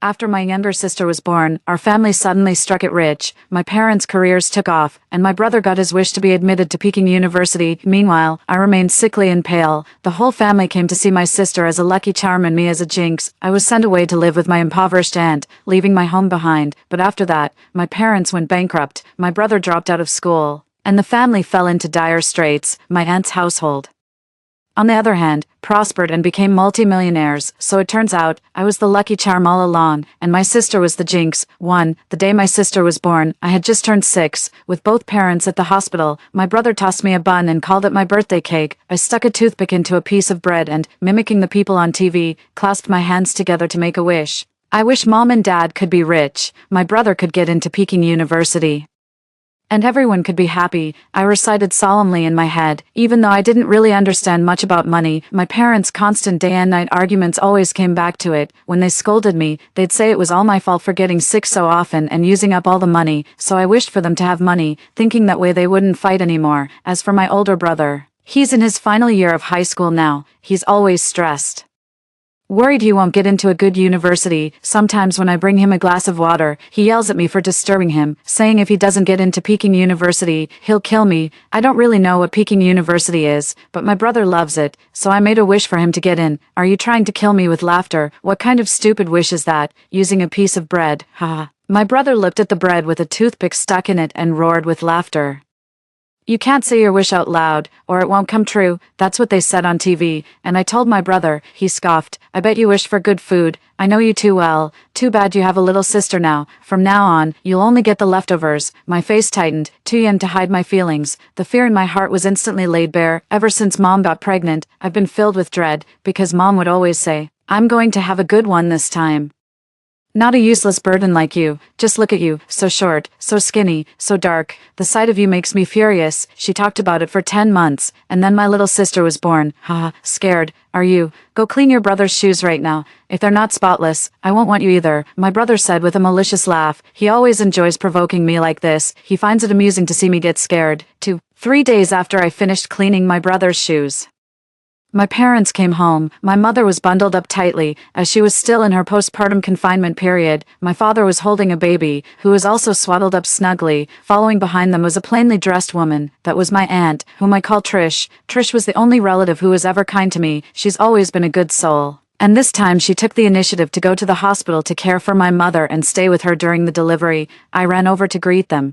After my younger sister was born, our family suddenly struck it rich, my parents' careers took off, and my brother got his wish to be admitted to Peking University. Meanwhile, I remained sickly and pale. The whole family came to see my sister as a lucky charm and me as a jinx. I was sent away to live with my impoverished aunt, leaving my home behind, but after that, my parents went bankrupt, my brother dropped out of school, and the family fell into dire straits. My aunt's household, on the other hand, prospered and became multi-millionaires, so it turns out, I was the lucky charm all along, and my sister was the jinx. The day my sister was born, I had just turned 6, with both parents at the hospital. My brother tossed me a bun and called it my birthday cake. I stuck a toothpick into a piece of bread and, mimicking the people on TV, clasped my hands together to make a wish. I wish Mom and Dad could be rich, my brother could get into Peking University, and everyone could be happy. I recited solemnly in my head, even though I didn't really understand much about money. My parents' constant day and night arguments always came back to it. When they scolded me, they'd say it was all my fault for getting sick so often and using up all the money, so I wished for them to have money, thinking that way they wouldn't fight anymore. As for my older brother, he's in his final year of high school now. He's always stressed, worried he won't get into a good university. Sometimes when I bring him a glass of water, he yells at me for disturbing him, saying if he doesn't get into Peking University, he'll kill me. I don't really know what Peking University is, but my brother loves it, so I made a wish for him to get in. Are you trying to kill me with laughter? What kind of stupid wish is that? Using a piece of bread, haha. My brother looked at the bread with a toothpick stuck in it and roared with laughter. You can't say your wish out loud, or it won't come true. That's what they said on TV, and I told my brother. He scoffed. I bet you wish for good food. I know you too well. Too bad you have a little sister now. From now on, you'll only get the leftovers. My face tightened, too young to hide my feelings. The fear in my heart was instantly laid bare. Ever since Mom got pregnant, I've been filled with dread, because Mom would always say, I'm going to have a good one this time. Not a useless burden like you. Just look at you, so short, so skinny, so dark. The sight of you makes me furious. She talked about it for 10 months, and then my little sister was born. Haha, scared. Are you? Go clean your brother's shoes right now. If they're not spotless, I won't want you either, my brother said with a malicious laugh. He always enjoys provoking me like this. He finds it amusing to see me get scared. 3 days after I finished cleaning my brother's shoes, my parents came home. My mother was bundled up tightly, as she was still in her postpartum confinement period. My father was holding a baby, who was also swaddled up snugly. Following behind them was a plainly dressed woman. That was my aunt, whom I call Trish. Trish was the only relative who was ever kind to me. She's always been a good soul, and this time she took the initiative to go to the hospital to care for my mother and stay with her during the delivery. I ran over to greet them,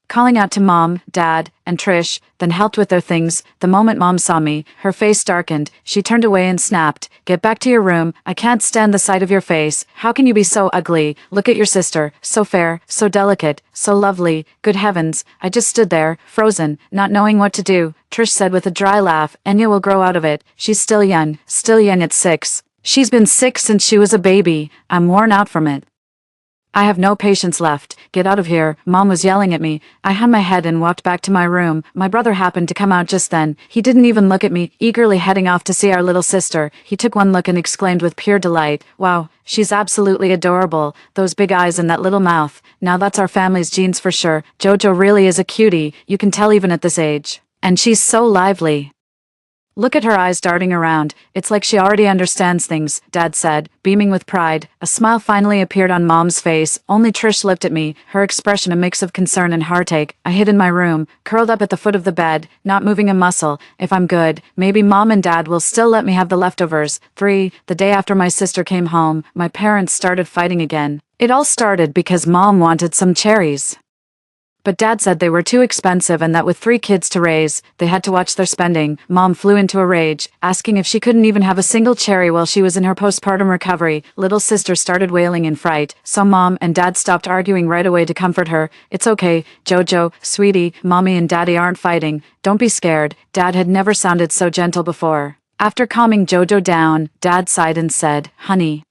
calling out to Mom, Dad, and Trish, then helped with their things. The moment Mom saw me, her face darkened. She turned away and snapped, "Get back to your room. I can't stand the sight of your face. How can you be so ugly? Look at your sister, so fair, so delicate, so lovely. Good heavens." I just stood there, frozen, not knowing what to do. Trish said with a dry laugh, "Enya will grow out of it. She's still young at 6. She's been sick since she was a baby. I'm worn out from it. I have no patience left. Get out of here." Mom was yelling at me. I hung my head and walked back to my room. My brother happened to come out just then. He didn't even look at me, eagerly heading off to see our little sister. He took one look and exclaimed with pure delight, "Wow, she's absolutely adorable. Those big eyes and that little mouth. Now that's our family's genes for sure. Jojo really is a cutie. You can tell even at this age. And she's so lively. Look at her eyes darting around. It's like she already understands things," Dad said, beaming with pride. A smile finally appeared on Mom's face. Only Trish looked at me, her expression a mix of concern and heartache. I hid in my room, curled up at the foot of the bed, not moving a muscle. If I'm good, maybe Mom and Dad will still let me have the leftovers. The day after my sister came home, my parents started fighting again. It all started because Mom wanted some cherries, but Dad said they were too expensive and that with 3 kids to raise, they had to watch their spending. Mom flew into a rage, asking if she couldn't even have a single cherry while she was in her postpartum recovery. Little sister started wailing in fright, so Mom and Dad stopped arguing right away to comfort her. "It's okay, Jojo, sweetie, Mommy and Daddy aren't fighting. Don't be scared." Dad had never sounded so gentle before. After calming Jojo down, Dad sighed and said, "Honey,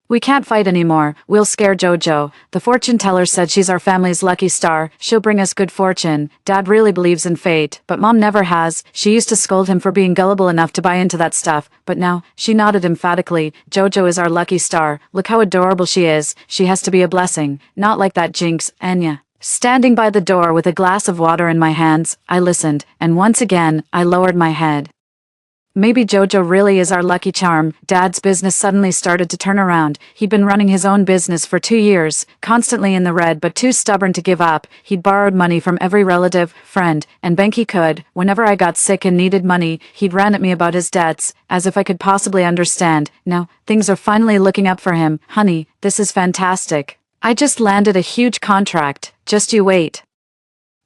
we can't fight anymore. We'll scare Jojo. The fortune teller said she's our family's lucky star. She'll bring us good fortune." Dad really believes in fate, but Mom never has. She used to scold him for being gullible enough to buy into that stuff, but now, she nodded emphatically. "Jojo is our lucky star. Look how adorable she is. She has to be a blessing. Not like that jinx, Enya." Standing by the door with a glass of water in my hands, I listened, and once again, I lowered my head. Maybe Jojo really is our lucky charm. Dad's business suddenly started to turn around. He'd been running his own business for 2 years, constantly in the red but too stubborn to give up. He'd borrowed money from every relative, friend, and bank he could. Whenever I got sick and needed money, he'd rant at me about his debts, as if I could possibly understand. Now, things are finally looking up for him. Honey, this is fantastic. I just landed a huge contract. Just you wait.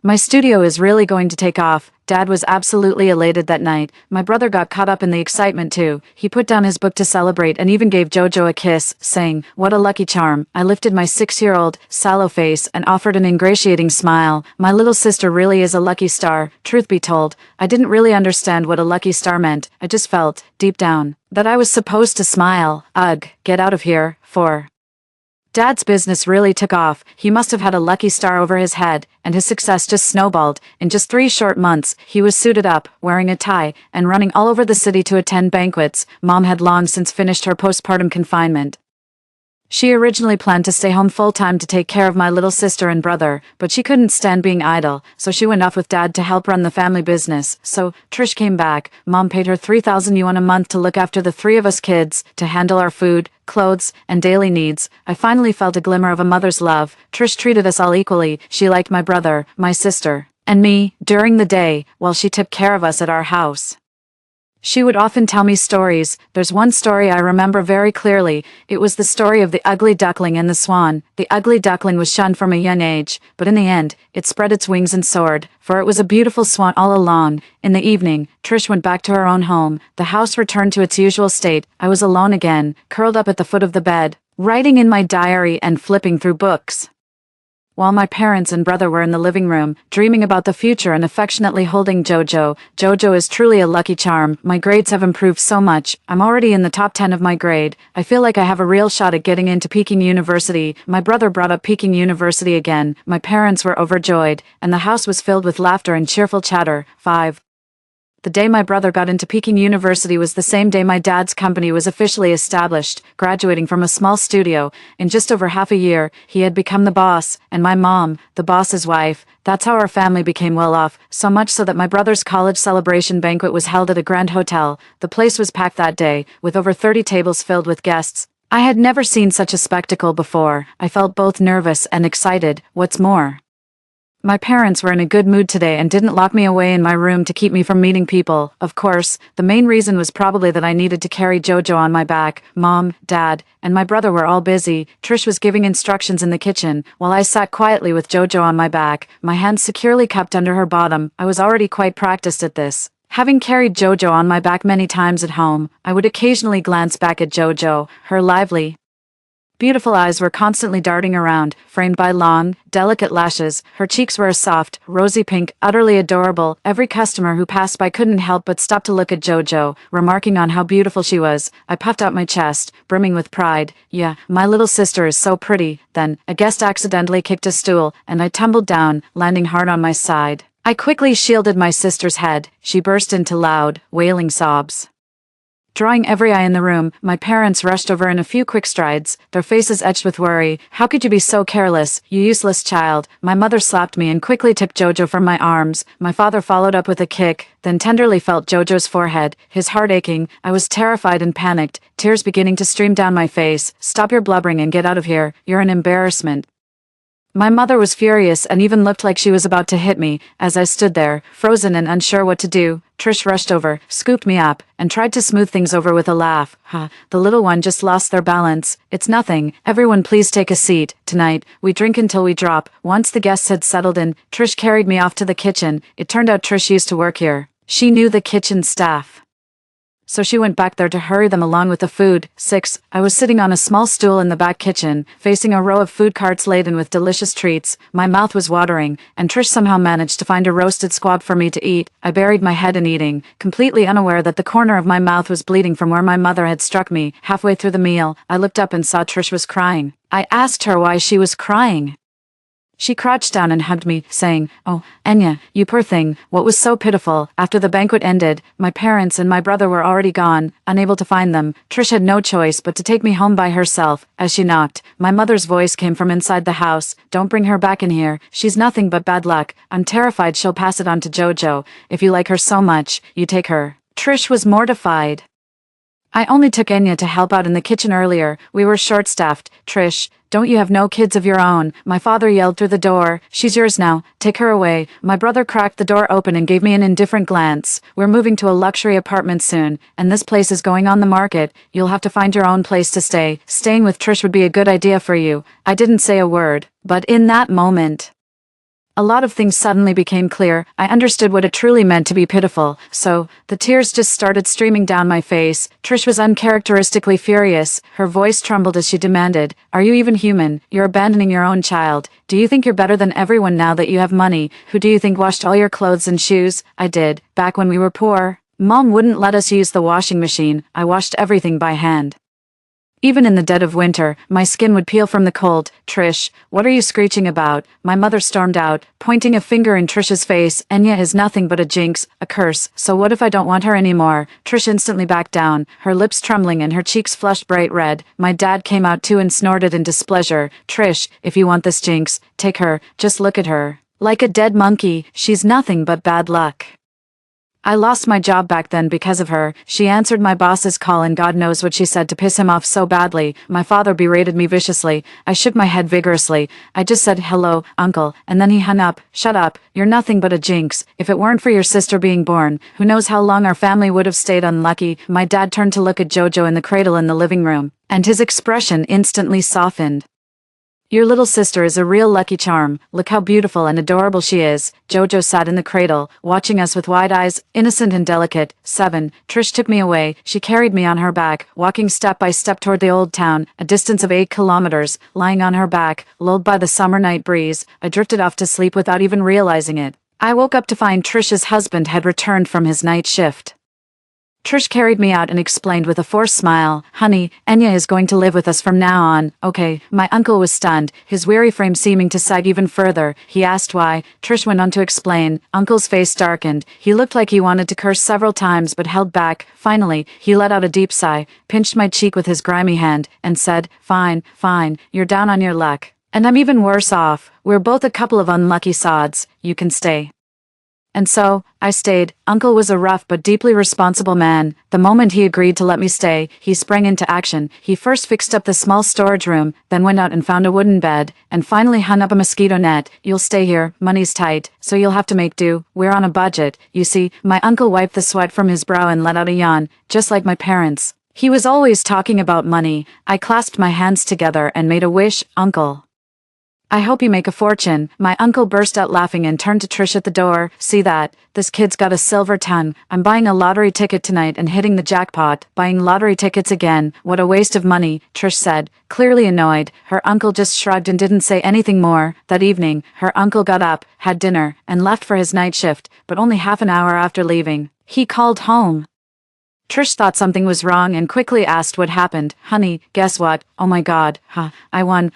My studio is really going to take off. Dad was absolutely elated that night. My brother got caught up in the excitement too. He put down his book to celebrate and even gave Jojo a kiss, saying, "What a lucky charm." I lifted my 6-year-old, sallow face and offered an ingratiating smile. My little sister really is a lucky star. Truth be told, I didn't really understand what a lucky star meant. I just felt, deep down, that I was supposed to smile. Ugh, get out of here. 4. Dad's business really took off. He must have had a lucky star over his head, and his success just snowballed. In just 3 short months, he was suited up, wearing a tie, and running all over the city to attend banquets. Mom had long since finished her postpartum confinement. She originally planned to stay home full-time to take care of my little sister and brother, but she couldn't stand being idle, so she went off with Dad to help run the family business. So, Trish came back. Mom paid her 3,000 yuan a month to look after the 3 of us kids, to handle our food, clothes, and daily needs. I finally felt a glimmer of a mother's love. Trish treated us all equally. She liked my brother, my sister, and me, during the day, while she took care of us at our house. She would often tell me stories. There's one story I remember very clearly. It was the story of the ugly duckling and the swan. The ugly duckling was shunned from a young age, but in the end, it spread its wings and soared, for it was a beautiful swan all along. In the evening, Trish went back to her own home. The house returned to its usual state. I was alone again, curled up at the foot of the bed, writing in my diary and flipping through books, while my parents and brother were in the living room, dreaming about the future and affectionately holding Jojo. Jojo is truly a lucky charm. My grades have improved so much. I'm already in the top 10 of my grade. I feel like I have a real shot at getting into Peking University. My brother brought up Peking University again. My parents were overjoyed, and the house was filled with laughter and cheerful chatter. 5. The day my brother got into Peking University was the same day my dad's company was officially established. Graduating from a small studio, in just over half a year, he had become the boss, and my mom, the boss's wife. That's how our family became well off, so much so that my brother's college celebration banquet was held at a grand hotel. The place was packed that day, with over 30 tables filled with guests. I had never seen such a spectacle before. I felt both nervous and excited. What's more, my parents were in a good mood today and didn't lock me away in my room to keep me from meeting people. Of course, the main reason was probably that I needed to carry Jojo on my back. Mom, Dad, and my brother were all busy. Trish was giving instructions in the kitchen, while I sat quietly with Jojo on my back, my hands securely cupped under her bottom. I was already quite practiced at this. Having carried Jojo on my back many times at home, I would occasionally glance back at Jojo. Her lively, beautiful eyes were constantly darting around, framed by long, delicate lashes. Her cheeks were a soft, rosy pink, utterly adorable. Every customer who passed by couldn't help but stop to look at Jojo, remarking on how beautiful she was. I puffed out my chest, brimming with pride. Yeah, my little sister is so pretty. Then, a guest accidentally kicked a stool, and I tumbled down, landing hard on my side. I quickly shielded my sister's head. She burst into loud, wailing sobs. Drawing every eye in the room, my parents rushed over in a few quick strides, their faces etched with worry. How could you be so careless, you useless child? My mother slapped me and quickly took Jojo from my arms. My father followed up with a kick, then tenderly felt Jojo's forehead, his heart aching. I was terrified and panicked, tears beginning to stream down my face. Stop your blubbering and get out of here. You're an embarrassment. My mother was furious and even looked like she was about to hit me. As I stood there, frozen and unsure what to do, Trish rushed over, scooped me up, and tried to smooth things over with a laugh. The little one just lost their balance. It's nothing. Everyone please take a seat. Tonight, we drink until we drop. Once the guests had settled in, Trish carried me off to the kitchen. It turned out Trish used to work here. She knew the kitchen staff, so she went back there to hurry them along with the food. 6. I was sitting on a small stool in the back kitchen, facing a row of food carts laden with delicious treats. My mouth was watering, and Trish somehow managed to find a roasted squab for me to eat. I buried my head in eating, completely unaware that the corner of my mouth was bleeding from where my mother had struck me. Halfway through the meal, I looked up and saw Trish was crying. I asked her why she was crying. She crouched down and hugged me, saying, "Oh, Enya, you poor thing, what was so pitiful?" After the banquet ended, my parents and my brother were already gone, unable to find them. Trish had no choice but to take me home by herself. As she knocked, my mother's voice came from inside the house. "Don't bring her back in here. She's nothing but bad luck. I'm terrified she'll pass it on to Jojo. If you like her so much, you take her." Trish was mortified. I only took Enya to help out in the kitchen earlier. We were short-staffed. Trish, don't you have no kids of your own? My father yelled through the door. She's yours now. Take her away. My brother cracked the door open and gave me an indifferent glance. We're moving to a luxury apartment soon, and this place is going on the market. You'll have to find your own place to stay. Staying with Trish would be a good idea for you. I didn't say a word, but in that moment, a lot of things suddenly became clear. I understood what it truly meant to be pitiful, so the tears just started streaming down my face. Trish was uncharacteristically furious. Her voice trembled as she demanded, "Are you even human? You're abandoning your own child. Do you think you're better than everyone now that you have money? Who do you think washed all your clothes and shoes?" I did, back when we were poor. Mom wouldn't let us use the washing machine. I washed everything by hand. Even in the dead of winter, my skin would peel from the cold. "Trish, what are you screeching about?" My mother stormed out, pointing a finger in Trish's face. "Enya is nothing but a jinx, a curse, so what if I don't want her anymore?" Trish instantly backed down, her lips trembling and her cheeks flushed bright red. My dad came out too and snorted in displeasure. "Trish, if you want this jinx, take her, just look at her. Like a dead monkey, she's nothing but bad luck." I lost my job back then because of her. She answered my boss's call and God knows what she said to piss him off so badly. My father berated me viciously. I shook my head vigorously. I just said, "Hello, uncle," and then he hung up. "Shut up, you're nothing but a jinx. If it weren't for your sister being born, who knows how long our family would have stayed unlucky." My dad turned to look at Jojo in the cradle in the living room, and his expression instantly softened. "Your little sister is a real lucky charm. Look how beautiful and adorable she is." Jojo sat in the cradle, watching us with wide eyes, innocent and delicate. 7. Trish took me away. She carried me on her back, walking step by step toward the old town, a distance of 8 kilometers. Lying on her back, lulled by the summer night breeze, I drifted off to sleep without even realizing it. I woke up to find Trish's husband had returned from his night shift. Trish carried me out and explained with a forced smile, "Honey, Enya is going to live with us from now on." "Okay." My uncle was stunned, his weary frame seeming to sag even further. He asked why. Trish went on to explain. Uncle's face darkened. He looked like he wanted to curse several times but held back. Finally, he let out a deep sigh, pinched my cheek with his grimy hand, and said, "Fine, fine, you're down on your luck. And I'm even worse off. We're both a couple of unlucky sods. You can stay." And so, I stayed. Uncle was a rough but deeply responsible man. The moment he agreed to let me stay, he sprang into action. He first fixed up the small storage room, then went out and found a wooden bed, and finally hung up a mosquito net. "You'll stay here. Money's tight, so you'll have to make do. We're on a budget." You see, my uncle wiped the sweat from his brow and let out a yawn, just like my parents. He was always talking about money. I clasped my hands together and made a wish. "Uncle, I hope you make a fortune." My uncle burst out laughing and turned to Trish at the door. "See that? This kid's got a silver tongue. I'm buying a lottery ticket tonight and hitting the jackpot." "Buying lottery tickets again? What a waste of money," Trish said, clearly annoyed. Her uncle just shrugged and didn't say anything more. That evening, her uncle got up, had dinner, and left for his night shift, but only half an hour after leaving, he called home. Trish thought something was wrong and quickly asked what happened. "Honey, guess what? Oh my God, I won.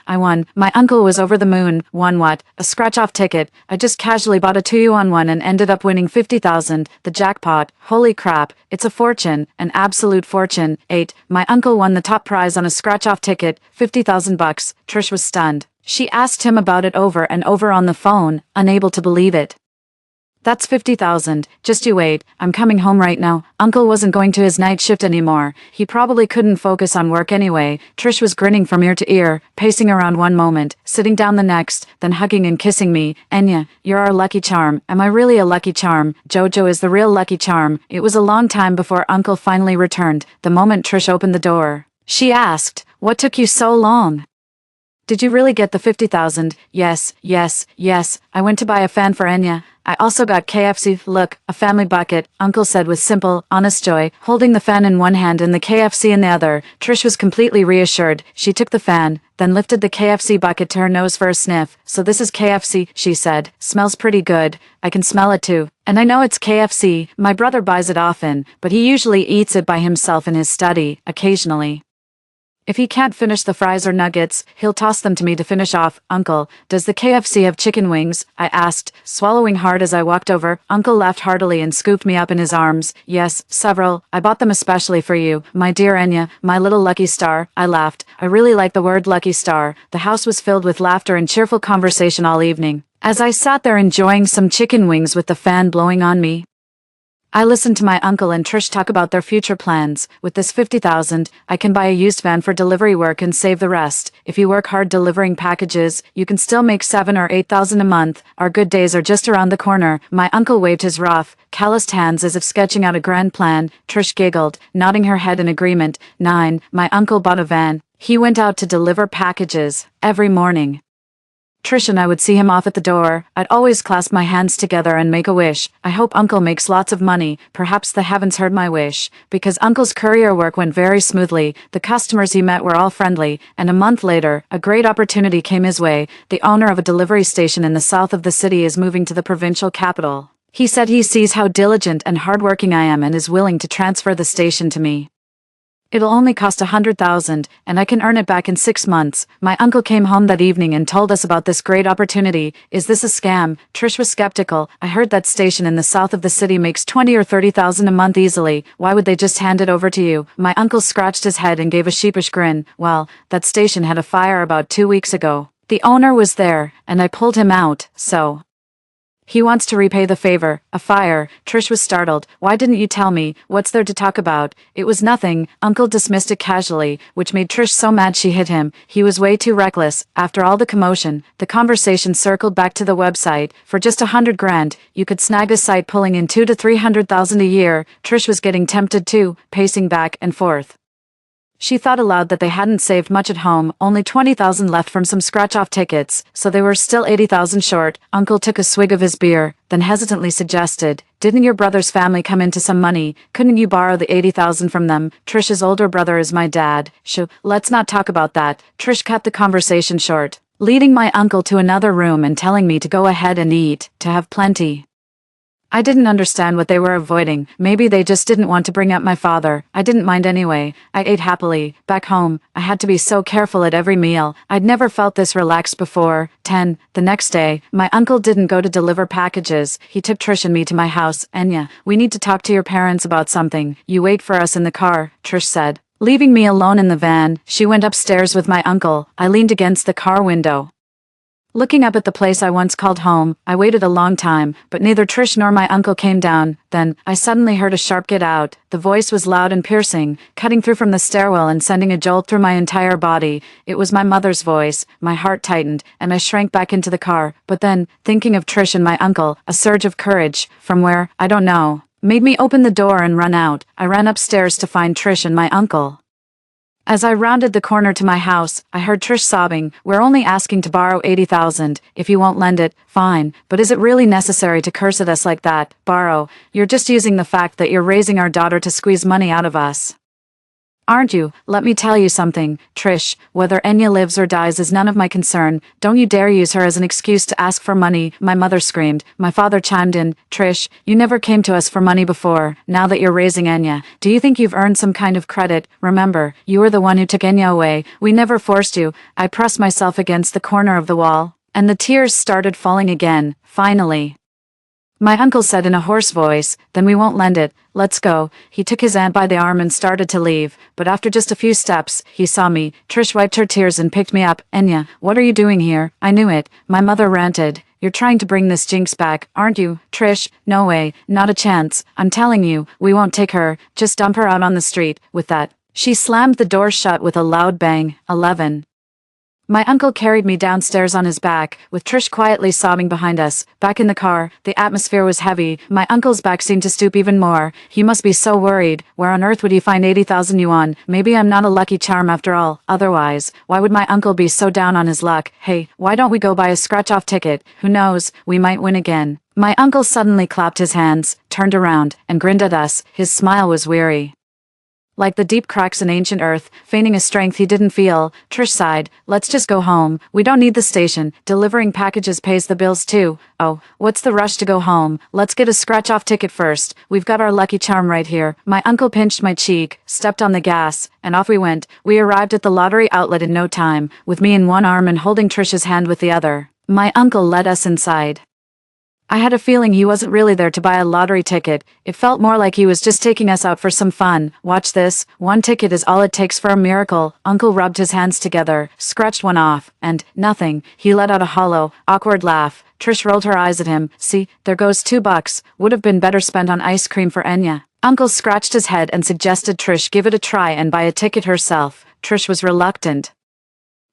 My uncle was over the moon." "Won what?" "A scratch-off ticket. I just casually bought a 2-on-1 and ended up winning 50,000, the jackpot. Holy crap, it's a fortune, an absolute fortune." 8. My uncle won the top prize on a scratch-off ticket, 50,000 bucks. Trish was stunned. She asked him about it over and over on the phone, unable to believe it. "That's 50,000. Just you wait. I'm coming home right now." Uncle wasn't going to his night shift anymore. He probably couldn't focus on work anyway. Trish was grinning from ear to ear, pacing around one moment, sitting down the next, then hugging and kissing me. "Enya, you're our lucky charm." "Am I really a lucky charm?" "Jojo is the real lucky charm." It was a long time before Uncle finally returned. The moment Trish opened the door, she asked, "What took you so long? Did you really get the 50,000? Yes. I went to buy a fan for Enya. I also got KFC. Look, a family bucket," Uncle said with simple, honest joy, holding the fan in one hand and the KFC in the other. Trish was completely reassured. She took the fan, then lifted the KFC bucket to her nose for a sniff. "So this is KFC," she said. "Smells pretty good. I can smell it too. And I know it's KFC. My brother buys it often, but he usually eats it by himself in his study, occasionally. If he can't finish the fries or nuggets, he'll toss them to me to finish off." "Uncle, does the KFC have chicken wings?" I asked, swallowing hard as I walked over. Uncle laughed heartily and scooped me up in his arms. "Yes, several. I bought them especially for you, my dear Enya, my little lucky star." I laughed. I really like the word lucky star. The house was filled with laughter and cheerful conversation all evening, as I sat there enjoying some chicken wings with the fan blowing on me. I listened to my uncle and Trish talk about their future plans. With this 50,000, I can buy a used van for delivery work and save the rest. If you work hard delivering packages, you can still make 7 or 8,000 a month. Our good days are just around the corner. My uncle waved his rough, calloused hands as if sketching out a grand plan. Trish giggled, nodding her head in agreement. 9. My uncle bought a van. He went out to deliver packages every morning. Trish and I would see him off at the door. I'd always clasp my hands together and make a wish. I hope Uncle makes lots of money. Perhaps the heavens heard my wish. Because Uncle's courier work went very smoothly, the customers he met were all friendly, and a month later, a great opportunity came his way. The owner of a delivery station in the south of the city is moving to the provincial capital. He said he sees how diligent and hardworking I am and is willing to transfer the station to me. It'll only cost 100,000, and I can earn it back in 6 months. My uncle came home that evening and told us about this great opportunity. Is this a scam? Trish was skeptical. I heard that station in the south of the city makes 20 or 30,000 a month easily. Why would they just hand it over to you? My uncle scratched his head and gave a sheepish grin. Well, that station had a fire about 2 weeks ago. The owner was there, and I pulled him out, so... He wants to repay the favor. A fire. Trish was startled. Why didn't you tell me? What's there to talk about? It was nothing. Uncle dismissed it casually, which made Trish so mad she hit him. He was way too reckless. After all the commotion, the conversation circled back to the website. For just 100 grand, you could snag a site pulling in 200,000 to 300,000 a year. Trish was getting tempted too, pacing back and forth. She thought aloud that they hadn't saved much at home, only 20,000 left from some scratch-off tickets, so they were still 80,000 short. Uncle took a swig of his beer, then hesitantly suggested, "Didn't your brother's family come into some money? Couldn't you borrow the 80,000 from them? Trish's older brother is my dad." Let's not talk about that. Trish cut the conversation short, leading my uncle to another room and telling me to go ahead and eat, to have plenty. I didn't understand what they were avoiding. Maybe they just didn't want to bring up my father. I didn't mind anyway. I ate happily. Back home, I had to be so careful at every meal. I'd never felt this relaxed before. 10. The next day, my uncle didn't go to deliver packages. He took Trish and me to my house. "Enya, we need to talk to your parents about something. You wait for us in the car," Trish said. Leaving me alone in the van, she went upstairs with my uncle. I leaned against the car window, looking up at the place I once called home. I waited a long time, but neither Trish nor my uncle came down. Then, I suddenly heard a sharp "Get out." The voice was loud and piercing, cutting through from the stairwell and sending a jolt through my entire body. It was my mother's voice. My heart tightened, and I shrank back into the car. But then, thinking of Trish and my uncle, a surge of courage, from where, I don't know, made me open the door and run out. I ran upstairs to find Trish and my uncle. As I rounded the corner to my house, I heard Trish sobbing. "We're only asking to borrow 80,000. If you won't lend it, fine. But is it really necessary to curse at us like that? Borrow? You're just using the fact that you're raising our daughter to squeeze money out of us, aren't you? Let me tell you something, Trish. Whether Enya lives or dies is none of my concern. Don't you dare use her as an excuse to ask for money," my mother screamed. My father chimed in. "Trish, you never came to us for money before. Now that you're raising Enya, do you think you've earned some kind of credit? Remember, you were the one who took Enya away. We never forced you." I pressed myself against the corner of the wall, and the tears started falling again. Finally, my uncle said in a hoarse voice, "Then we won't lend it. Let's go." He took his aunt by the arm and started to leave, but after just a few steps, he saw me. Trish wiped her tears and picked me up. "Enya, what are you doing here?" "I knew it," my mother ranted. "You're trying to bring this jinx back, aren't you?" "Trish, no way, not a chance. I'm telling you, we won't take her. Just dump her out on the street." With that, she slammed the door shut with a loud bang. 11. My uncle carried me downstairs on his back, with Trish quietly sobbing behind us. Back in the car, the atmosphere was heavy. My uncle's back seemed to stoop even more. He must be so worried. Where on earth would he find 80,000 yuan? Maybe I'm not a lucky charm after all. Otherwise, why would my uncle be so down on his luck? Hey, why don't we go buy a scratch-off ticket? Who knows, we might win again. My uncle suddenly clapped his hands, turned around, and grinned at us. His smile was weary, like the deep cracks in ancient earth, feigning a strength he didn't feel. Trish sighed. "Let's just go home. We don't need the station. Delivering packages pays the bills too." "Oh, what's the rush to go home? Let's get a scratch-off ticket first. We've got our lucky charm right here." My uncle pinched my cheek, stepped on the gas, and off we went. We arrived at the lottery outlet in no time, with me in one arm and holding Trish's hand with the other. My uncle led us inside. I had a feeling he wasn't really there to buy a lottery ticket. It felt more like he was just taking us out for some fun. Watch this. One ticket is all it takes for a miracle. Uncle rubbed his hands together, scratched one off, and nothing. He let out a hollow, awkward laugh. Trish rolled her eyes at him. See, there goes $2. Would have been better spent on ice cream for Enya. Uncle scratched his head and suggested Trish give it a try and buy a ticket herself. Trish was reluctant,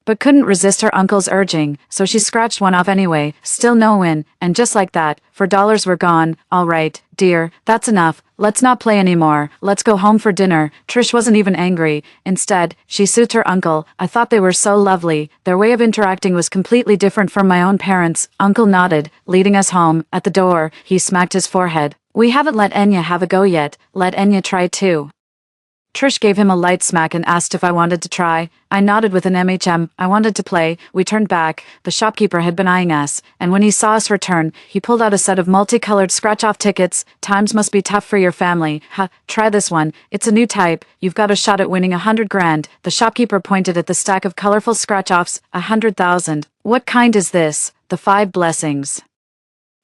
but couldn't resist her uncle's urging, so she scratched one off anyway. Still no win, and just like that, $4 were gone. All right, dear, that's enough. Let's not play anymore. Let's go home for dinner. Trish wasn't even angry. Instead, she soothed her uncle. I thought they were so lovely. Their way of interacting was completely different from my own parents. Uncle nodded, leading us home. At the door, he smacked his forehead. We haven't let Enya have a go yet. Let Enya try too. Trish gave him a light smack and asked if I wanted to try. I nodded with an MHM. I wanted to play. We turned back. The shopkeeper had been eyeing us, and when he saw us return, he pulled out a set of multicolored scratch-off tickets. Times must be tough for your family. Try this one. It's a new type. You've got a shot at winning 100 grand. The shopkeeper pointed at the stack of colorful scratch-offs. 100,000. What kind is this? The 5 blessings.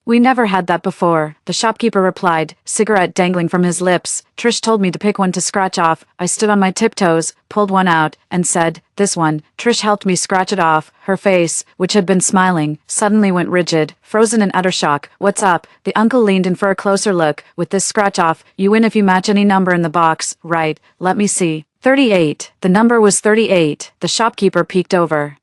We never had that before, the shopkeeper replied, cigarette dangling from his lips. Trish told me to pick one to scratch off. I stood on my tiptoes, pulled one out, and said, this one. Trish helped me scratch it off. Her face, which had been smiling, suddenly went rigid, frozen in utter shock. What's up? The uncle leaned in for a closer look. With this scratch off, you win if you match any number in the box. Right, let me see. 38. The number was 38. The shopkeeper peeked over.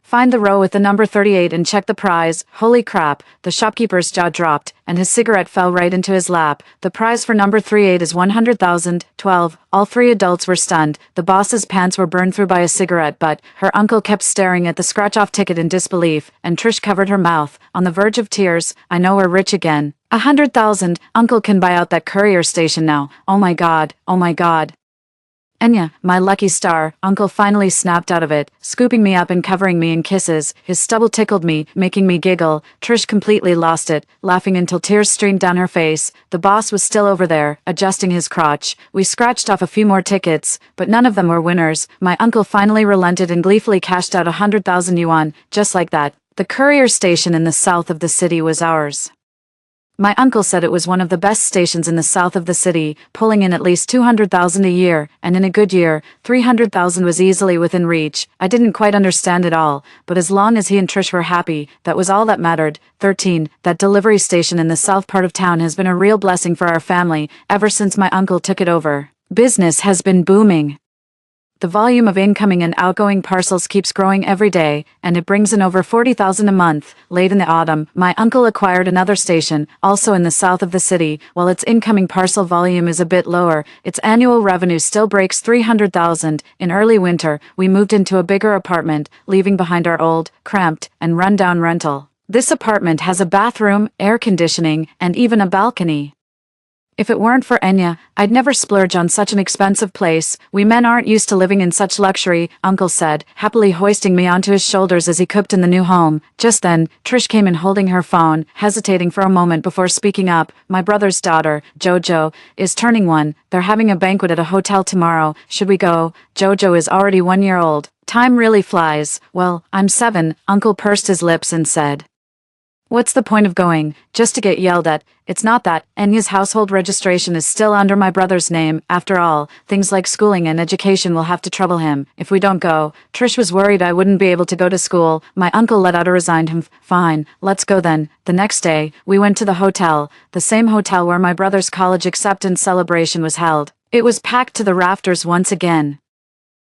Find the row with the number 38 and check the prize. Holy crap, the shopkeeper's jaw dropped, and his cigarette fell right into his lap. The prize for number 38 is 100,000. 12. All 3 adults were stunned. The boss's pants were burned through by a cigarette butt. Her uncle kept staring at the scratch-off ticket in disbelief, and Trish covered her mouth, on the verge of tears. I know we're rich again. 100,000. Uncle can buy out that courier station now. Oh my god, oh my god. Enya, my lucky star, Uncle finally snapped out of it, scooping me up and covering me in kisses. His stubble tickled me, making me giggle. Trish completely lost it, laughing until tears streamed down her face. The boss was still over there, adjusting his crotch. We scratched off a few more tickets, but none of them were winners. My uncle finally relented and gleefully cashed out 100,000 yuan, just like that. The courier station in the south of the city was ours. My uncle said it was one of the best stations in the south of the city, pulling in at least 200,000 a year, and in a good year, 300,000 was easily within reach. I didn't quite understand it all, but as long as he and Trish were happy, that was all that mattered. 13. That delivery station in the south part of town has been a real blessing for our family, ever since my uncle took it over. Business has been booming. The volume of incoming and outgoing parcels keeps growing every day, and it brings in over 40,000 a month. Late in the autumn, my uncle acquired another station, also in the south of the city. While its incoming parcel volume is a bit lower, its annual revenue still breaks 300,000. In early winter, we moved into a bigger apartment, leaving behind our old, cramped, and run-down rental. This apartment has a bathroom, air conditioning, and even a balcony. If it weren't for Enya, I'd never splurge on such an expensive place. We men aren't used to living in such luxury, Uncle said, happily hoisting me onto his shoulders as he cooked in the new home. Just then, Trish came in holding her phone, hesitating for a moment before speaking up. My brother's daughter, Jojo, is turning 1. They're having a banquet at a hotel tomorrow. Should we go? Jojo is already 1 year old. Time really flies. Well, I'm 7, Uncle pursed his lips and said. What's the point of going, just to get yelled at? It's not that. Enya's household registration is still under my brother's name. After all, things like schooling and education will have to trouble him. If we don't go, Trish was worried I wouldn't be able to go to school. My uncle let out a resigned fine, let's go then. The next day, we went to the hotel, the same hotel where my brother's college acceptance celebration was held. It was packed to the rafters once again,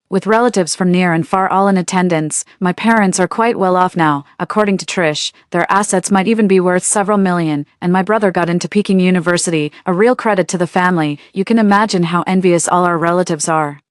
with relatives from near and far all in attendance. My parents are quite well off now, according to Trish. Their assets might even be worth several million, and my brother got into Peking University, a real credit to the family. You can imagine how envious all our relatives are.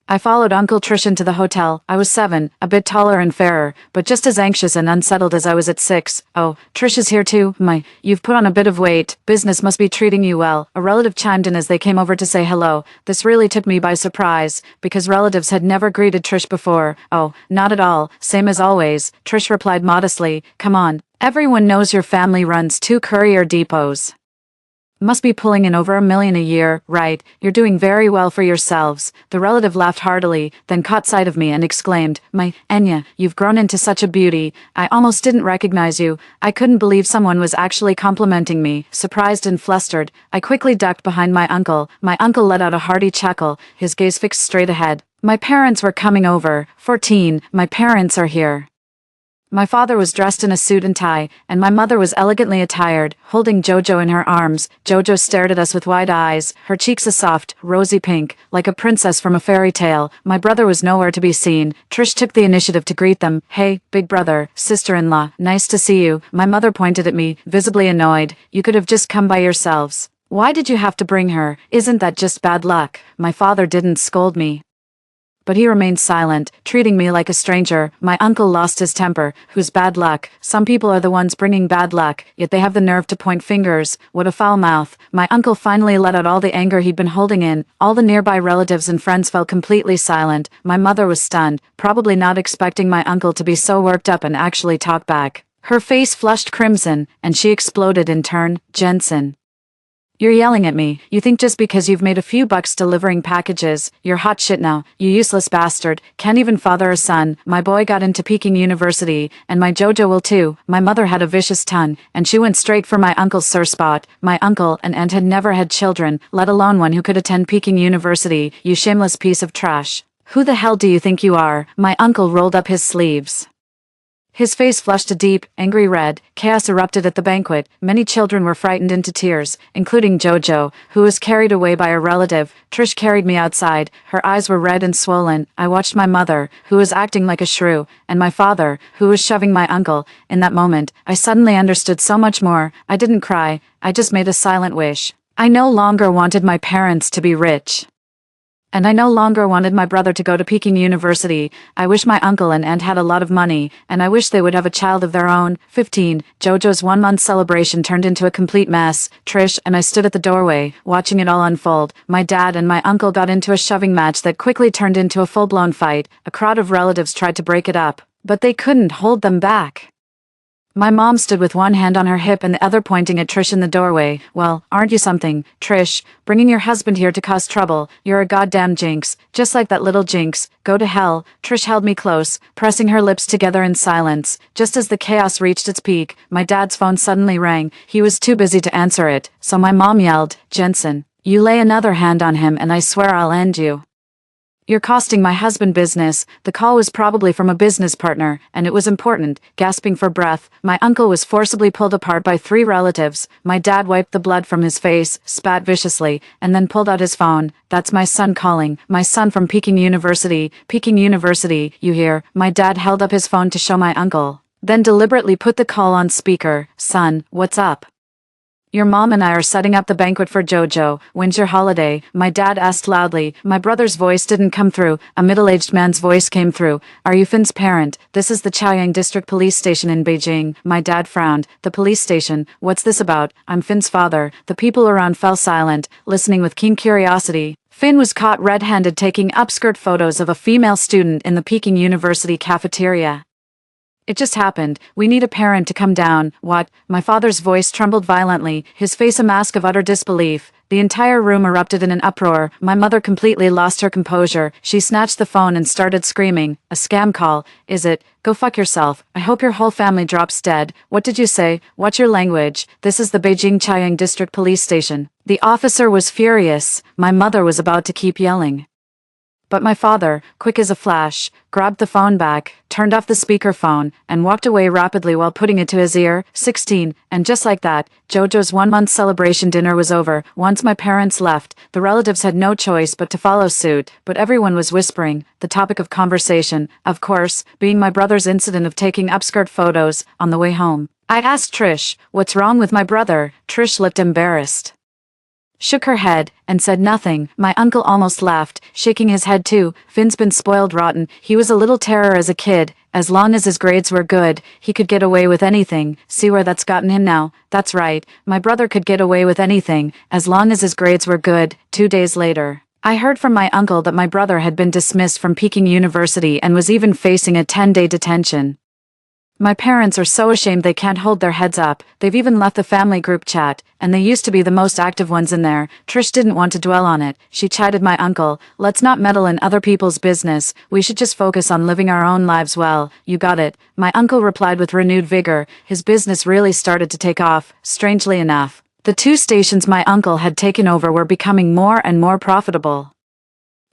I followed Uncle Trish into the hotel. I was 7, a bit taller and fairer, but just as anxious and unsettled as I was at 6. Oh, Trish is here too. You've put on a bit of weight. Business must be treating you well. A relative chimed in as they came over to say hello. This really took me by surprise, because relatives had never greeted Trish before. Oh, not at all. Same as always. Trish replied modestly. Come on. Everyone knows your family runs 2 courier depots. Must be pulling in over $1 million a year, right? You're doing very well for yourselves. The relative laughed heartily, then caught sight of me and exclaimed, My Enya, you've grown into such a beauty. I almost didn't recognize you. I couldn't believe someone was actually complimenting me. Surprised and flustered, I quickly ducked behind my uncle. My uncle let out a hearty chuckle, his gaze fixed straight ahead. My parents were coming over. 14, my parents are here. My father was dressed in a suit and tie, and my mother was elegantly attired, holding Jojo in her arms. Jojo stared at us with wide eyes, her cheeks a soft, rosy pink, like a princess from a fairy tale. My brother was nowhere to be seen. Trish took the initiative to greet them. Hey, big brother, sister-in-law, nice to see you. My mother pointed at me, visibly annoyed. You could have just come by yourselves. Why did you have to bring her? Isn't that just bad luck? My father didn't scold me, but he remained silent, treating me like a stranger. My uncle lost his temper. Whose bad luck? Some people are the ones bringing bad luck, yet they have the nerve to point fingers. What a foul mouth. My uncle finally let out all the anger he'd been holding in. All the nearby relatives and friends fell completely silent. My mother was stunned, probably not expecting my uncle to be so worked up and actually talk back. Her face flushed crimson, and she exploded in turn. Jensen, you're yelling at me. You think just because you've made a few bucks delivering packages, you're hot shit now, you useless bastard. Can't even father a son. My boy got into Peking University, and my Jojo will too. My mother had a vicious tongue, and she went straight for my uncle's sore spot. My uncle and aunt had never had children, let alone one who could attend Peking University. You shameless piece of trash. Who the hell do you think you are? My uncle rolled up his sleeves. His face flushed a deep, angry red. Chaos erupted at the banquet. Many children were frightened into tears, including Jojo, who was carried away by a relative. Trish carried me outside. Her eyes were red and swollen. I watched my mother, who was acting like a shrew, and my father, who was shoving my uncle. In that moment, I suddenly understood so much more. I didn't cry. I just made a silent wish. I no longer wanted my parents to be rich. And I no longer wanted my brother to go to Peking University. I wish my uncle and aunt had a lot of money, and I wish they would have a child of their own. 15. Jojo's 1-month celebration turned into a complete mess. Trish and I stood at the doorway, watching it all unfold. My dad and my uncle got into a shoving match that quickly turned into a full-blown fight. A crowd of relatives tried to break it up, but they couldn't hold them back. My mom stood with one hand on her hip and the other pointing at Trish in the doorway. Well, aren't you something, Trish? Bringing your husband here to cause trouble. You're a goddamn jinx. Just like that little jinx. Go to hell. Trish held me close, pressing her lips together in silence. Just as the chaos reached its peak, my dad's phone suddenly rang. He was too busy to answer it, so my mom yelled, Jensen, you lay another hand on him and I swear I'll end you. You're costing my husband business. The call was probably from a business partner, and it was important. Gasping for breath, my uncle was forcibly pulled apart by 3 relatives. My dad wiped the blood from his face, spat viciously, and then pulled out his phone. That's my son calling. My son from Peking University. Peking University, you hear? My dad held up his phone to show my uncle, then deliberately put the call on speaker. Son, what's up? Your mom and I are setting up the banquet for Jojo. When's your holiday? My dad asked loudly. My brother's voice didn't come through. A middle-aged man's voice came through. Are you Finn's parent? This is the Chaoyang District Police Station in Beijing. My dad frowned. The police station? What's this about? I'm Finn's father. The people around fell silent, listening with keen curiosity. Finn was caught red-handed taking upskirt photos of a female student in the Peking University cafeteria. It just happened. We need a parent to come down. What? My father's voice trembled violently, his face a mask of utter disbelief. The entire room erupted in an uproar. My mother completely lost her composure. She snatched the phone and started screaming. A scam call. Is it? Go fuck yourself. I hope your whole family drops dead. What did you say? What's your language? This is the Beijing Chaoyang District Police Station. The officer was furious. My mother was about to keep yelling, but my father, quick as a flash, grabbed the phone back, turned off the speakerphone, and walked away rapidly while putting it to his ear. 16. And just like that, Jojo's 1-month celebration dinner was over. Once my parents left, the relatives had no choice but to follow suit, but everyone was whispering, the topic of conversation, of course, being my brother's incident of taking upskirt photos on the way home. I asked Trish, what's wrong with my brother? Trish looked embarrassed, shook her head, and said nothing. My uncle almost laughed, shaking his head too. Finn's been spoiled rotten. He was a little terror as a kid. As long as his grades were good, he could get away with anything. See where that's gotten him now? That's right. My brother could get away with anything, as long as his grades were good. 2 days later, I heard from my uncle that my brother had been dismissed from Peking University and was even facing a 10-day detention. My parents are so ashamed they can't hold their heads up. They've even left the family group chat, and they used to be the most active ones in there. Trish didn't want to dwell on it. She chided my uncle. Let's not meddle in other people's business. We should just focus on living our own lives well. You got it. My uncle replied with renewed vigor. His business really started to take off, strangely enough. The 2 stations my uncle had taken over were becoming more and more profitable,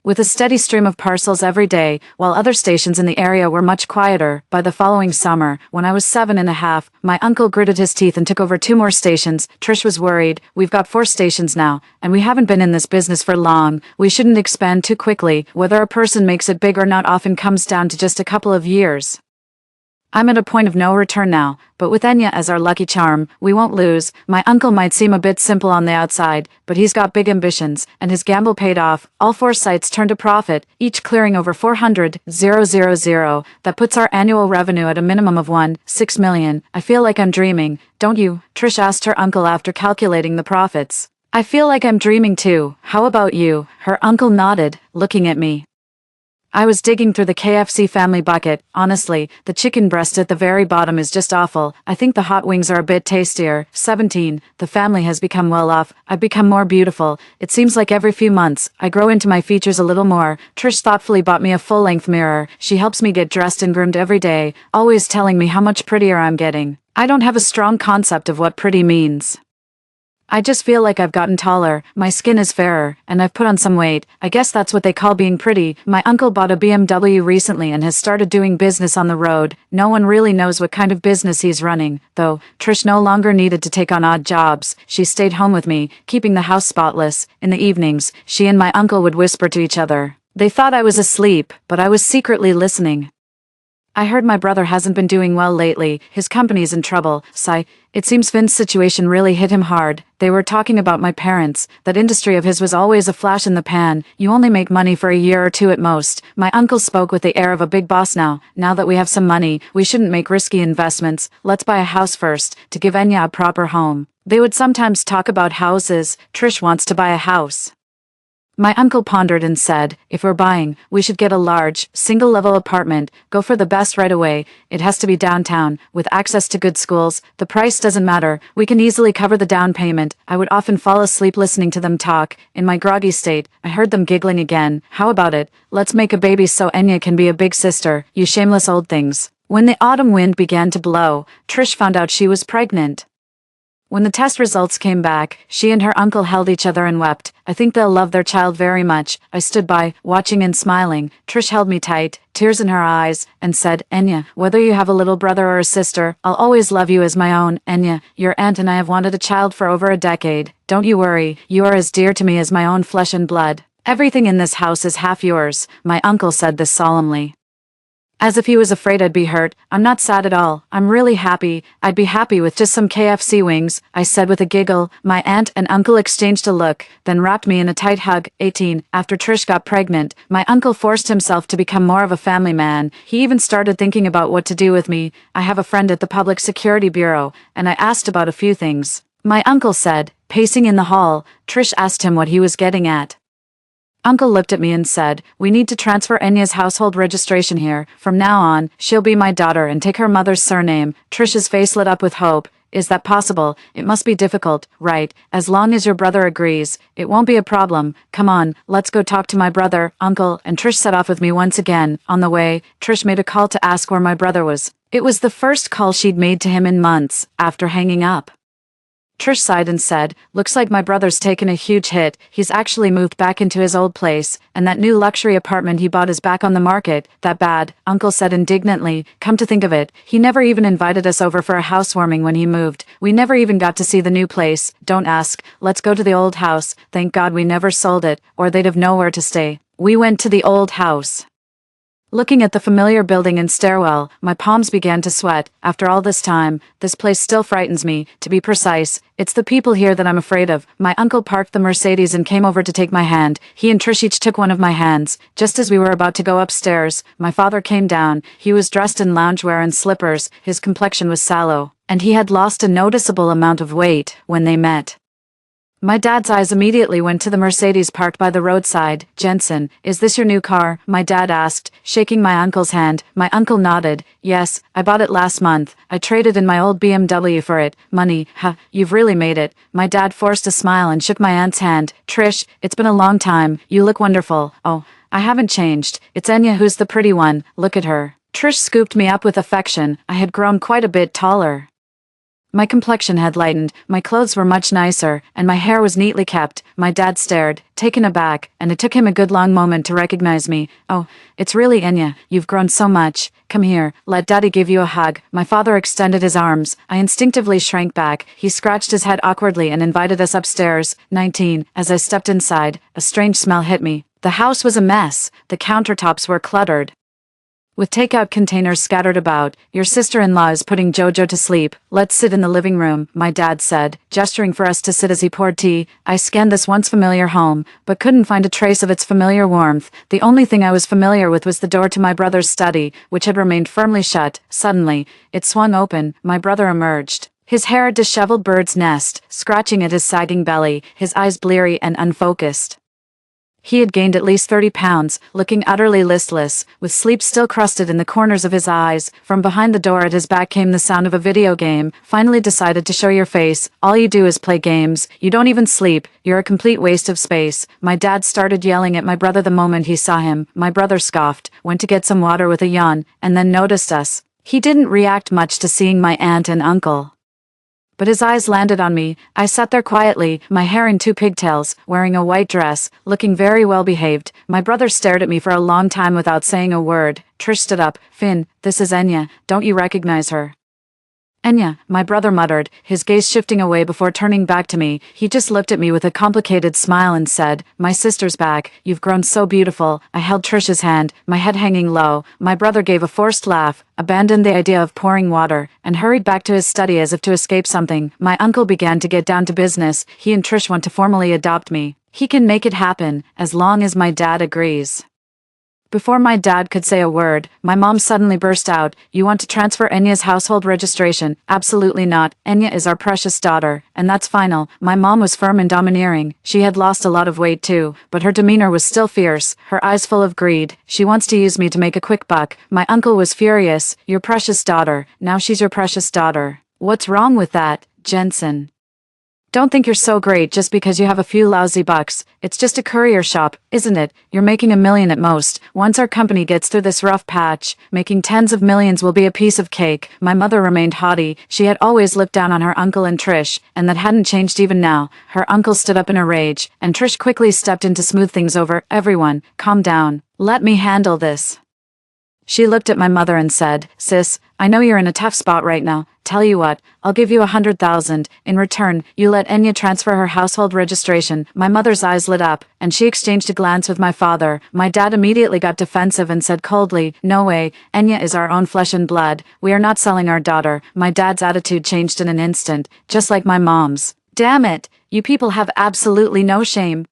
with a steady stream of parcels every day, while other stations in the area were much quieter. By the following summer, when I was 7.5, my uncle gritted his teeth and took over 2 more stations. Trish was worried. We've got 4 stations now, and we haven't been in this business for long. We shouldn't expand too quickly. Whether a person makes it big or not often comes down to just a couple of years. I'm at a point of no return now, but with Enya as our lucky charm, we won't lose. My uncle might seem a bit simple on the outside, but he's got big ambitions, and his gamble paid off. All 4 sites turned a profit, each clearing over 400,000. That puts our annual revenue at a minimum of 1.6 million. I feel like I'm dreaming, don't you? Trish asked her uncle after calculating the profits. I feel like I'm dreaming too. How about you? Her uncle nodded, looking at me. I was digging through the KFC family bucket. Honestly, the chicken breast at the very bottom is just awful. I think the hot wings are a bit tastier. 17. The family has become well off. I've become more beautiful. It seems like every few months, I grow into my features a little more. Trish thoughtfully bought me a full-length mirror. She helps me get dressed and groomed every day, always telling me how much prettier I'm getting. I don't have a strong concept of what pretty means. I just feel like I've gotten taller, my skin is fairer, and I've put on some weight. I guess that's what they call being pretty. My uncle bought a BMW recently and has started doing business on the road. No one really knows what kind of business he's running, though. Trish no longer needed to take on odd jobs. She stayed home with me, keeping the house spotless. In the evenings, she and my uncle would whisper to each other. They thought I was asleep, but I was secretly listening. I heard my brother hasn't been doing well lately. His company's in trouble. Sigh. It seems Finn's situation really hit him hard. They were talking about my parents. That industry of his was always a flash in the pan. You only make money for a year or 2 at most. My uncle spoke with the air of a big boss now. Now that we have some money, we shouldn't make risky investments. Let's buy a house first, to give Enya a proper home. They would sometimes talk about houses. Trish wants to buy a house. My uncle pondered and said, if we're buying, we should get a large, single-level apartment, go for the best right away. It has to be downtown, with access to good schools. The price doesn't matter. We can easily cover the down payment. I would often fall asleep listening to them talk. In my groggy state, I heard them giggling again. How about it? Let's make a baby so Enya can be a big sister, you shameless old things. When the autumn wind began to blow, Trish found out she was pregnant. When the test results came back, she and her uncle held each other and wept. I think they'll love their child very much. I stood by, watching and smiling. Trish held me tight, tears in her eyes, and said, Enya, whether you have a little brother or a sister, I'll always love you as my own. Enya, your aunt and I have wanted a child for over a decade. Don't you worry, you are as dear to me as my own flesh and blood. Everything in this house is half yours. My uncle said this solemnly, as if he was afraid I'd be hurt. I'm not sad at all. I'm really happy. I'd be happy with just some KFC wings, I said with a giggle. My aunt and uncle exchanged a look, then wrapped me in a tight hug. 18. After Trish got pregnant, my uncle forced himself to become more of a family man. He even started thinking about what to do with me. I have a friend at the Public Security Bureau, and I asked about a few things. My uncle said, pacing in the hall. Trish asked him what he was getting at. Uncle looked at me and said, we need to transfer Enya's household registration here. From now on, she'll be my daughter and take her mother's surname. Trish's face lit up with hope. Is that possible? It must be difficult, right? As long as your brother agrees, it won't be a problem. Come on, let's go talk to my brother, uncle, and Trish set off with me once again. On the way, Trish made a call to ask where my brother was. It was the first call she'd made to him in months, after hanging up. Trish sighed and said, looks like my brother's taken a huge hit. He's actually moved back into his old place, and that new luxury apartment he bought is back on the market. That bad, Uncle said indignantly. Come to think of it, he never even invited us over for a housewarming when he moved. We never even got to see the new place. Don't ask. Let's go to the old house. Thank God we never sold it, or they'd have nowhere to stay. We went to the old house. Looking at the familiar building and stairwell, my palms began to sweat. After all this time, this place still frightens me. To be precise, it's the people here that I'm afraid of. My uncle parked the Mercedes and came over to take my hand. He and Trish each took one of my hands. Just as we were about to go upstairs, my father came down. He was dressed in loungewear and slippers. His complexion was sallow, and he had lost a noticeable amount of weight when they met. My dad's eyes immediately went to the Mercedes parked by the roadside. Jensen, is this your new car? My dad asked, shaking my uncle's hand. My uncle nodded. Yes, I bought it last month. I traded in my old BMW for it. Money, ha, you've really made it. My dad forced a smile and shook my aunt's hand. Trish, it's been a long time. You look wonderful. Oh, I haven't changed. It's Enya who's the pretty one. Look at her. Trish scooped me up with affection. I had grown quite a bit taller. My complexion had lightened, my clothes were much nicer, and my hair was neatly kept. My dad stared, taken aback, and it took him a good long moment to recognize me. Oh, it's really Enya, you've grown so much. Come here, let daddy give you a hug. My father extended his arms. I instinctively shrank back. He scratched his head awkwardly and invited us upstairs. 19. As I stepped inside, a strange smell hit me. The house was a mess. The countertops were cluttered, with takeout containers scattered about. Your sister-in-law is putting Jojo to sleep. Let's sit in the living room, my dad said, gesturing for us to sit as he poured tea. I scanned this once familiar home, but couldn't find a trace of its familiar warmth. The only thing I was familiar with was the door to my brother's study, which had remained firmly shut. Suddenly, it swung open. My brother emerged, his hair a disheveled bird's nest, scratching at his sagging belly, his eyes bleary and unfocused. He had gained at least 30 pounds, looking utterly listless, with sleep still crusted in the corners of his eyes. From behind the door at his back came the sound of a video game. Finally decided to show your face. All you do is play games. You don't even sleep. You're a complete waste of space. My dad started yelling at my brother the moment he saw him. My brother scoffed, went to get some water with a yawn, and then noticed us. He didn't react much to seeing my aunt and uncle, but his eyes landed on me. I sat there quietly, my hair in two pigtails, wearing a white dress, looking very well behaved. My brother stared at me for a long time without saying a word. Trish stood up. Finn, this is Enya. Don't you recognize her? Enya, my brother muttered, his gaze shifting away before turning back to me. He just looked at me with a complicated smile and said, my sister's back. You've grown so beautiful. I held Trish's hand, my head hanging low. My brother gave a forced laugh, abandoned the idea of pouring water, and hurried back to his study as if to escape something. My uncle began to get down to business. He and Trish want to formally adopt me. He can make it happen, as long as my dad agrees. Before my dad could say a word, my mom suddenly burst out, you want to transfer Enya's household registration? Absolutely not. Enya is our precious daughter, and that's final. My mom was firm and domineering. She had lost a lot of weight too, but her demeanor was still fierce, her eyes full of greed. She wants to use me to make a quick buck. My uncle was furious. Your precious daughter. Now she's your precious daughter. What's wrong with that, Jensen? Don't think you're so great just because you have a few lousy bucks. It's just a courier shop, isn't it? You're making $1 million at most. Once our company gets through this rough patch, making tens of millions will be a piece of cake. My mother remained haughty. She had always looked down on her uncle and Trish, and that hadn't changed even now. Her uncle stood up in a rage, and Trish quickly stepped in to smooth things over. Everyone, calm down. Let me handle this. She looked at my mother and said, sis, I know you're in a tough spot right now. Tell you what, I'll give you 100,000. In return, you let Enya transfer her household registration. My mother's eyes lit up, and she exchanged a glance with my father. My dad immediately got defensive and said coldly, no way, Enya is our own flesh and blood. We are not selling our daughter. My dad's attitude changed in an instant, just like my mom's. Damn it, you people have absolutely no shame.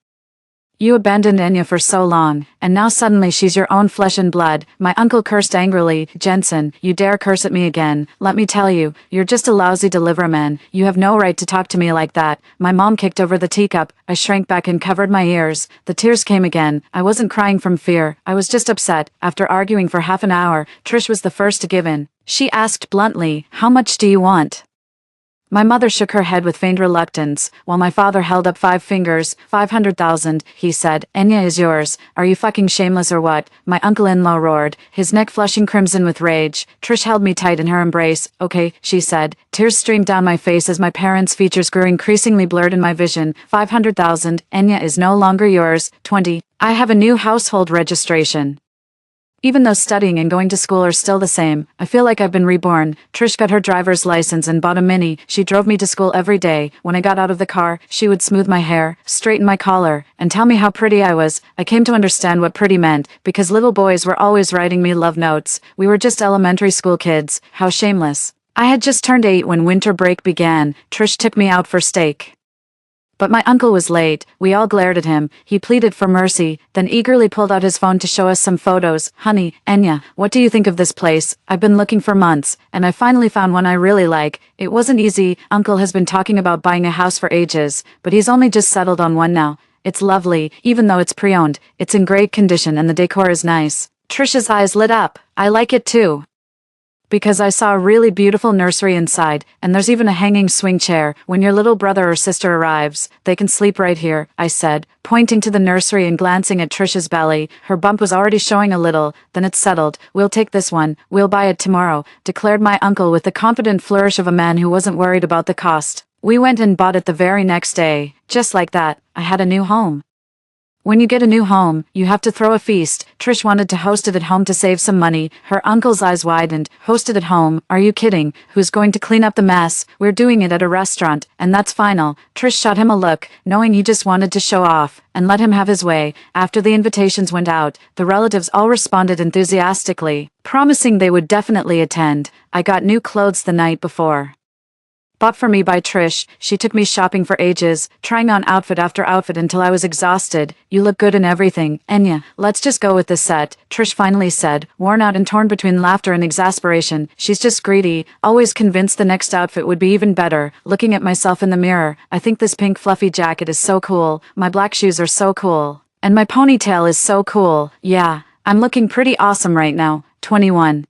You abandoned Enya for so long, and now suddenly she's your own flesh and blood. My uncle cursed angrily. Jensen, you dare curse at me again. Let me tell you, you're just a lousy deliverman. You have no right to talk to me like that. My mom kicked over the teacup. I shrank back and covered my ears. The tears came again. I wasn't crying from fear. I was just upset. After arguing for half an hour, Trish was the first to give in. She asked bluntly, how much do you want? My mother shook her head with feigned reluctance, while my father held up 5 fingers. 500,000, he said. Enya is yours. Are you fucking shameless or what? My uncle-in-law roared, his neck flushing crimson with rage. Trish held me tight in her embrace. Okay, she said. Tears streamed down my face as my parents' features grew increasingly blurred in my vision. 500,000, Enya is no longer yours. 20. I have a new household registration. Even though studying and going to school are still the same, I feel like I've been reborn. Trish got her driver's license and bought a Mini. She drove me to school every day. When I got out of the car, she would smooth my hair, straighten my collar, and tell me how pretty I was. I came to understand what pretty meant, because little boys were always writing me love notes. We were just elementary school kids. How shameless. I had just turned 8 when winter break began. Trish took me out for steak. But my uncle was late. We all glared at him. He pleaded for mercy, then eagerly pulled out his phone to show us some photos. Honey, Enya, what do you think of this place? I've been looking for months, and I finally found one I really like. It wasn't easy. Uncle has been talking about buying a house for ages, but he's only just settled on one now. It's lovely, even though it's pre-owned. It's in great condition and the decor is nice. Trisha's eyes lit up. I like it too. Because I saw a really beautiful nursery inside, and there's even a hanging swing chair. When your little brother or sister arrives, they can sleep right here, I said, pointing to the nursery and glancing at Trisha's belly. Her bump was already showing a little. Then it's settled. We'll take this one. We'll buy it tomorrow, declared my uncle with the confident flourish of a man who wasn't worried about the cost. We went and bought it the very next day. Just like that, I had a new home. When you get a new home, you have to throw a feast. Trish wanted to host it at home to save some money. Her uncle's eyes widened. Host it at home? Are you kidding? Who's going to clean up the mess? We're doing it at a restaurant, and that's final. Trish shot him a look, knowing he just wanted to show off, and let him have his way. After the invitations went out, the relatives all responded enthusiastically, promising they would definitely attend. I got new clothes the night before. Bought for me by Trish. She took me shopping for ages, trying on outfit after outfit until I was exhausted. You look good in everything. Enya, let's just go with this set, Trish finally said, worn out and torn between laughter and exasperation. She's just greedy, always convinced the next outfit would be even better. Looking at myself in the mirror, I think this pink fluffy jacket is so cool. My black shoes are so cool. And my ponytail is so cool. Yeah, I'm looking pretty awesome right now. 21.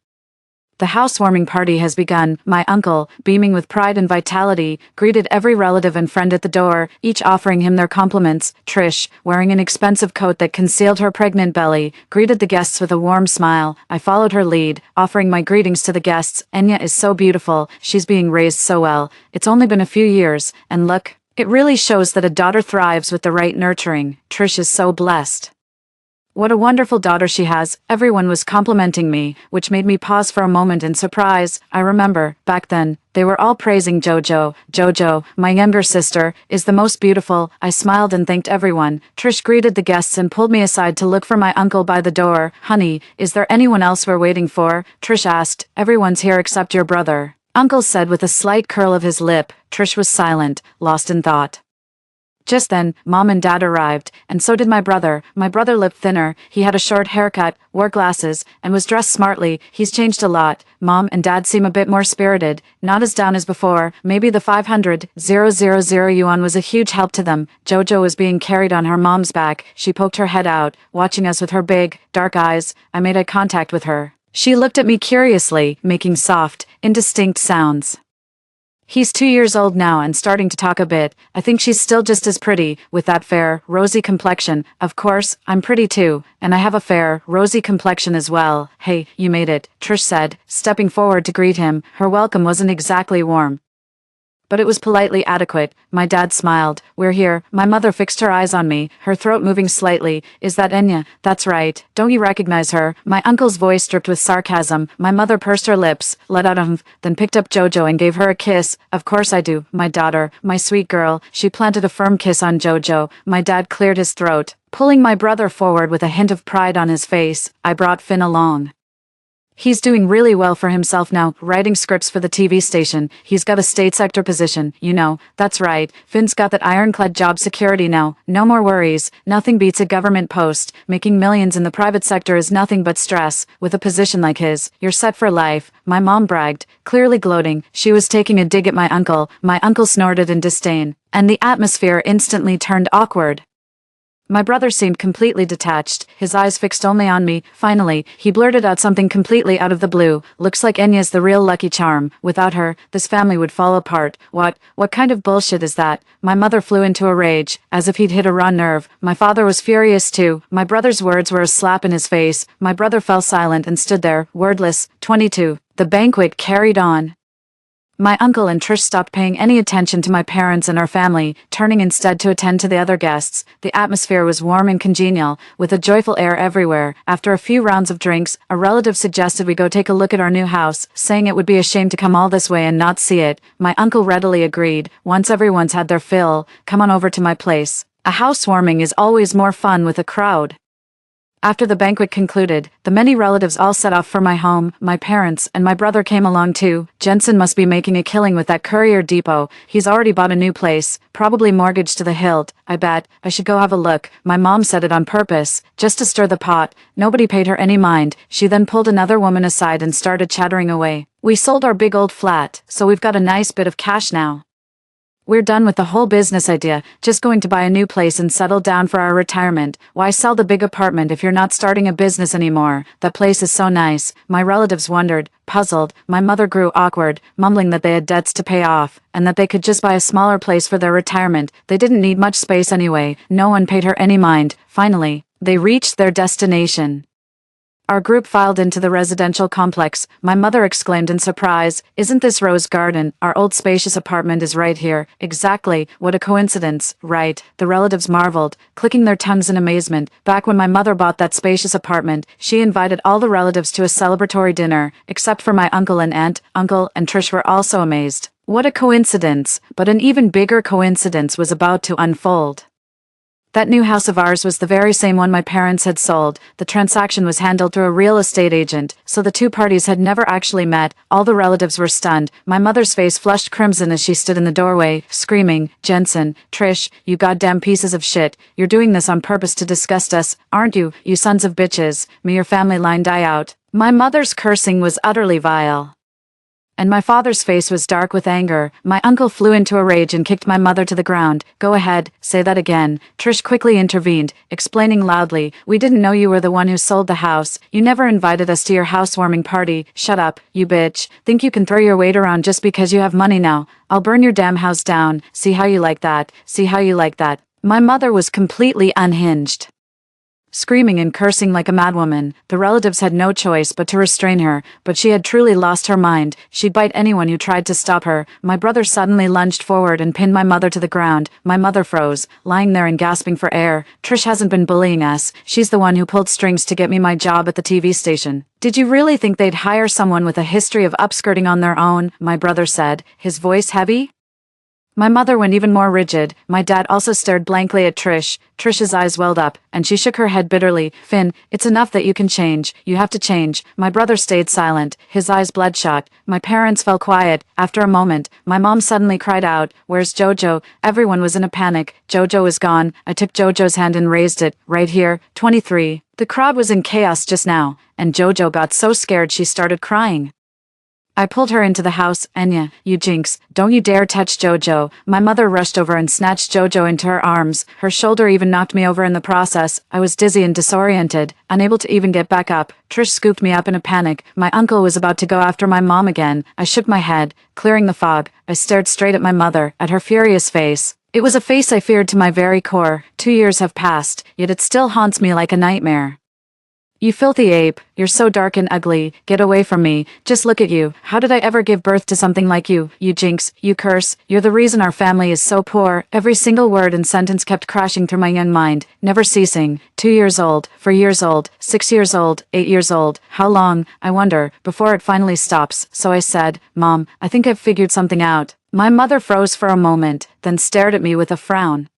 The housewarming party has begun. My uncle, beaming with pride and vitality, greeted every relative and friend at the door, each offering him their compliments. Trish, wearing an expensive coat that concealed her pregnant belly, greeted the guests with a warm smile. I followed her lead, offering my greetings to the guests. Enya is so beautiful. She's being raised so well. It's only been a few years, and look, it really shows that a daughter thrives with the right nurturing. Trish is so blessed. What a wonderful daughter she has. Everyone was complimenting me, which made me pause for a moment in surprise. I remember, back then, they were all praising Jojo. Jojo, my younger sister, is the most beautiful. I smiled and thanked everyone. Trish greeted the guests and pulled me aside to look for my uncle by the door. Honey, is there anyone else we're waiting for? Trish asked. Everyone's here except your brother, Uncle said with a slight curl of his lip. Trish was silent, lost in thought. Just then, Mom and Dad arrived, and so did my brother. My brother looked thinner, he had a short haircut, wore glasses, and was dressed smartly. He's changed a lot. Mom and Dad seem a bit more spirited, not as down as before. Maybe the 500,000 yuan was a huge help to them. Jojo was being carried on her mom's back. She poked her head out, watching us with her big, dark eyes. I made eye contact with her. She looked at me curiously, making soft, indistinct sounds. He's 2 years old now and starting to talk a bit. I think she's still just as pretty, with that fair, rosy complexion. Of course, I'm pretty too, and I have a fair, rosy complexion as well. Hey, you made it, Trish said, stepping forward to greet him. Her welcome wasn't exactly warm, but it was politely adequate. My dad smiled. We're here. My mother fixed her eyes on me, her throat moving slightly. Is that Enya? That's right. Don't you recognize her? My uncle's voice dripped with sarcasm. My mother pursed her lips, let out a humph, then picked up Jojo and gave her a kiss. Of course I do, my daughter, my sweet girl. She planted a firm kiss on Jojo. My dad cleared his throat, pulling my brother forward with a hint of pride on his face. I brought Finn along. He's doing really well for himself now, writing scripts for the TV station. He's got a state sector position, you know. That's right. Finn's got that ironclad job security now. No more worries. Nothing beats a government post. Making millions in the private sector is nothing but stress. With a position like his, you're set for life. My mom bragged, clearly gloating. She was taking a dig at my uncle. My uncle snorted in disdain, and the atmosphere instantly turned awkward. My brother seemed completely detached, his eyes fixed only on me. Finally, he blurted out something completely out of the blue. Looks like Enya's the real Lucky Charm. Without her, this family would fall apart. What kind of bullshit is that? My mother flew into a rage, as if he'd hit a raw nerve. My father was furious too. My brother's words were a slap in his face. My brother fell silent and stood there, wordless. 22. The banquet carried on. My uncle and Trish stopped paying any attention to my parents and our family, turning instead to attend to the other guests. The atmosphere was warm and congenial, with a joyful air everywhere. After a few rounds of drinks, a relative suggested we go take a look at our new house, saying it would be a shame to come all this way and not see it. My uncle readily agreed. Once everyone's had their fill, come on over to my place. A housewarming is always more fun with a crowd. After the banquet concluded, the many relatives all set off for my home. My parents and my brother came along too. Jensen must be making a killing with that courier depot. He's already bought a new place, probably mortgaged to the hilt. I bet. I should go have a look. My mom said it on purpose, just to stir the pot. Nobody paid her any mind. She then pulled another woman aside and started chattering away. We sold our big old flat, so we've got a nice bit of cash now. We're done with the whole business idea, just going to buy a new place and settle down for our retirement. Why sell the big apartment if you're not starting a business anymore? That place is so nice. My relatives wondered, puzzled. My mother grew awkward, mumbling that they had debts to pay off, and that they could just buy a smaller place for their retirement. They didn't need much space anyway. No one paid her any mind. Finally, they reached their destination. Our group filed into the residential complex. My mother exclaimed in surprise, "Isn't this Rose Garden? Our old spacious apartment is right here." Exactly, what a coincidence, right? The relatives marveled, clicking their tongues in amazement. Back when my mother bought that spacious apartment, she invited all the relatives to a celebratory dinner, except for my uncle and aunt. Uncle and Trish were also amazed. What a coincidence, but an even bigger coincidence was about to unfold. That new house of ours was the very same one my parents had sold. The transaction was handled through a real estate agent, so the two parties had never actually met. All the relatives were stunned. My mother's face flushed crimson as she stood in the doorway, screaming, "Jensen, Trish, you goddamn pieces of shit. You're doing this on purpose to disgust us, aren't you, you sons of bitches? May your family line die out." My mother's cursing was utterly vile, and my father's face was dark with anger. My uncle flew into a rage and kicked my mother to the ground. "Go ahead, say that again." Trish quickly intervened, explaining loudly, "We didn't know you were the one who sold the house. You never invited us to your housewarming party." "Shut up, you bitch. Think you can throw your weight around just because you have money now? I'll burn your damn house down. See how you like that. See how you like that." My mother was completely unhinged, screaming and cursing like a madwoman. The relatives had no choice but to restrain her, but she had truly lost her mind. She'd bite anyone who tried to stop her. My brother suddenly lunged forward and pinned my mother to the ground. My mother froze, lying there and gasping for air. "Trish hasn't been bullying us. She's the one who pulled strings to get me my job at the TV station." "Did you really think they'd hire someone with a history of upskirting on their own?" my brother said, his voice heavy. My mother went even more rigid. My dad also stared blankly at Trish. Trish's eyes welled up, and she shook her head bitterly. "Finn, it's enough that you can change. You have to change." My brother stayed silent, his eyes bloodshot. My parents fell quiet. After a moment, my mom suddenly cried out, "Where's Jojo?" Everyone was in a panic. Jojo was gone. I took Jojo's hand and raised it. "Right here, 23. The crowd was in chaos just now, and Jojo got so scared she started crying. I pulled her into the house. "Enya, you jinx, don't you dare touch Jojo." My mother rushed over and snatched Jojo into her arms. Her shoulder even knocked me over in the process. I was dizzy and disoriented, unable to even get back up. Trish scooped me up in a panic. My uncle was about to go after my mom again. I shook my head, clearing the fog. I stared straight at my mother, at her furious face. It was a face I feared to my very core. 2 years have passed, yet it still haunts me like a nightmare. "You filthy ape, you're so dark and ugly. Get away from me. Just look at you. How did I ever give birth to something like you? You jinx, you curse. You're the reason our family is so poor." Every single word and sentence kept crashing through my young mind, never ceasing. 2 years old, 4 years old, 6 years old, 8 years old. How long, I wonder, before it finally stops? So I said, "Mom, I think I've figured something out." My mother froze for a moment, then stared at me with a frown.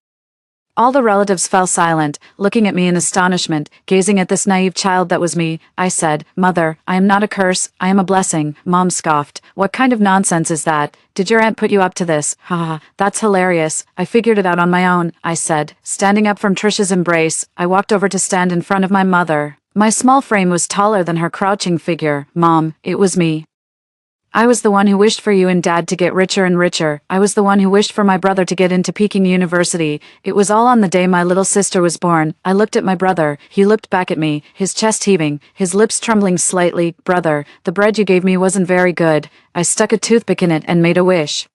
All the relatives fell silent, looking at me in astonishment, gazing at this naive child that was me. I said, "Mother, I am not a curse, I am a blessing." Mom scoffed. "What kind of nonsense is that? Did your aunt put you up to this?" "Ha ha, that's hilarious. I figured it out on my own," I said. Standing up from Trish's embrace, I walked over to stand in front of my mother. My small frame was taller than her crouching figure. "Mom, it was me. I was the one who wished for you and Dad to get richer and richer. I was the one who wished for my brother to get into Peking University. It was all on the day my little sister was born." I looked at my brother. He looked back at me, his chest heaving, his lips trembling slightly. "Brother, the bread you gave me wasn't very good." I stuck a toothpick in it and made a wish.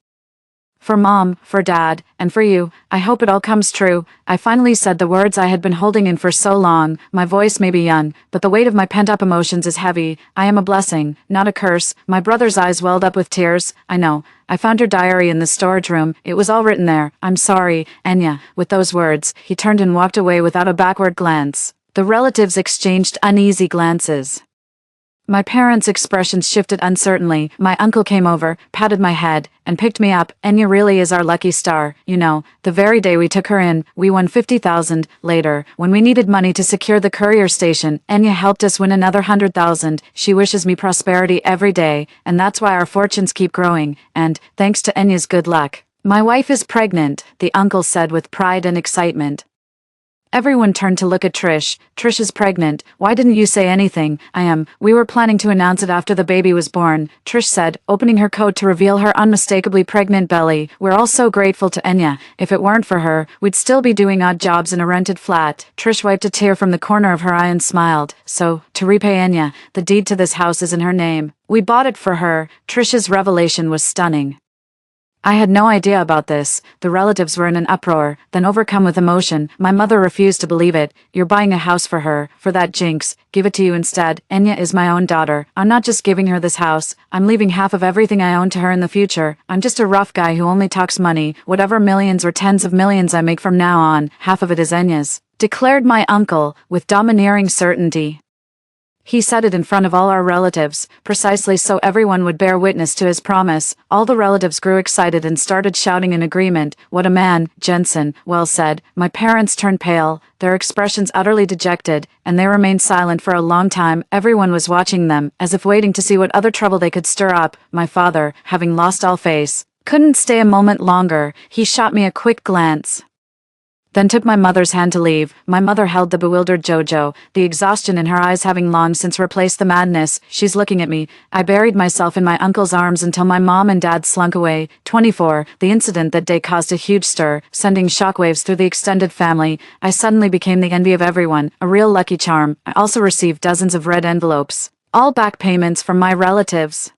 "For Mom, for Dad, and for you, I hope it all comes true." I finally said the words I had been holding in for so long. My voice may be young, but the weight of my pent-up emotions is heavy. I am a blessing, not a curse. My brother's eyes welled up with tears. "I know. I found your diary in the storage room. It was all written there. I'm sorry, Enya." With those words, he turned and walked away without a backward glance. The relatives exchanged uneasy glances. My parents' expressions shifted uncertainly. My uncle came over, patted my head, and picked me up. Enya really is our lucky star. You know, the very day we took her in, we won 50,000. Later, when we needed money to secure the courier station, Enya helped us win another 100,000. She wishes me prosperity every day, and that's why our fortunes keep growing. And, thanks to Enya's good luck, my wife is pregnant, the uncle said with pride and excitement. Everyone turned to look at Trish. Trish is pregnant. Why didn't you say anything? I am. We were planning to announce it after the baby was born, Trish said, opening her coat to reveal her unmistakably pregnant belly. We're all so grateful to Enya. If it weren't for her, we'd still be doing odd jobs in a rented flat. Trish wiped a tear from the corner of her eye and smiled. So, to repay Enya, the deed to this house is in her name. We bought it for her. Trish's revelation was stunning. I had no idea about this. The relatives were in an uproar. Then, overcome with emotion, my mother refused to believe it. You're buying a house for her. For that jinx, give it to you instead. Enya is my own daughter. I'm not just giving her this house. I'm leaving half of everything I own to her in the future. I'm just a rough guy who only talks money. Whatever millions or tens of millions I make from now on, half of it is Enya's, declared my uncle, with domineering certainty. He said it in front of all our relatives, precisely so everyone would bear witness to his promise. All the relatives grew excited and started shouting in agreement. What a man, Jensen, well said. My parents turned pale, their expressions utterly dejected, and they remained silent for a long time. Everyone was watching them, as if waiting to see what other trouble they could stir up. My father, having lost all face, couldn't stay a moment longer. He shot me a quick glance, then took my mother's hand to leave. My mother held the bewildered Jojo, the exhaustion in her eyes having long since replaced the madness. She's looking at me. I buried myself in my uncle's arms until my mom and dad slunk away. 24. The incident that day caused a huge stir, sending shockwaves through the extended family. I suddenly became the envy of everyone, a real lucky charm. I also received dozens of red envelopes, all back payments from my relatives.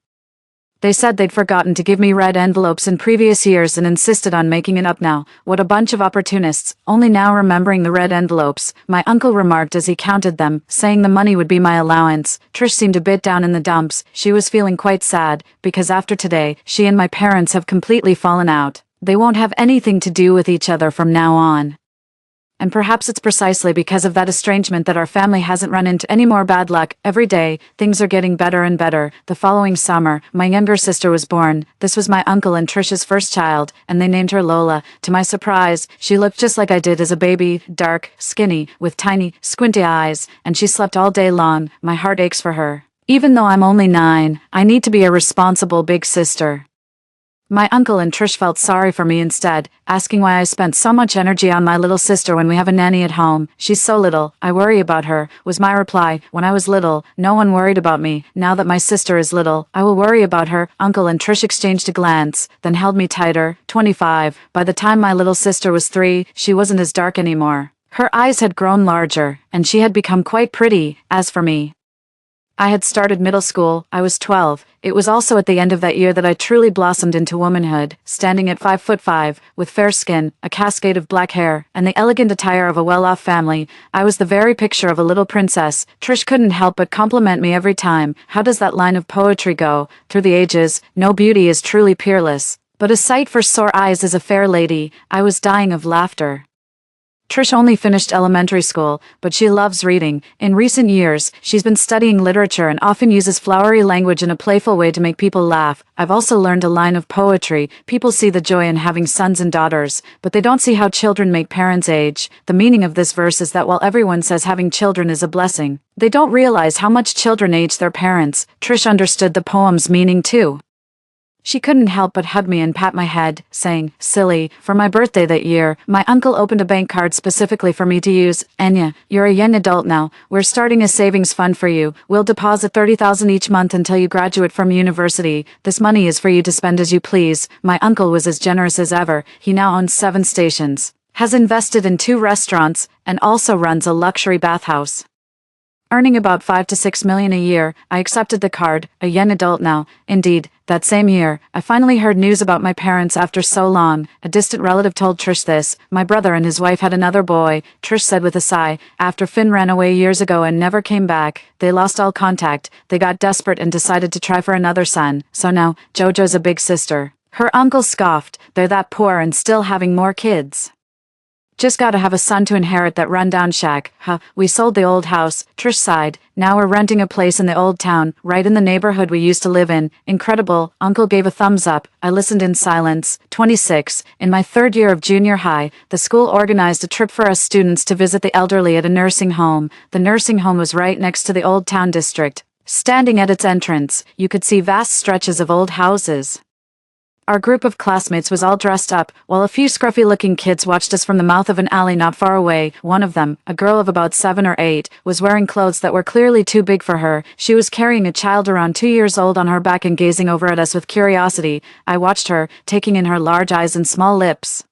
They said they'd forgotten to give me red envelopes in previous years and insisted on making it up now. What a bunch of opportunists, only now remembering the red envelopes, my uncle remarked as he counted them, saying the money would be my allowance. Trish seemed a bit down in the dumps. She was feeling quite sad, because after today, she and my parents have completely fallen out. They won't have anything to do with each other from now on. And perhaps it's precisely because of that estrangement that our family hasn't run into any more bad luck. Every day, things are getting better and better. The following summer, my younger sister was born. This was my uncle and Trish's first child, and they named her Lola. To my surprise, she looked just like I did as a baby, dark, skinny, with tiny, squinty eyes, and she slept all day long. My heart aches for her. Even though I'm only 9, I need to be a responsible big sister. My uncle and Trish felt sorry for me instead, asking why I spent so much energy on my little sister when we have a nanny at home. She's so little, I worry about her, was my reply. When I was little, no one worried about me. Now that my sister is little, I will worry about her. Uncle and Trish exchanged a glance, then held me tighter. 25. By the time my little sister was 3, she wasn't as dark anymore. Her eyes had grown larger, and she had become quite pretty. As for me, I had started middle school. I was 12. It was also at the end of that year that I truly blossomed into womanhood, standing at 5'5", with fair skin, a cascade of black hair, and the elegant attire of a well-off family. I was the very picture of a little princess. Trish couldn't help but compliment me every time. How does that line of poetry go? Through the ages, no beauty is truly peerless, but a sight for sore eyes is a fair lady. I was dying of laughter. Trish only finished elementary school, but she loves reading. In recent years, she's been studying literature and often uses flowery language in a playful way to make people laugh. I've also learned a line of poetry. People see the joy in having sons and daughters, but they don't see how children make parents age. The meaning of this verse is that while everyone says having children is a blessing, they don't realize how much children age their parents. Trish understood the poem's meaning too. She couldn't help but hug me and pat my head, saying, "Silly." For my birthday that year, my uncle opened a bank card specifically for me to use. "Enya, you're a young adult now. We're starting a savings fund for you. We'll deposit 30,000 each month until you graduate from university. This money is for you to spend as you please." My uncle was as generous as ever. He now owns 7 stations, has invested in 2 restaurants, and also runs a luxury bathhouse. Earning about 5 to 6 million a year, I accepted the card, a young adult now. Indeed, that same year, I finally heard news about my parents after so long. A distant relative told Trish this. My brother and his wife had another boy, Trish said with a sigh. After Finn ran away years ago and never came back, they lost all contact. They got desperate and decided to try for another son. So now, Jojo's a big sister. Her uncle scoffed. They're that poor and still having more kids. Just gotta have a son to inherit that rundown shack. Huh, we sold the old house, Trish sighed. Now we're renting a place in the old town, right in the neighborhood we used to live in. Incredible, Uncle gave a thumbs up. I listened in silence. 26. In my third year of junior high, the school organized a trip for us students to visit the elderly at a nursing home. The nursing home was right next to the old town district. Standing at its entrance, you could see vast stretches of old houses. Our group of classmates was all dressed up, while a few scruffy-looking kids watched us from the mouth of an alley not far away. One of them, a girl of about 7 or 8, was wearing clothes that were clearly too big for her. She was carrying a child around 2 years old on her back and gazing over at us with curiosity. I watched her, taking in her large eyes and small lips.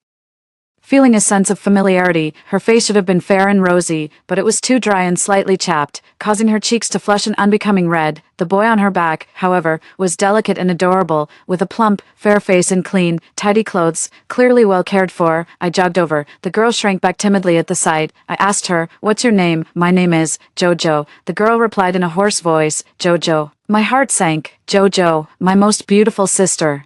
Feeling a sense of familiarity, her face should have been fair and rosy, but it was too dry and slightly chapped, causing her cheeks to flush an unbecoming red. The boy on her back, however, was delicate and adorable, with a plump, fair face and clean, tidy clothes, clearly well cared for. I jogged over. The girl shrank back timidly at the sight. I asked her, "What's your name?" "My name is Jojo." The girl replied in a hoarse voice, "Jojo." My heart sank. Jojo, my most beautiful sister.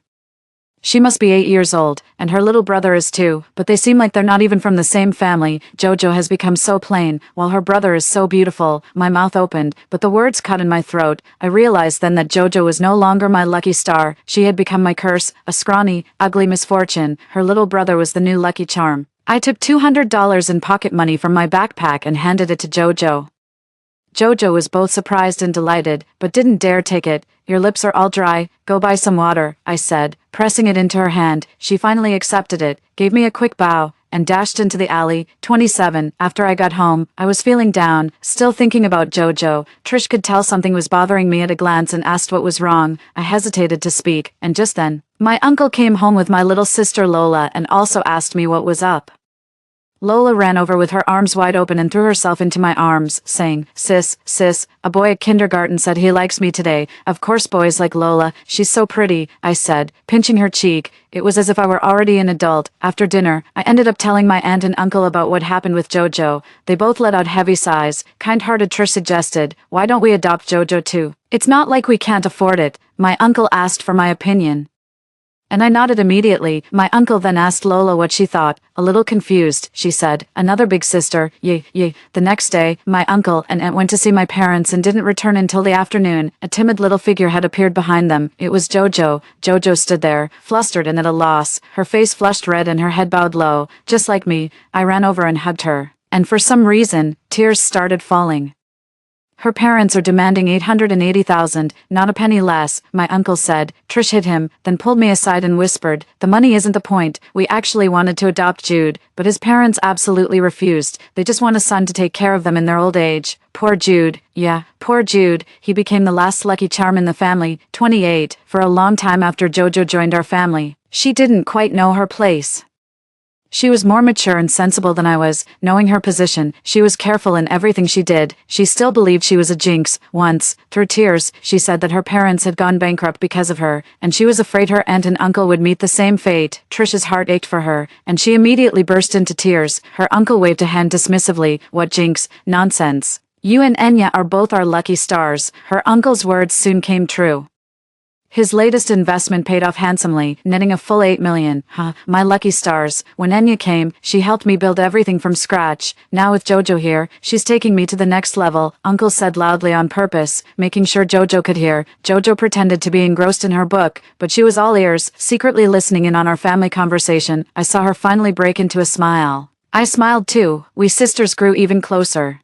She must be 8 years old, and her little brother is 2, but they seem like they're not even from the same family. Jojo has become so plain, while her brother is so beautiful. My mouth opened, but the words caught in my throat. I realized then that Jojo was no longer my lucky star. She had become my curse, a scrawny, ugly misfortune. Her little brother was the new lucky charm. I took $200 in pocket money from my backpack and handed it to Jojo. Jojo was both surprised and delighted, but didn't dare take it. "Your lips are all dry, go buy some water," I said, pressing it into her hand. She finally accepted it, gave me a quick bow, and dashed into the alley. 27. After I got home, I was feeling down, still thinking about Jojo. Trish could tell something was bothering me at a glance and asked what was wrong. I hesitated to speak, and just then, my uncle came home with my little sister Lola and also asked me what was up. Lola ran over with her arms wide open and threw herself into my arms, saying, sis, a boy at kindergarten said he likes me today. Of course boys like Lola, she's so pretty," I said, pinching her cheek. It was as if I were already an adult. After dinner, I ended up telling my aunt and uncle about what happened with Jojo. They both let out heavy sighs. Kind-hearted Trish suggested, "Why don't we adopt Jojo too? It's not like we can't afford it." My uncle asked for my opinion, and I nodded immediately. My uncle then asked Lola what she thought. A little confused, she said, "Another big sister, yay." The next day, my uncle and aunt went to see my parents and didn't return until the afternoon. A timid little figure had appeared behind them. It was Jojo. Jojo stood there, flustered and at a loss, her face flushed red and her head bowed low. Just like me, I ran over and hugged her. And for some reason, tears started falling. "Her parents are demanding $880,000, not a penny less," my uncle said. Trish hit him, then pulled me aside and whispered, "The money isn't the point. We actually wanted to adopt Jude, but his parents absolutely refused. They just want a son to take care of them in their old age." Poor Jude. Yeah, poor Jude. He became the last lucky charm in the family. 28. For a long time after Jojo joined our family, she didn't quite know her place. She was more mature and sensible than I was. Knowing her position, she was careful in everything she did. She still believed she was a jinx. Once, through tears, she said that her parents had gone bankrupt because of her, and she was afraid her aunt and uncle would meet the same fate. Trish's heart ached for her, and she immediately burst into tears. Her uncle waved a hand dismissively. "What jinx? Nonsense. You and Enya are both our lucky stars." Her uncle's words soon came true. His latest investment paid off handsomely, netting a full $8 million. My lucky stars. When Enya came, she helped me build everything from scratch. Now with Jojo here, she's taking me to the next level, Uncle said loudly on purpose, making sure Jojo could hear. Jojo pretended to be engrossed in her book, but she was all ears, secretly listening in on our family conversation. I saw her finally break into a smile. I smiled too. We sisters grew even closer.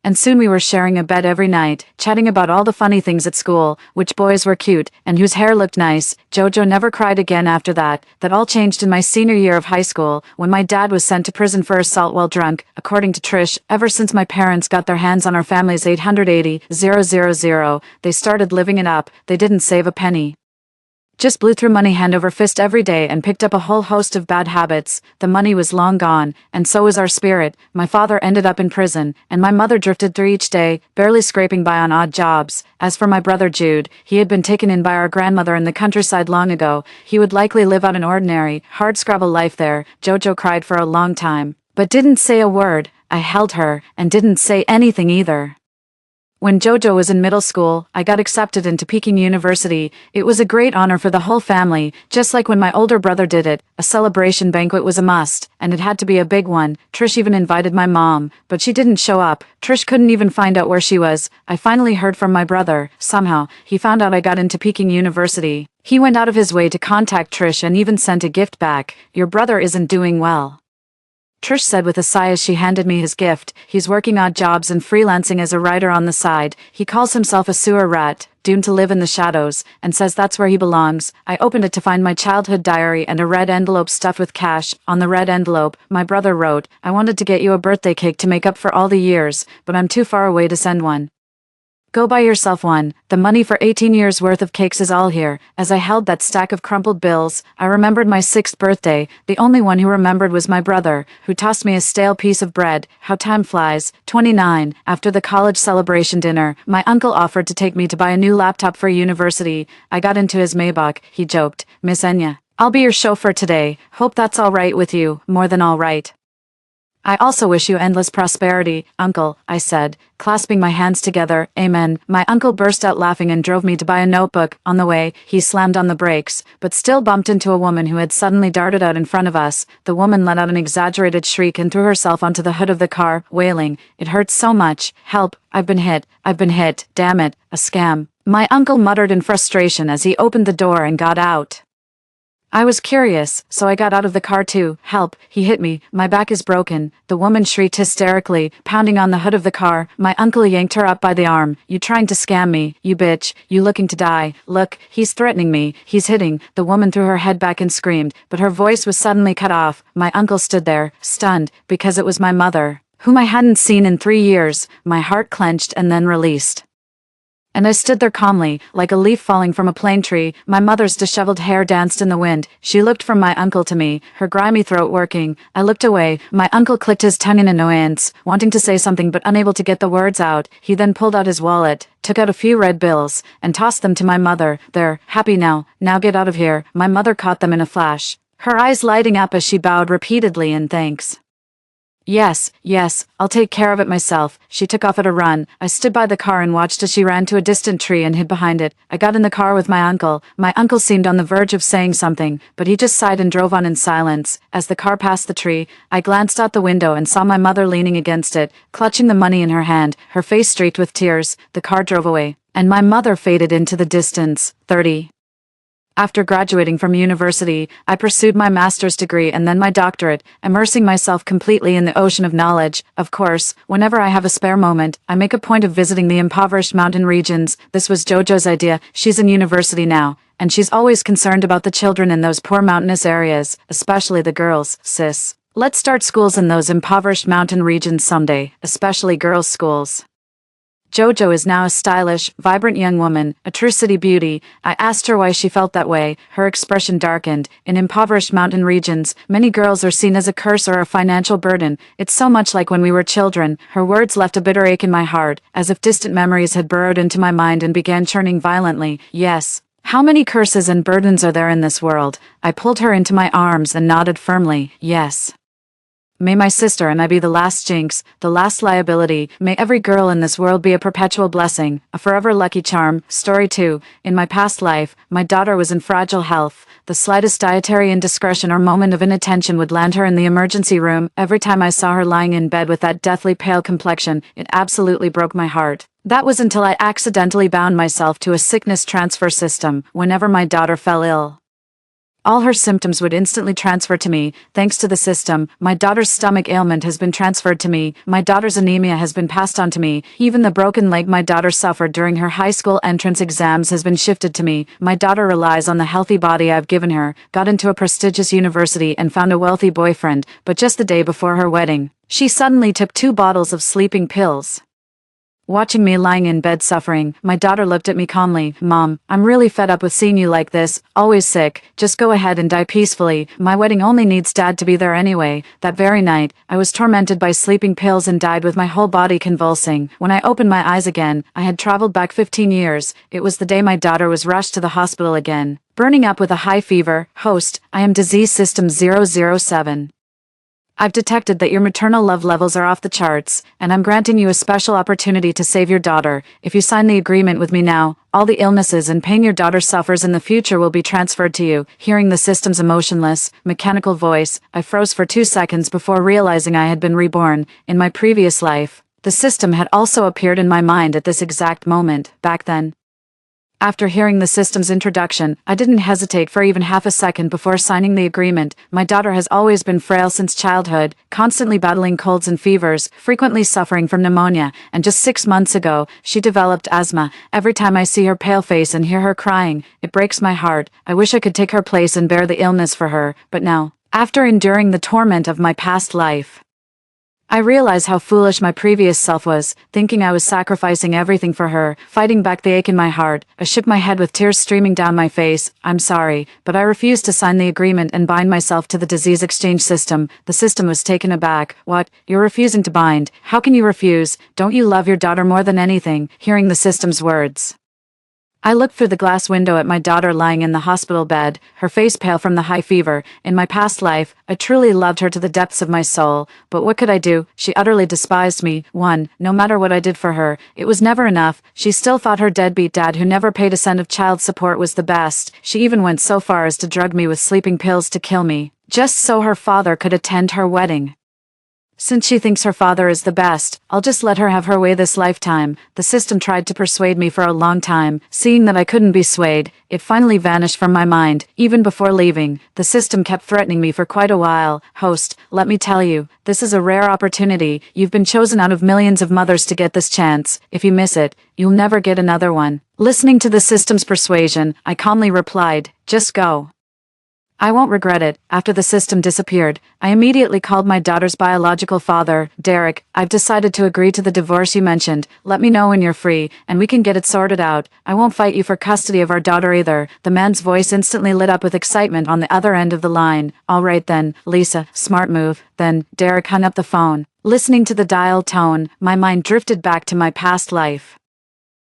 And soon we were sharing a bed every night, chatting about all the funny things at school, which boys were cute, and whose hair looked nice. Jojo never cried again after that. That all changed in my senior year of high school, when my dad was sent to prison for assault while drunk. According to Trish, ever since my parents got their hands on our family's $880,000, they started living it up. They didn't save a penny. Just blew through money hand over fist every day and picked up a whole host of bad habits. The money was long gone, and so was our spirit. My father ended up in prison, and my mother drifted through each day, barely scraping by on odd jobs. As for my brother Jude, he had been taken in by our grandmother in the countryside long ago. He would likely live out an ordinary, hardscrabble life there. Jojo cried for a long time, but didn't say a word. I held her, and didn't say anything either. When Jojo was in middle school, I got accepted into Peking University. It was a great honor for the whole family, just like when my older brother did it. A celebration banquet was a must, and it had to be a big one. Trish even invited my mom, but she didn't show up. Trish couldn't even find out where she was. I finally heard from my brother. Somehow, he found out I got into Peking University. He went out of his way to contact Trish and even sent a gift back. Your brother isn't doing well, Trish said with a sigh as she handed me his gift. He's working odd jobs and freelancing as a writer on the side. He calls himself a sewer rat, doomed to live in the shadows, and says that's where he belongs. I opened it to find my childhood diary and a red envelope stuffed with cash. On the red envelope, my brother wrote, "I wanted to get you a birthday cake to make up for all the years, but I'm too far away to send one. Go buy yourself one. The money for 18 years worth of cakes is all here." As I held that stack of crumpled bills, I remembered my 6th birthday. The only one who remembered was my brother, who tossed me a stale piece of bread. How time flies. 29. After the college celebration dinner, my uncle offered to take me to buy a new laptop for university. I got into his Maybach. He joked, "Miss Enya, I'll be your chauffeur today. Hope that's all right with you." More than all right. "I also wish you endless prosperity, Uncle," I said, clasping my hands together. "Amen." My uncle burst out laughing and drove me to buy a notebook. On the way, he slammed on the brakes, but still bumped into a woman who had suddenly darted out in front of us. The woman let out an exaggerated shriek and threw herself onto the hood of the car, wailing, "It hurts so much. Help, I've been hit. I've been hit. Damn it, a scam." My uncle muttered in frustration as he opened the door and got out. I was curious, so I got out of the car too. "Help, he hit me, my back is broken," the woman shrieked hysterically, pounding on the hood of the car. My uncle yanked her up by the arm. "You trying to scam me, you bitch, you looking to die. Look, he's threatening me, he's hitting." The woman threw her head back and screamed, but her voice was suddenly cut off. My uncle stood there, stunned, because it was my mother, whom I hadn't seen in 3 years. My heart clenched and then released. And I stood there calmly, like a leaf falling from a plane tree. My mother's disheveled hair danced in the wind. She looked from my uncle to me, her grimy throat working. I looked away. My uncle clicked his tongue in annoyance, wanting to say something but unable to get the words out. He then pulled out his wallet, took out a few red bills, and tossed them to my mother. "There, happy now. Now get out of here." My mother caught them in a flash, her eyes lighting up as she bowed repeatedly in thanks. Yes, I'll take care of it myself." She took off at a run. I stood by the car and watched as she ran to a distant tree and hid behind it. I got in the car with my uncle. My uncle seemed on the verge of saying something, but he just sighed and drove on in silence. As the car passed the tree, I glanced out the window and saw my mother leaning against it, clutching the money in her hand, her face streaked with tears. The car drove away, and my mother faded into the distance. 30. After graduating from university, I pursued my master's degree and then my doctorate, immersing myself completely in the ocean of knowledge. Of course, whenever I have a spare moment, I make a point of visiting the impoverished mountain regions. This was Jojo's idea. She's in university now, and she's always concerned about the children in those poor mountainous areas, especially the girls. "Sis, let's start schools in those impoverished mountain regions someday, especially girls' schools." Jojo is now a stylish, vibrant young woman, a true city beauty. I asked her why she felt that way. Her expression darkened. "In impoverished mountain regions, many girls are seen as a curse or a financial burden. It's so much like when we were children." Her words left a bitter ache in my heart, as if distant memories had burrowed into my mind and began churning violently. "Yes. How many curses and burdens are there in this world?" I pulled her into my arms and nodded firmly. "Yes. May my sister and I be the last jinx, the last liability. May every girl in this world be a perpetual blessing, a forever lucky charm." Story 2. In my past life, my daughter was in fragile health. The slightest dietary indiscretion or moment of inattention would land her in the emergency room. Every time I saw her lying in bed with that deathly pale complexion, it absolutely broke my heart. That was until I accidentally bound myself to a sickness transfer system. Whenever my daughter fell ill, all her symptoms would instantly transfer to me. Thanks to the system, my daughter's stomach ailment has been transferred to me. My daughter's anemia has been passed on to me. Even the broken leg my daughter suffered during her high school entrance exams has been shifted to me. My daughter relies on the healthy body I've given her, got into a prestigious university and found a wealthy boyfriend, but just the day before her wedding, she suddenly took 2 bottles of sleeping pills. Watching me lying in bed suffering, my daughter looked at me calmly. "Mom, I'm really fed up with seeing you like this, always sick. Just go ahead and die peacefully. My wedding only needs Dad to be there anyway." That very night, I was tormented by sleeping pills and died with my whole body convulsing. When I opened my eyes again, I had traveled back 15 years. It was the day my daughter was rushed to the hospital again, burning up with a high fever. Host, I am disease system 007. I've detected that your maternal love levels are off the charts, and I'm granting you a special opportunity to save your daughter. If you sign the agreement with me now, all the illnesses and pain your daughter suffers in the future will be transferred to you." Hearing the system's emotionless, mechanical voice, I froze for 2 seconds before realizing I had been reborn. In my previous life, the system had also appeared in my mind at this exact moment, back then. After hearing the system's introduction, I didn't hesitate for even half a second before signing the agreement. My daughter has always been frail since childhood, constantly battling colds and fevers, frequently suffering from pneumonia, and just 6 months ago, she developed asthma. Every time I see her pale face and hear her crying, it breaks my heart. I wish I could take her place and bear the illness for her, but now, after enduring the torment of my past life, I realize how foolish my previous self was, thinking I was sacrificing everything for her, fighting back the ache in my heart. I shook my head with tears streaming down my face. "I'm sorry, but I refuse to sign the agreement and bind myself to the disease exchange system." The system was taken aback. "What? You're refusing to bind? How can you refuse? Don't you love your daughter more than anything?" Hearing the system's words, I looked through the glass window at my daughter lying in the hospital bed, her face pale from the high fever. In my past life, I truly loved her to the depths of my soul, but what could I do? She utterly despised me. No matter what I did for her, it was never enough. She still thought her deadbeat dad, who never paid a cent of child support, was the best. She even went so far as to drug me with sleeping pills to kill me, just so her father could attend her wedding. Since she thinks her father is the best, I'll just let her have her way this lifetime. The system tried to persuade me for a long time. Seeing that I couldn't be swayed, it finally vanished from my mind. Even before leaving, the system kept threatening me for quite a while. "Host, let me tell you, this is a rare opportunity. You've been chosen out of millions of mothers to get this chance. If you miss it, you'll never get another one." Listening to the system's persuasion, I calmly replied, "Just go. I won't regret it." After the system disappeared, I immediately called my daughter's biological father. "Derek, I've decided to agree to the divorce you mentioned. Let me know when you're free, and we can get it sorted out. I won't fight you for custody of our daughter either." The man's voice instantly lit up with excitement on the other end of the line. "All right then, Lisa, smart move." Then, Derek hung up the phone. Listening to the dial tone, my mind drifted back to my past life.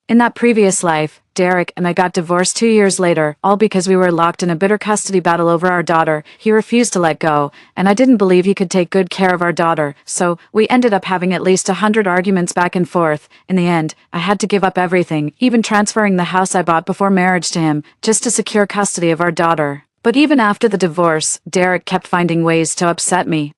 In that previous life, Derek and I got divorced 2 years later, all because we were locked in a bitter custody battle over our daughter. He refused to let go, and I didn't believe he could take good care of our daughter, so we ended up having at least 100 arguments back and forth. In the end, I had to give up everything, even transferring the house I bought before marriage to him, just to secure custody of our daughter. But even after the divorce, Derek kept finding ways to upset me,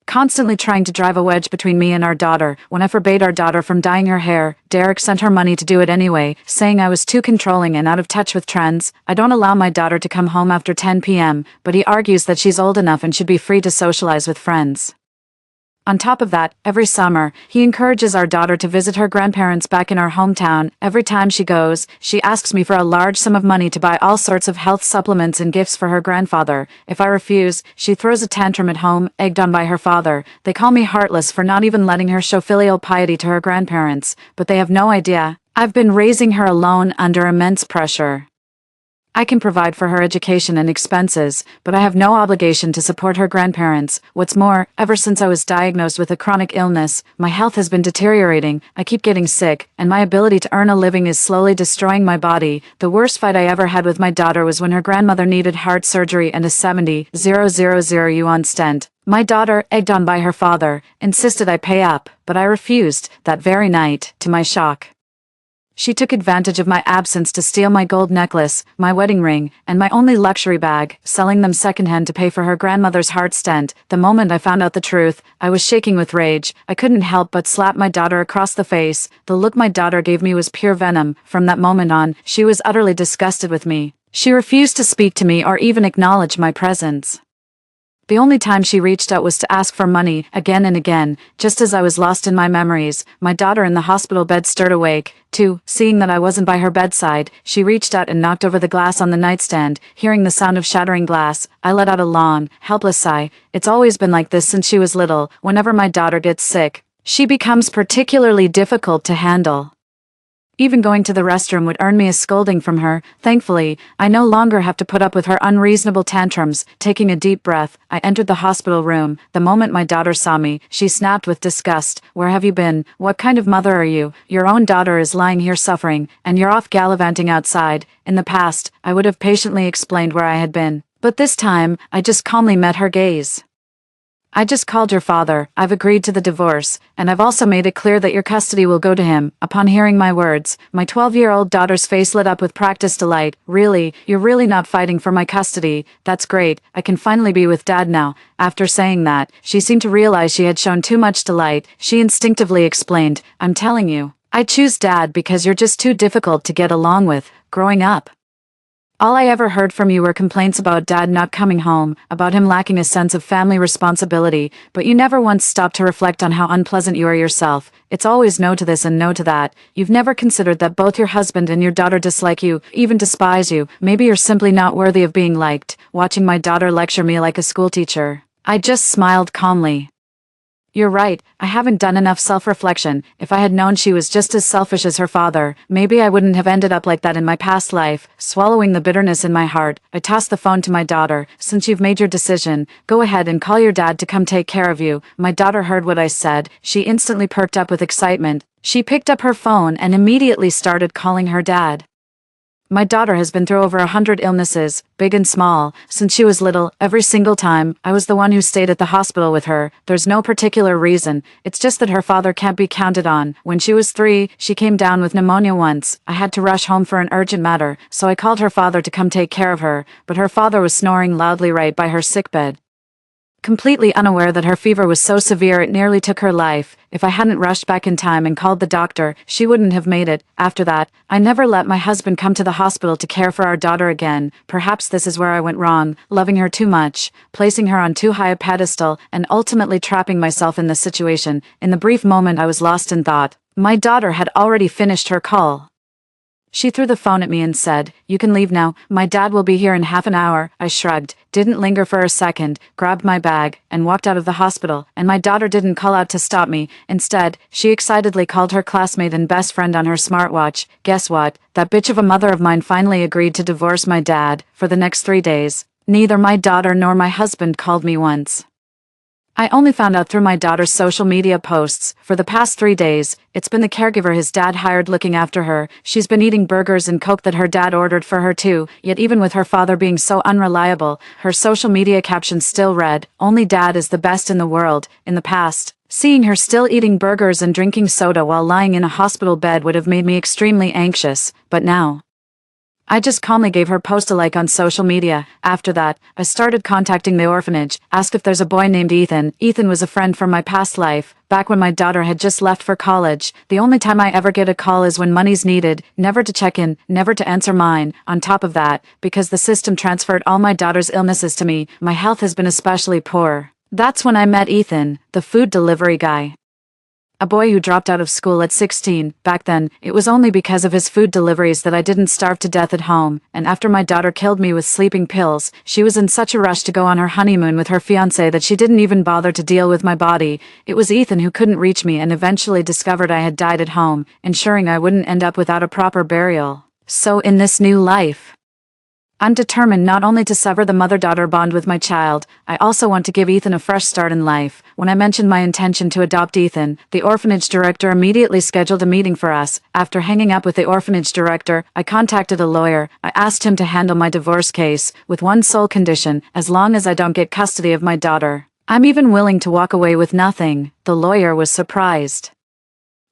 constantly trying to drive a wedge between me and our daughter. When I forbade our daughter from dyeing her hair, Derek sent her money to do it anyway, saying I was too controlling and out of touch with trends. I don't allow my daughter to come home after 10 p.m., but he argues that she's old enough and should be free to socialize with friends. On top of that, every summer, he encourages our daughter to visit her grandparents back in our hometown. Every time she goes, she asks me for a large sum of money to buy all sorts of health supplements and gifts for her grandfather. If I refuse, she throws a tantrum at home, egged on by her father. They call me heartless for not even letting her show filial piety to her grandparents, but they have no idea I've been raising her alone under immense pressure. I can provide for her education and expenses, but I have no obligation to support her grandparents. What's more, ever since I was diagnosed with a chronic illness, my health has been deteriorating. I keep getting sick, and my ability to earn a living is slowly destroying my body. The worst fight I ever had with my daughter was when her grandmother needed heart surgery and a 70,000 yuan stent. My daughter, egged on by her father, insisted I pay up, but I refused. That very night, to my shock, she took advantage of my absence to steal my gold necklace, my wedding ring, and my only luxury bag, selling them secondhand to pay for her grandmother's heart stent. The moment I found out the truth, I was shaking with rage. I couldn't help but slap my daughter across the face. The look my daughter gave me was pure venom. From that moment on, she was utterly disgusted with me. She refused to speak to me or even acknowledge my presence. The only time she reached out was to ask for money, again and again. Just as I was lost in my memories, my daughter in the hospital bed stirred awake. Too, seeing that I wasn't by her bedside, she reached out and knocked over the glass on the nightstand. Hearing the sound of shattering glass, I let out a long, helpless sigh. It's always been like this since she was little. Whenever my daughter gets sick, she becomes particularly difficult to handle. Even going to the restroom would earn me a scolding from her. Thankfully, I no longer have to put up with her unreasonable tantrums. Taking a deep breath, I entered the hospital room. The moment my daughter saw me, she snapped with disgust. "Where have you been? What kind of mother are you? Your own daughter is lying here suffering, and you're off gallivanting outside." In the past, I would have patiently explained where I had been, but this time, I just calmly met her gaze. I just called your father, I've agreed to the divorce, and I've also made it clear that your custody will go to him." Upon hearing my words, my 12-year-old daughter's face lit up with practiced delight. "Really? You're really not fighting for my custody? That's great, I can finally be with Dad now." After saying that, she seemed to realize she had shown too much delight. She instinctively explained, "I'm telling you, I choose Dad because you're just too difficult to get along with. Growing up, all I ever heard from you were complaints about Dad not coming home, about him lacking a sense of family responsibility, but you never once stopped to reflect on how unpleasant you are yourself. It's always no to this and no to that. You've never considered that both your husband and your daughter dislike you, even despise you. Maybe you're simply not worthy of being liked." Watching my daughter lecture me like a schoolteacher, I just smiled calmly. "You're right, I haven't done enough self-reflection. If I had known she was just as selfish as her father, maybe I wouldn't have ended up like that in my past life." Swallowing the bitterness in my heart, I tossed the phone to my daughter. "Since you've made your decision, go ahead and call your dad to come take care of you." My daughter heard what I said. She instantly perked up with excitement. She picked up her phone and immediately started calling her dad. My daughter has been through over 100 illnesses, big and small, since she was little. Every single time, I was the one who stayed at the hospital with her. There's no particular reason, it's just that her father can't be counted on. When she was 3, she came down with pneumonia once. I had to rush home for an urgent matter, so I called her father to come take care of her, but her father was snoring loudly right by her sickbed. Completely unaware that her fever was so severe it nearly took her life. If I hadn't rushed back in time and called the doctor, she wouldn't have made it. After that, I never let my husband come to the hospital to care for our daughter again. Perhaps this is where I went wrong, loving her too much, placing her on too high a pedestal, and ultimately trapping myself in this situation. In the brief moment I was lost in thought, my daughter had already finished her call. She threw the phone at me and said, "You can leave now, my dad will be here in half an hour." I shrugged, didn't linger for a second, grabbed my bag, and walked out of the hospital, and my daughter didn't call out to stop me. Instead, she excitedly called her classmate and best friend on her smartwatch. Guess what? That bitch of a mother of mine finally agreed to divorce my dad. For the next 3 days, neither my daughter nor my husband called me once. I only found out through my daughter's social media posts. For the past 3 days, it's been the caregiver his dad hired looking after her. She's been eating burgers and Coke that her dad ordered for her too, yet even with her father being so unreliable, her social media captions still read, "Only Dad is the best in the world." In the past, seeing her still eating burgers and drinking soda while lying in a hospital bed would have made me extremely anxious, but now, I just calmly gave her post a like on social media. After that, I started contacting the orphanage, asked if there's a boy named Ethan. Ethan was a friend from my past life, back when my daughter had just left for college. The only time I ever get a call is when money's needed, never to check in, never to answer mine. On top of that, because the system transferred all my daughter's illnesses to me, my health has been especially poor. That's when I met Ethan, the food delivery guy. A boy who dropped out of school at 16. Back then, it was only because of his food deliveries that I didn't starve to death at home, and after my daughter killed me with sleeping pills, she was in such a rush to go on her honeymoon with her fiancé that she didn't even bother to deal with my body. It was Ethan who couldn't reach me and eventually discovered I had died at home, ensuring I wouldn't end up without a proper burial. So in this new life, I'm determined not only to sever the mother-daughter bond with my child, I also want to give Ethan a fresh start in life. When I mentioned my intention to adopt Ethan, the orphanage director immediately scheduled a meeting for us. After hanging up with the orphanage director, I contacted a lawyer. I asked him to handle my divorce case, with one sole condition: as long as I don't get custody of my daughter, I'm even willing to walk away with nothing. The lawyer was surprised,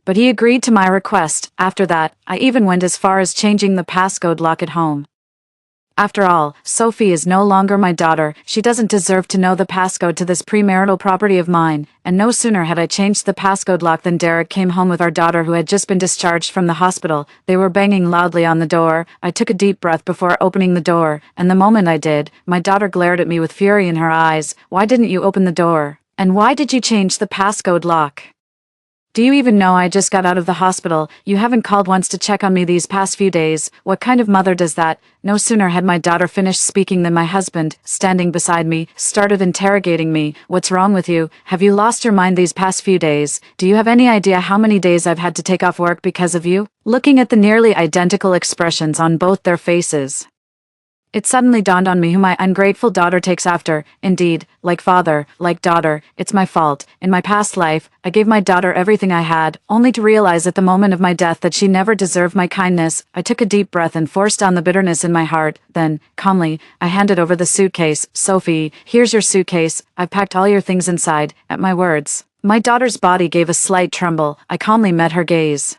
but he agreed to my request. After that, I even went as far as changing the passcode lock at home. After all, Sophie is no longer my daughter. She doesn't deserve to know the passcode to this premarital property of mine. And no sooner had I changed the passcode lock than Derek came home with our daughter, who had just been discharged from the hospital. They were banging loudly on the door. I took a deep breath before opening the door, and the moment I did, my daughter glared at me with fury in her eyes. "Why didn't you open the door? And why did you change the passcode lock? Do you even know I just got out of the hospital? You haven't called once to check on me these past few days. What kind of mother does that?" No sooner had my daughter finished speaking than my husband, standing beside me, started interrogating me. "What's wrong with you? Have you lost your mind these past few days? Do you have any idea how many days I've had to take off work because of you?" Looking at the nearly identical expressions on both their faces, It suddenly dawned on me who my ungrateful daughter takes after. Indeed, like father, like daughter, it's my fault. In my past life, I gave my daughter everything I had, only to realize at the moment of my death that she never deserved my kindness. I took a deep breath and forced down the bitterness in my heart. Then, calmly, I handed over the suitcase. Sophie, here's your suitcase. I've packed all your things inside. At my words, my daughter's body gave a slight tremble. I calmly met her gaze.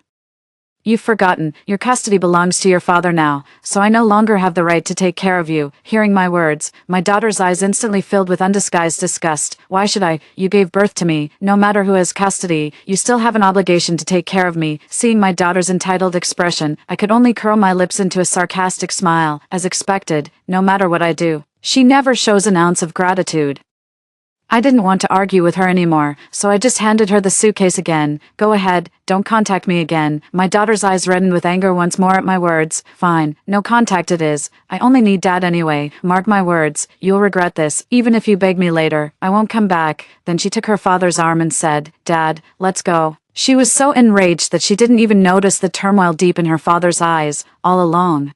You've forgotten, your custody belongs to your father now, so I no longer have the right to take care of you. Hearing my words, my daughter's eyes instantly filled with undisguised disgust. Why should I? You gave birth to me. No matter who has custody, you still have an obligation to take care of me. Seeing my daughter's entitled expression, I could only curl my lips into a sarcastic smile. As expected, no matter what I do, she never shows an ounce of gratitude. I didn't want to argue with her anymore, so I just handed her the suitcase again. Go ahead, don't contact me again. My daughter's eyes reddened with anger once more at my words. Fine, no contact it is. I only need Dad anyway. Mark my words, you'll regret this. Even if you beg me later, I won't come back. Then she took her father's arm and said, Dad, let's go. She was so enraged that she didn't even notice the turmoil deep in her father's eyes, all along.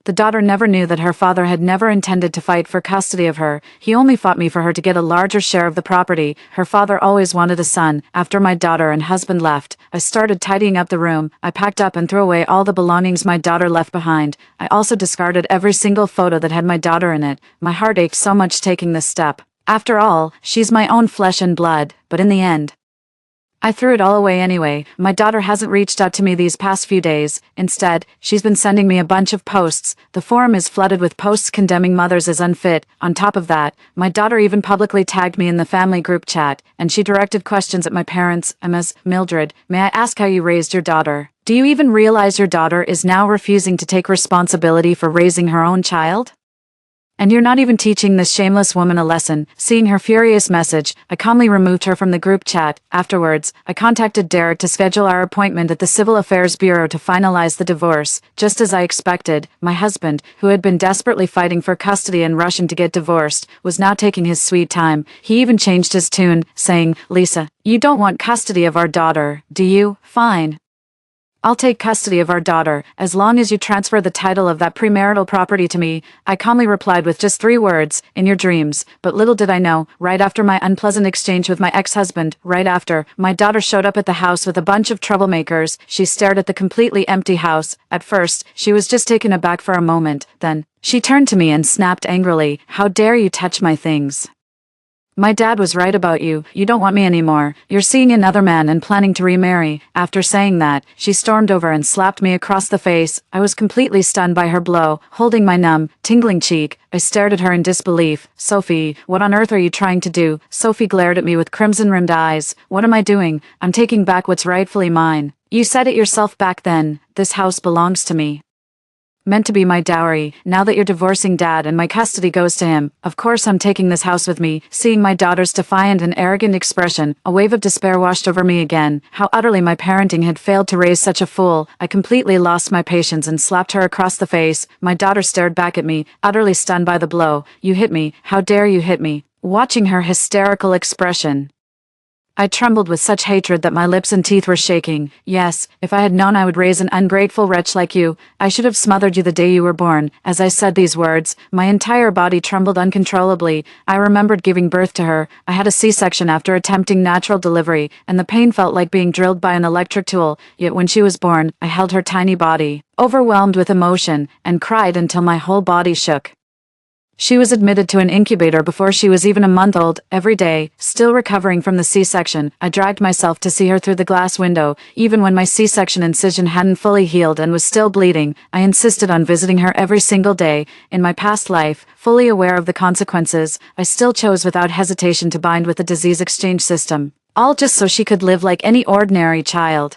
The daughter never knew that her father had never intended to fight for custody of her. He only fought me for her to get a larger share of the property. Her father always wanted a son. After my daughter and husband left, I started tidying up the room. I packed up and threw away all the belongings my daughter left behind. I also discarded every single photo that had my daughter in it. My heart ached so much taking this step. After all, she's my own flesh and blood, but in the end, I threw it all away anyway. My daughter hasn't reached out to me these past few days. Instead, she's been sending me a bunch of posts. The forum is flooded with posts condemning mothers as unfit. On top of that, my daughter even publicly tagged me in the family group chat, and she directed questions at my parents. Ms. Mildred, may I ask how you raised your daughter? Do you even realize your daughter is now refusing to take responsibility for raising her own child? And you're not even teaching this shameless woman a lesson. Seeing her furious message, I calmly removed her from the group chat. Afterwards, I contacted Derek to schedule our appointment at the Civil Affairs Bureau to finalize the divorce. Just as I expected, my husband, who had been desperately fighting for custody and rushing to get divorced, was now taking his sweet time. He even changed his tune, saying, Lisa, you don't want custody of our daughter, do you? Fine. I'll take custody of our daughter, as long as you transfer the title of that premarital property to me. I calmly replied with just 3 words, in your dreams. But little did I know, right after my unpleasant exchange with my ex-husband, right after, my daughter showed up at the house with a bunch of troublemakers. She stared at the completely empty house. At first, she was just taken aback for a moment. Then, she turned to me and snapped angrily, How dare you touch my things? My dad was right about you. You don't want me anymore. You're seeing another man and planning to remarry. After saying that, she stormed over and slapped me across the face. I was completely stunned by her blow. Holding my numb, tingling cheek, I stared at her in disbelief. Sophie, what on earth are you trying to do? Sophie glared at me with crimson-rimmed eyes. What am I doing? I'm taking back what's rightfully mine. You said it yourself back then. This house belongs to me. Meant to be my dowry. Now that you're divorcing Dad and my custody goes to him, of course I'm taking this house with me. Seeing my daughter's defiant and arrogant expression, a wave of despair washed over me again. How utterly my parenting had failed to raise such a fool. I completely lost my patience and slapped her across the face. My daughter stared back at me, utterly stunned by the blow. You hit me. How dare you hit me? Watching her hysterical expression, I trembled with such hatred that my lips and teeth were shaking. Yes, if I had known I would raise an ungrateful wretch like you, I should have smothered you the day you were born. As I said these words, my entire body trembled uncontrollably. I remembered giving birth to her. I had a C-section after attempting natural delivery, and the pain felt like being drilled by an electric tool. Yet when she was born, I held her tiny body, overwhelmed with emotion, and cried until my whole body shook. She was admitted to an incubator before she was even a month old. Every day, still recovering from the C-section, I dragged myself to see her through the glass window. Even when my C-section incision hadn't fully healed and was still bleeding, I insisted on visiting her every single day. In my past life, fully aware of the consequences, I still chose without hesitation to bind with the disease exchange system. All just so she could live like any ordinary child.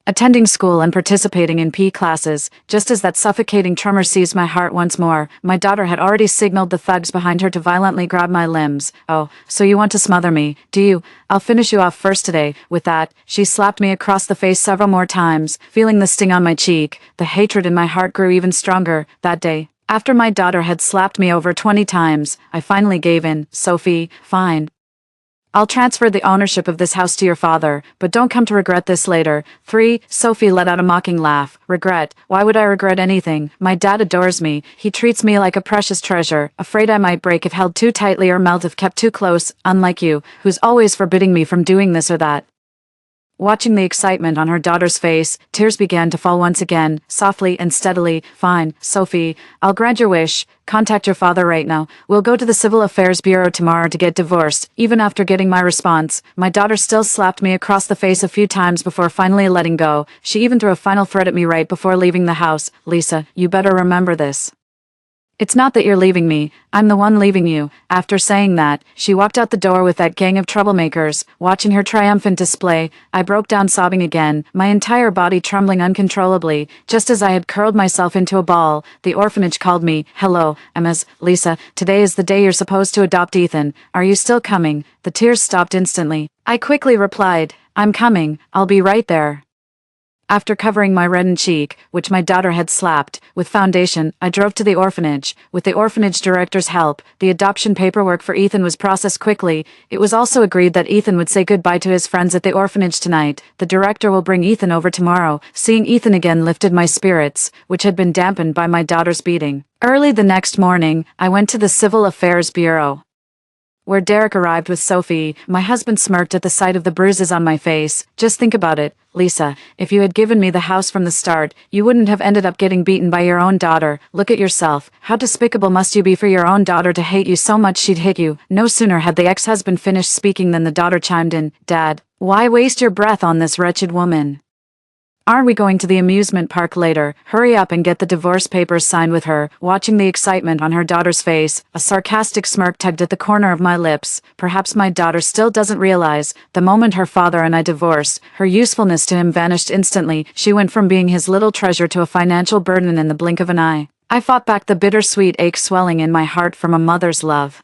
Attending school and participating in PE classes, just as that suffocating tremor seized my heart once more, my daughter had already signaled the thugs behind her to violently grab my limbs. Oh, so you want to smother me, do you? I'll finish you off first today. With that, she slapped me across the face several more times, feeling the sting on my cheek. The hatred in my heart grew even stronger. That day, after my daughter had slapped me over 20 times, I finally gave in. Sophie, fine. I'll transfer the ownership of this house to your father, but don't come to regret this later. 3. Sophie let out a mocking laugh. Regret? Why would I regret anything? My dad adores me. He treats me like a precious treasure, afraid I might break if held too tightly or melt if kept too close, unlike you, who's always forbidding me from doing this or that. Watching the excitement on her daughter's face, tears began to fall once again, softly and steadily. Fine, Sophie, I'll grant your wish. Contact your father right now. We'll go to the Civil Affairs Bureau tomorrow to get divorced. Even after getting my response, my daughter still slapped me across the face a few times before finally letting go. She even threw a final threat at me right before leaving the house. Lisa, you better remember this. It's not that you're leaving me, I'm the one leaving you. After saying that, she walked out the door with that gang of troublemakers. Watching her triumphant display, I broke down sobbing again, my entire body trembling uncontrollably. Just as I had curled myself into a ball, the orphanage called me. Hello, Emma's. Lisa, today is the day you're supposed to adopt Ethan. Are you still coming? The tears stopped instantly. I quickly replied, I'm coming, I'll be right there. After covering my reddened cheek, which my daughter had slapped, with foundation, I drove to the orphanage. With the orphanage director's help, the adoption paperwork for Ethan was processed quickly. It was also agreed that Ethan would say goodbye to his friends at the orphanage tonight. The director will bring Ethan over tomorrow. Seeing Ethan again lifted my spirits, which had been dampened by my daughter's beating. Early the next morning, I went to the Civil Affairs Bureau, where Derek arrived with Sophie. My husband smirked at the sight of the bruises on my face. Just think about it, Lisa. If you had given me the house from the start, you wouldn't have ended up getting beaten by your own daughter. Look at yourself. How despicable must you be for your own daughter to hate you so much she'd hit you? No sooner had the ex-husband finished speaking than the daughter chimed in. Dad, why waste your breath on this wretched woman? Aren't we going to the amusement park later? Hurry up and get the divorce papers signed with her. Watching the excitement on her daughter's face, a sarcastic smirk tugged at the corner of my lips. Perhaps my daughter still doesn't realize, the moment her father and I divorced, her usefulness to him vanished instantly. She went from being his little treasure to a financial burden in the blink of an eye. I fought back the bittersweet ache swelling in my heart from a mother's love.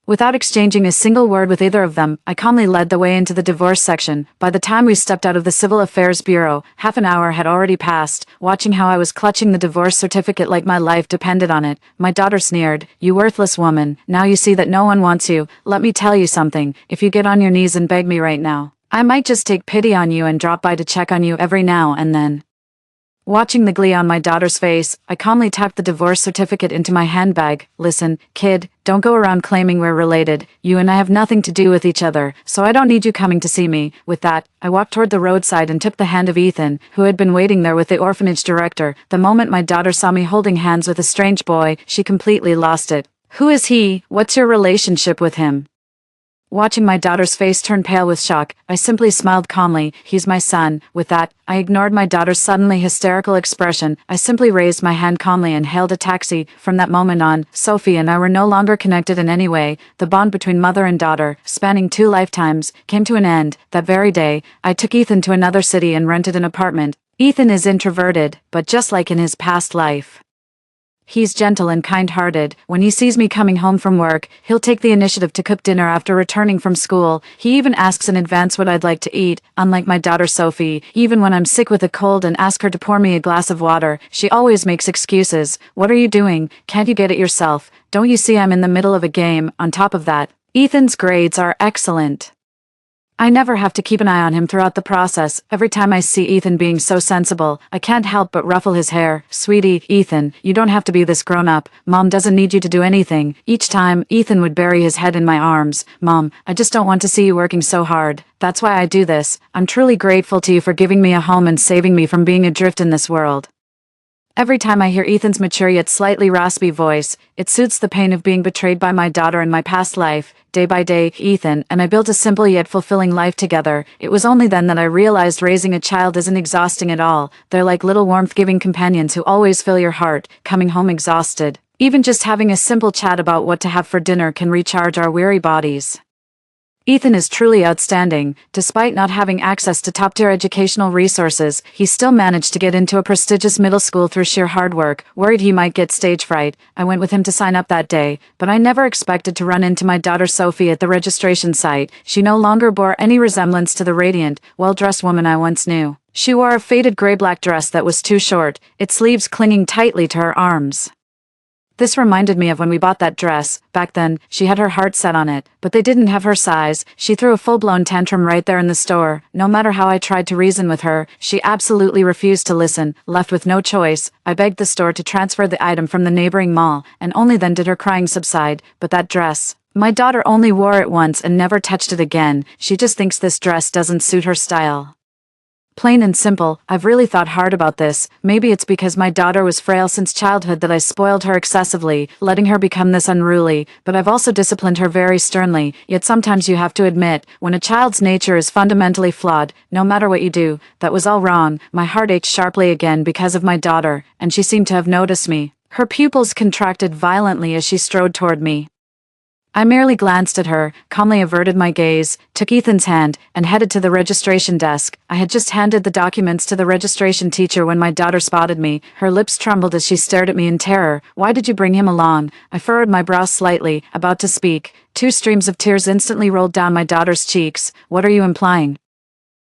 Without exchanging a single word with either of them, I calmly led the way into the divorce section. By the time we stepped out of the Civil Affairs Bureau, half an hour had already passed. Watching how I was clutching the divorce certificate like my life depended on it, my daughter sneered, "You worthless woman, now you see that no one wants you. Let me tell you something, if you get on your knees and beg me right now, I might just take pity on you and drop by to check on you every now and then." Watching the glee on my daughter's face, I calmly tapped the divorce certificate into my handbag. Listen, kid, don't go around claiming we're related. You and I have nothing to do with each other, so I don't need you coming to see me. With that, I walked toward the roadside and took the hand of Ethan, who had been waiting there with the orphanage director. The moment my daughter saw me holding hands with a strange boy, she completely lost it. Who is he? What's your relationship with him? Watching my daughter's face turn pale with shock, I simply smiled calmly. He's my son. With that, I ignored my daughter's suddenly hysterical expression. I simply raised my hand calmly and hailed a taxi. From that moment on, Sophie and I were no longer connected in any way. The bond between mother and daughter, spanning 2 lifetimes, came to an end. That very day, I took Ethan to another city and rented an apartment. Ethan is introverted, but just like in his past life, he's gentle and kind-hearted. When he sees me coming home from work, he'll take the initiative to cook dinner after returning from school. He even asks in advance what I'd like to eat. Unlike my daughter Sophie, even when I'm sick with a cold and ask her to pour me a glass of water, she always makes excuses. What are you doing? Can't you get it yourself? Don't you see I'm in the middle of a game? On top of that, Ethan's grades are excellent. I never have to keep an eye on him throughout the process. Every time I see Ethan being so sensible, I can't help but ruffle his hair. Sweetie, Ethan, you don't have to be this grown up. Mom doesn't need you to do anything. Each time, Ethan would bury his head in my arms. Mom, I just don't want to see you working so hard. That's why I do this. I'm truly grateful to you for giving me a home and saving me from being adrift in this world. Every time I hear Ethan's mature yet slightly raspy voice, it soothes the pain of being betrayed by my daughter in my past life. Day by day, Ethan and I built a simple yet fulfilling life together. It was only then that I realized raising a child isn't exhausting at all. They're like little warmth-giving companions who always fill your heart, coming home exhausted. Even just having a simple chat about what to have for dinner can recharge our weary bodies. Ethan is truly outstanding. Despite not having access to top-tier educational resources, he still managed to get into a prestigious middle school through sheer hard work. Worried he might get stage fright, I went with him to sign up that day, but I never expected to run into my daughter Sophie at the registration site. She no longer bore any resemblance to the radiant, well-dressed woman I once knew. She wore a faded gray-black dress that was too short, its sleeves clinging tightly to her arms. This reminded me of when we bought that dress. Back then, she had her heart set on it, but they didn't have her size. She threw a full-blown tantrum right there in the store. No matter how I tried to reason with her, she absolutely refused to listen. Left with no choice, I begged the store to transfer the item from the neighboring mall, and only then did her crying subside. But that dress, my daughter only wore it once and never touched it again. She just thinks this dress doesn't suit her style. Plain and simple, I've really thought hard about this. Maybe it's because my daughter was frail since childhood that I spoiled her excessively, letting her become this unruly, but I've also disciplined her very sternly. Yet sometimes you have to admit, when a child's nature is fundamentally flawed, no matter what you do, that was all wrong. My heart ached sharply again because of my daughter, and she seemed to have noticed me. Her pupils contracted violently as she strode toward me. I merely glanced at her, calmly averted my gaze, took Ethan's hand, and headed to the registration desk. I had just handed the documents to the registration teacher when my daughter spotted me. Her lips trembled as she stared at me in terror. "Why did you bring him along?" I furrowed my brow slightly, about to speak. 2 streams of tears instantly rolled down my daughter's cheeks. "What are you implying?"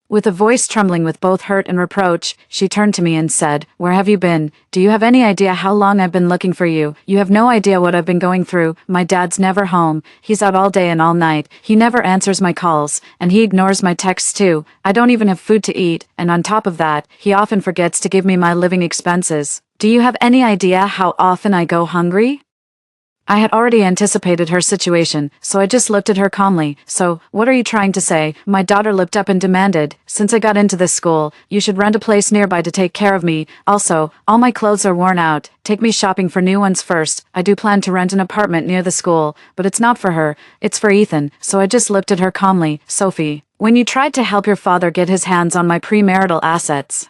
With a voice trembling with both hurt and reproach, she turned to me and said, "Where have you been? Do you have any idea how long I've been looking for you? You have no idea what I've been going through. My dad's never home. He's out all day and all night. He never answers my calls, and he ignores my texts too. I don't even have food to eat, and on top of that, he often forgets to give me my living expenses. Do you have any idea how often I go hungry?" I had already anticipated her situation, so I just looked at her calmly. "So, what are you trying to say?" My daughter looked up and demanded, "Since I got into this school, you should rent a place nearby to take care of me. Also, all my clothes are worn out. Take me shopping for new ones first. I do plan to rent an apartment near the school, but it's not for her, it's for Ethan." So I just looked at her calmly. "Sophie, when you tried to help your father get his hands on my premarital assets,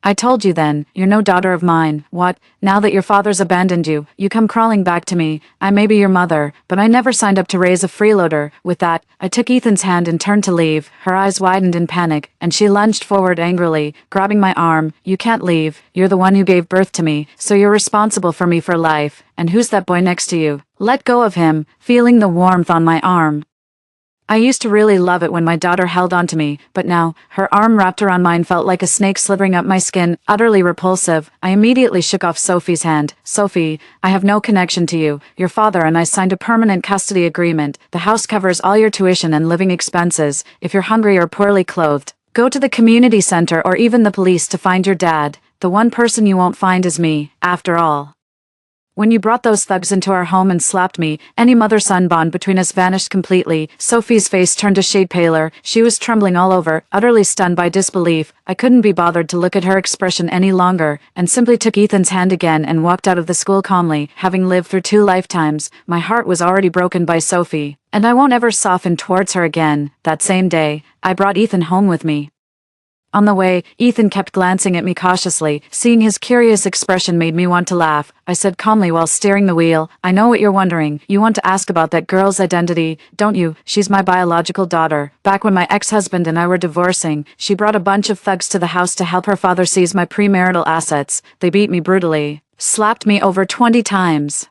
I told you then, you're no daughter of mine. What? Now that your father's abandoned you, you come crawling back to me. I may be your mother, but I never signed up to raise a freeloader." With that, I took Ethan's hand and turned to leave. Her eyes widened in panic, and she lunged forward angrily, grabbing my arm. "You can't leave. You're the one who gave birth to me, so you're responsible for me for life. And who's that boy next to you?" Let go of him, feeling the warmth on my arm. I used to really love it when my daughter held onto me, but now, her arm wrapped around mine felt like a snake slithering up my skin, utterly repulsive. I immediately shook off Sophie's hand. "Sophie, I have no connection to you. Your father and I signed a permanent custody agreement. The house covers all your tuition and living expenses. If you're hungry or poorly clothed, go to the community center or even the police to find your dad. The one person you won't find is me, after all. When you brought those thugs into our home and slapped me, any mother-son bond between us vanished completely." Sophie's face turned a shade paler. She was trembling all over, utterly stunned by disbelief. I couldn't be bothered to look at her expression any longer, and simply took Ethan's hand again and walked out of the school calmly. Having lived through 2 lifetimes, my heart was already broken by Sophie, and I won't ever soften towards her again. That same day, I brought Ethan home with me. On the way, Ethan kept glancing at me cautiously. Seeing his curious expression made me want to laugh. I said calmly while steering the wheel, "I know what you're wondering. You want to ask about that girl's identity, don't you? She's my biological daughter. Back when my ex-husband and I were divorcing, she brought a bunch of thugs to the house to help her father seize my premarital assets. They beat me brutally, slapped me over 20 times.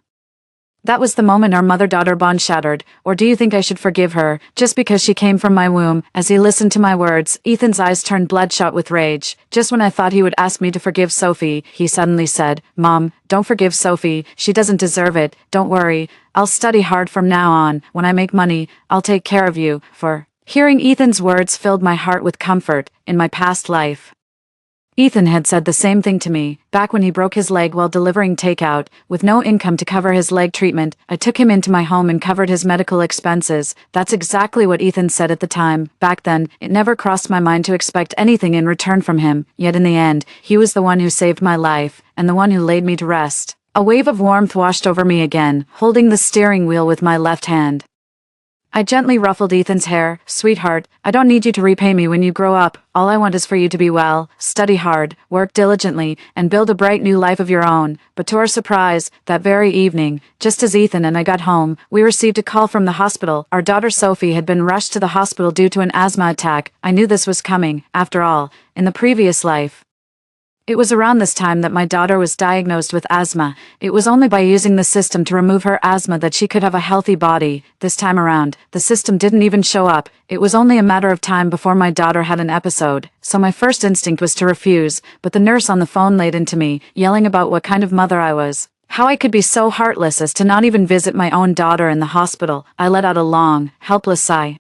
That was the moment our mother-daughter bond shattered. Or do you think I should forgive her, just because she came from my womb?" As he listened to my words, Ethan's eyes turned bloodshot with rage. Just when I thought he would ask me to forgive Sophie, he suddenly said, "Mom, don't forgive Sophie. She doesn't deserve it. Don't worry. I'll study hard from now on. When I make money, I'll take care of you." Hearing Ethan's words filled my heart with comfort. In my past life, Ethan had said the same thing to me, back when he broke his leg while delivering takeout. With no income to cover his leg treatment, I took him into my home and covered his medical expenses. That's exactly what Ethan said at the time. Back then, it never crossed my mind to expect anything in return from him, yet in the end, he was the one who saved my life, and the one who laid me to rest. A wave of warmth washed over me again, holding the steering wheel with my left hand. I gently ruffled Ethan's hair. "Sweetheart, I don't need you to repay me when you grow up. All I want is for you to be well, study hard, work diligently, and build a bright new life of your own." But to our surprise, that very evening, just as Ethan and I got home, we received a call from the hospital. Our daughter Sophie had been rushed to the hospital due to an asthma attack. I knew this was coming. After all, in the previous life, it was around this time that my daughter was diagnosed with asthma. It was only by using the system to remove her asthma that she could have a healthy body. This time around, the system didn't even show up. It was only a matter of time before my daughter had an episode. So my first instinct was to refuse, but the nurse on the phone laid into me, yelling about what kind of mother I was. How I could be so heartless as to not even visit my own daughter in the hospital. I let out a long, helpless sigh.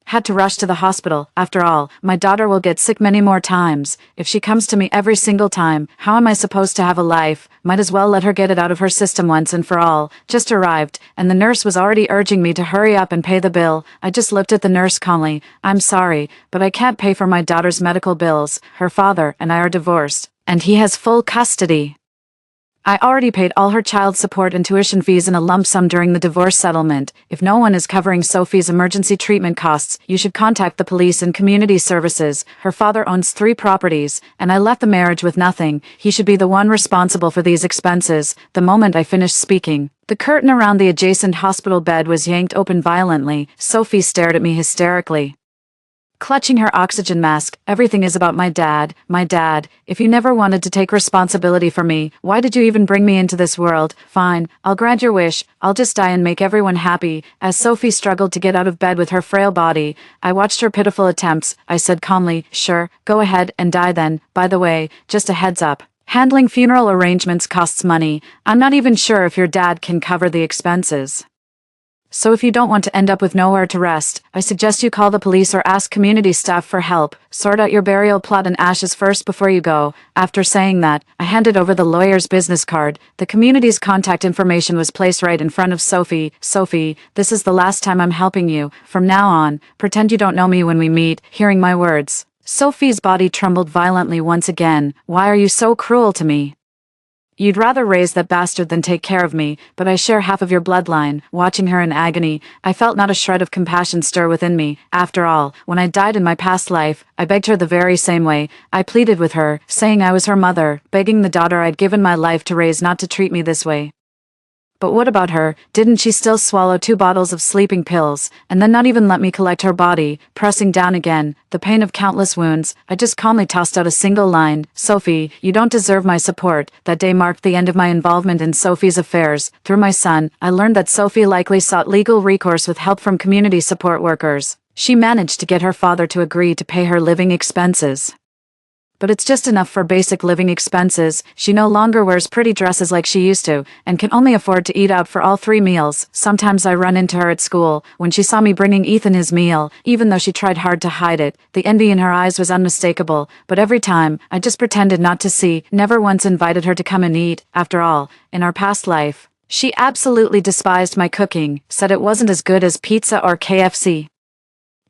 Had to rush to the hospital. After all, my daughter will get sick many more times. If she comes to me every single time, how am I supposed to have a life? Might as well let her get it out of her system once and for all. Just arrived, and the nurse was already urging me to hurry up and pay the bill. I just looked at the nurse calmly. I'm sorry, but I can't pay for my daughter's medical bills. Her father and I are divorced, and he has full custody. I already paid all her child support and tuition fees in a lump sum during the divorce settlement. If no one is covering Sophie's emergency treatment costs, you should contact the police and community services. Her father owns 3 properties, and I left the marriage with nothing. He should be the one responsible for these expenses. The moment I finished speaking, the curtain around the adjacent hospital bed was yanked open violently. Sophie stared at me hysterically, clutching her oxygen mask. Everything is about my dad. My dad. If you never wanted to take responsibility for me, why did you even bring me into this world? Fine, I'll grant your wish. I'll just die and make everyone happy. As Sophie struggled to get out of bed with her frail body, I watched her pitiful attempts. I said calmly, sure, go ahead and die then. By the way, just a heads up. Handling funeral arrangements costs money. I'm not even sure if your dad can cover the expenses. So if you don't want to end up with nowhere to rest, I suggest you call the police or ask community staff for help. Sort out your burial plot and ashes first before you go. After saying that, I handed over the lawyer's business card. The community's contact information was placed right in front of Sophie. Sophie, this is the last time I'm helping you. From now on, pretend you don't know me when we meet. Hearing my words, Sophie's body trembled violently once again. Why are you so cruel to me? You'd rather raise that bastard than take care of me, but I share half of your bloodline. Watching her in agony, I felt not a shred of compassion stir within me. After all, when I died in my past life, I begged her the very same way. I pleaded with her, saying I was her mother, begging the daughter I'd given my life to raise not to treat me this way. But what about her? Didn't she still swallow 2 bottles of sleeping pills, and then not even let me collect her body? Pressing down again, the pain of countless wounds, I just calmly tossed out a single line. Sophie, you don't deserve my support. That day marked the end of my involvement in Sophie's affairs. Through my son, I learned that Sophie likely sought legal recourse with help from community support workers. She managed to get her father to agree to pay her living expenses. But it's just enough for basic living expenses. She no longer wears pretty dresses like she used to, and can only afford to eat out for all 3 meals. Sometimes I run into her at school. When she saw me bringing Ethan his meal, even though she tried hard to hide it, the envy in her eyes was unmistakable. But every time, I just pretended not to see, never once invited her to come and eat. After all, in our past life, she absolutely despised my cooking, said it wasn't as good as pizza or KFC.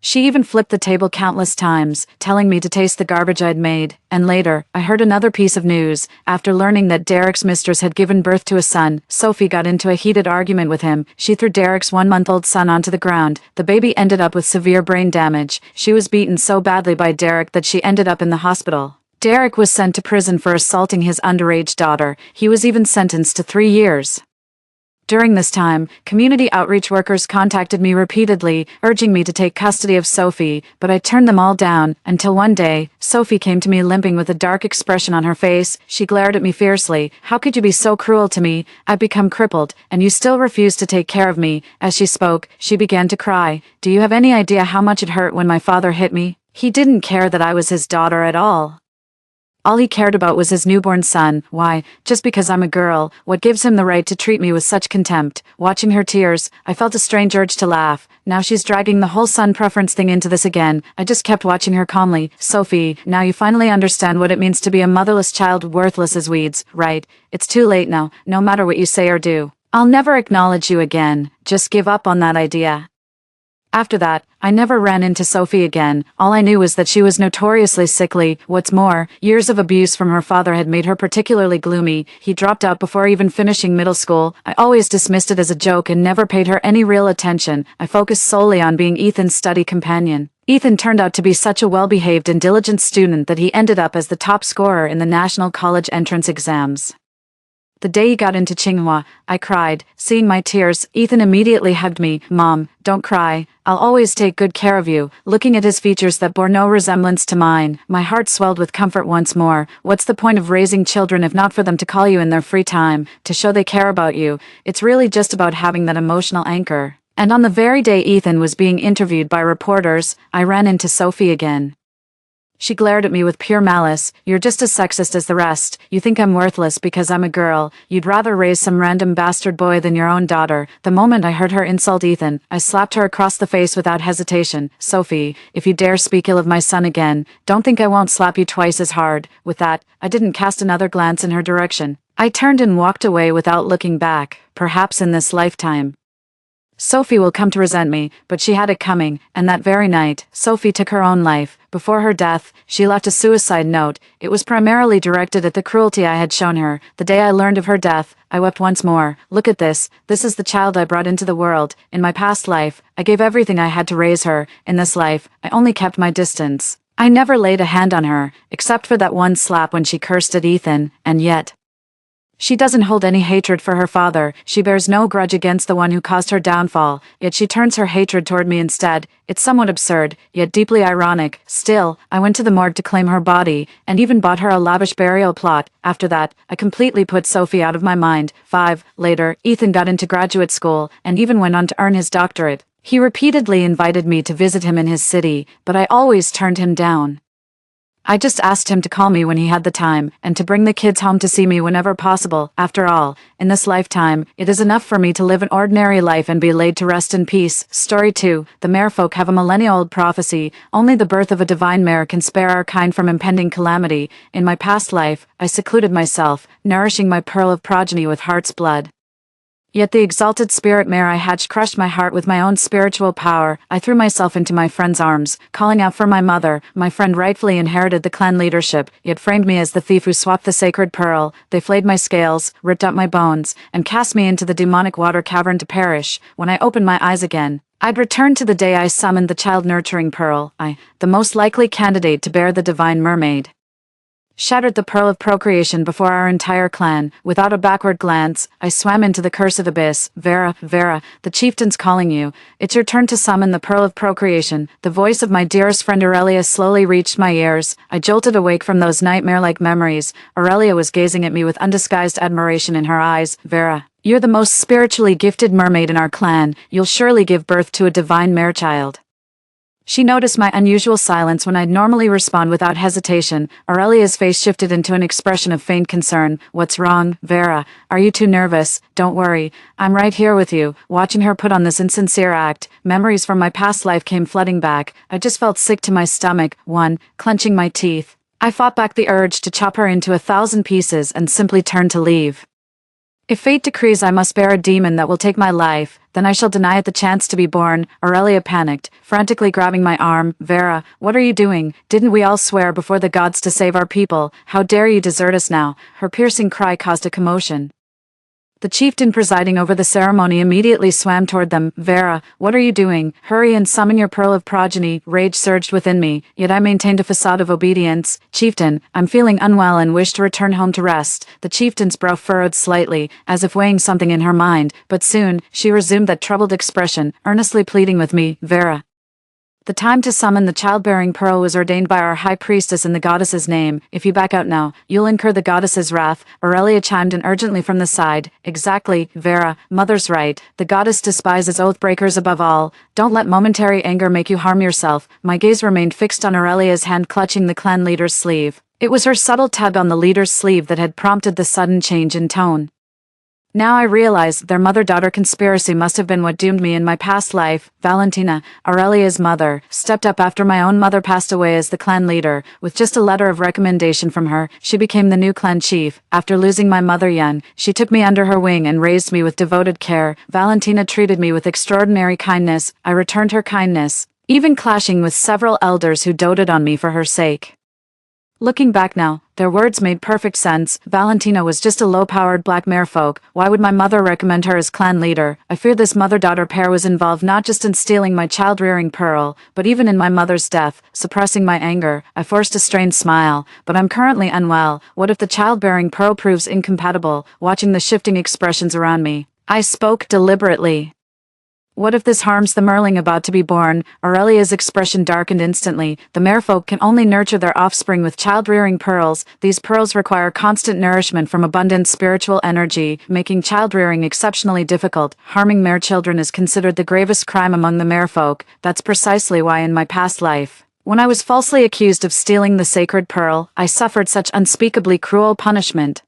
She even flipped the table countless times, telling me to taste the garbage I'd made. And later, I heard another piece of news. After learning that Derek's mistress had given birth to a son, Sophie got into a heated argument with him. She threw Derek's 1-month-old son onto the ground. The baby ended up with severe brain damage. She was beaten so badly by Derek that she ended up in the hospital. Derek was sent to prison for assaulting his underage daughter. He was even sentenced to 3 years. During this time, community outreach workers contacted me repeatedly, urging me to take custody of Sophie, but I turned them all down, until one day, Sophie came to me limping with a dark expression on her face. She glared at me fiercely. How could you be so cruel to me? I've become crippled, and you still refuse to take care of me. As she spoke, she began to cry. Do you have any idea how much it hurt when my father hit me? He didn't care that I was his daughter at all. All he cared about was his newborn son. Why, just because I'm a girl, what gives him the right to treat me with such contempt? Watching her tears, I felt a strange urge to laugh. Now she's dragging the whole son preference thing into this again. I just kept watching her calmly. Sophie, now you finally understand what it means to be a motherless child worthless as weeds, right? It's too late now, no matter what you say or do. I'll never acknowledge you again. Just give up on that idea. After that, I never ran into Sophie again. All I knew was that she was notoriously sickly. What's more, years of abuse from her father had made her particularly gloomy. He dropped out before even finishing middle school. I always dismissed it as a joke and never paid her any real attention. I focused solely on being Ethan's study companion. Ethan turned out to be such a well-behaved and diligent student that he ended up as the top scorer in the national college entrance exams. The day he got into Tsinghua, I cried. Seeing my tears, Ethan immediately hugged me. Mom, don't cry. I'll always take good care of you. Looking at his features that bore no resemblance to mine, my heart swelled with comfort once more. What's the point of raising children if not for them to call you in their free time, to show they care about you? It's really just about having that emotional anchor. And on the very day Ethan was being interviewed by reporters, I ran into Sophie again. She glared at me with pure malice. You're just as sexist as the rest. You think I'm worthless because I'm a girl. You'd rather raise some random bastard boy than your own daughter. The moment I heard her insult Ethan, I slapped her across the face without hesitation. Sophie, if you dare speak ill of my son again, don't think I won't slap you twice as hard. With that, I didn't cast another glance in her direction. I turned and walked away without looking back. Perhaps in this lifetime Sophie will come to resent me, but she had it coming, and that very night, Sophie took her own life. Before her death, she left a suicide note. It was primarily directed at the cruelty I had shown her. The day I learned of her death, I wept once more. Look at this. This is the child I brought into the world. In my past life, I gave everything I had to raise her. In this life, I only kept my distance. I never laid a hand on her, except for that one slap when she cursed at Ethan, and yet she doesn't hold any hatred for her father. She bears no grudge against the one who caused her downfall, yet she turns her hatred toward me instead. It's somewhat absurd, yet deeply ironic. Still, I went to the morgue to claim her body, and even bought her a lavish burial plot. After that, I completely put Sophie out of my mind. Later, Ethan got into graduate school, and even went on to earn his doctorate. He repeatedly invited me to visit him in his city, but I always turned him down. I just asked him to call me when he had the time, and to bring the kids home to see me whenever possible. After all, in this lifetime, it is enough for me to live an ordinary life and be laid to rest in peace. Story 2. The Marefolk have a millennia-old prophecy. Only the birth of a divine mare can spare our kind from impending calamity. In my past life, I secluded myself, nourishing my pearl of progeny with heart's blood. Yet the exalted spirit mare I hatched crushed my heart with my own spiritual power. I threw myself into my friend's arms, calling out for my mother. My friend rightfully inherited the clan leadership, yet framed me as the thief who swapped the sacred pearl. They flayed my scales, ripped out my bones, and cast me into the demonic water cavern to perish. When I opened my eyes again, I'd returned to the day I summoned the child-nurturing pearl. The most likely candidate to bear the divine mermaid, shattered the pearl of procreation before our entire clan. Without a backward glance, I swam into the cursed abyss. Vera, the chieftain's calling you. It's your turn to summon the pearl of procreation. The voice of my dearest friend Aurelia slowly reached my ears. I jolted awake from those nightmare-like memories. Aurelia was gazing at me with undisguised admiration in her eyes. Vera, you're the most spiritually gifted mermaid in our clan. You'll surely give birth to a divine mare-child. She noticed my unusual silence when I'd normally respond without hesitation. Aurelia's face shifted into an expression of faint concern. What's wrong, Vera? Are you too nervous? Don't worry. I'm right here with you. Watching her put on this insincere act, memories from my past life came flooding back. I just felt sick to my stomach. Clenching my teeth, I fought back the urge to chop her into 1,000 pieces and simply turned to leave. If fate decrees I must bear a demon that will take my life, then I shall deny it the chance to be born. Aurelia panicked, frantically grabbing my arm. Vera, what are you doing? Didn't we all swear before the gods to save our people? How dare you desert us now? Her piercing cry caused a commotion. The chieftain presiding over the ceremony immediately swam toward them. Vera, what are you doing? Hurry and summon your pearl of progeny. Rage surged within me, yet I maintained a facade of obedience. Chieftain, I'm feeling unwell and wish to return home to rest. The chieftain's brow furrowed slightly, as if weighing something in her mind, but soon, she resumed that troubled expression, earnestly pleading with me. Vera, the time to summon the childbearing pearl was ordained by our high priestess in the goddess's name. If you back out now, you'll incur the goddess's wrath. Aurelia chimed in urgently from the side. Exactly, Vera, mother's right. The goddess despises oath-breakers above all. Don't let momentary anger make you harm yourself. My gaze remained fixed on Aurelia's hand clutching the clan leader's sleeve. It was her subtle tug on the leader's sleeve that had prompted the sudden change in tone. Now I realized their mother-daughter conspiracy must have been what doomed me in my past life. Valentina, Aurelia's mother, stepped up after my own mother passed away as the clan leader. With just a letter of recommendation from her, she became the new clan chief. After losing my mother young, she took me under her wing and raised me with devoted care. Valentina treated me with extraordinary kindness. I returned her kindness, even clashing with several elders who doted on me for her sake. Looking back now, their words made perfect sense. Valentina was just a low-powered black marefolk. Why would my mother recommend her as clan leader? I fear this mother-daughter pair was involved not just in stealing my child-rearing pearl, but even in my mother's death. Suppressing my anger, I forced a strained smile. But I'm currently unwell. What if the childbearing pearl proves incompatible? Watching the shifting expressions around me, I spoke deliberately. What if this harms the merling about to be born? Aurelia's expression darkened instantly. The marefolk can only nurture their offspring with child-rearing pearls. These pearls require constant nourishment from abundant spiritual energy, making child-rearing exceptionally difficult. Harming mare children is considered the gravest crime among the marefolk. That's precisely why in my past life, When I was falsely accused of stealing the sacred pearl, I suffered such unspeakably cruel punishment.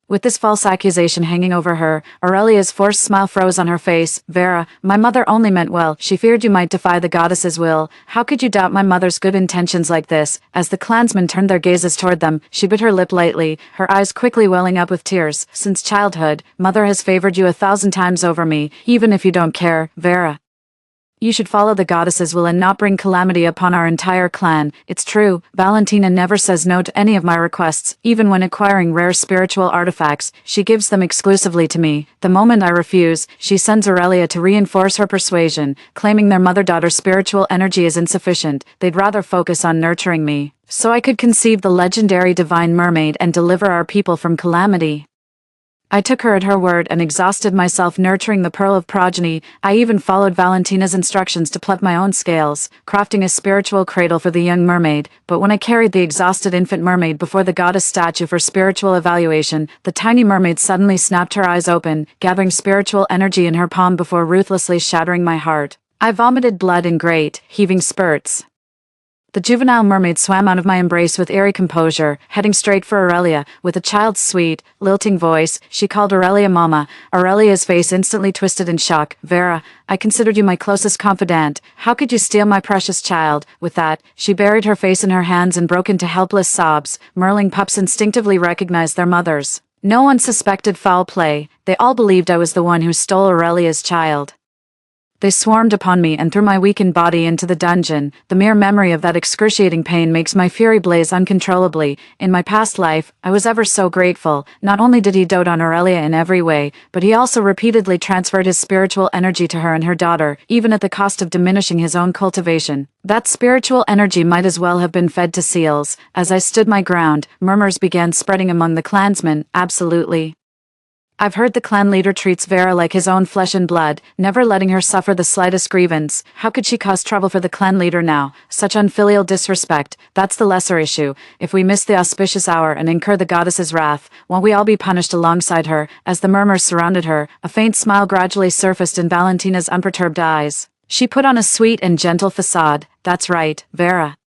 With this false accusation hanging over her, Aurelia's forced smile froze on her face. Vera, my mother only meant well. She feared you might defy the goddess's will. How could you doubt my mother's good intentions like this? As the clansmen turned their gazes toward them, she bit her lip lightly, her eyes quickly welling up with tears. Since childhood, mother has favored you 1,000 times over me, even if you don't care, Vera. You should follow the goddess's will and not bring calamity upon our entire clan. It's true, Valentina never says no to any of my requests, even when acquiring rare spiritual artifacts, she gives them exclusively to me. The moment I refuse, she sends Aurelia to reinforce her persuasion, claiming their mother-daughter spiritual energy is insufficient. They'd rather focus on nurturing me, so I could conceive the legendary divine mermaid and deliver our people from calamity. I took her at her word and exhausted myself nurturing the pearl of progeny. I even followed Valentina's instructions to pluck my own scales, crafting a spiritual cradle for the young mermaid. But when I carried the exhausted infant mermaid before the goddess statue for spiritual evaluation, the tiny mermaid suddenly snapped her eyes open, gathering spiritual energy in her palm before ruthlessly shattering my heart. I vomited blood in great, heaving spurts. The juvenile mermaid swam out of my embrace with eerie composure, heading straight for Aurelia. With a child's sweet, lilting voice, she called Aurelia Mama. Aurelia's face instantly twisted in shock. Vera, I considered you my closest confidant. How could you steal my precious child? With that, she buried her face in her hands and broke into helpless sobs. Merling pups instinctively recognized their mothers. No one suspected foul play. They all believed I was the one who stole Aurelia's child. They swarmed upon me and threw my weakened body into the dungeon. The mere memory of that excruciating pain makes my fury blaze uncontrollably. In my past life, I was ever so grateful. Not only did he dote on Aurelia in every way, but he also repeatedly transferred his spiritual energy to her and her daughter, even at the cost of diminishing his own cultivation. That spiritual energy might as well have been fed to seals. As I stood my ground, murmurs began spreading among the clansmen. Absolutely. I've heard the clan leader treats Vera like his own flesh and blood, never letting her suffer the slightest grievance. How could she cause trouble for the clan leader now? Such unfilial disrespect. That's the lesser issue. If we miss the auspicious hour and incur the goddess's wrath, won't we all be punished alongside her? As the murmurs surrounded her, a faint smile gradually surfaced in Valentina's unperturbed eyes. She put on a sweet and gentle facade. That's right, Vera.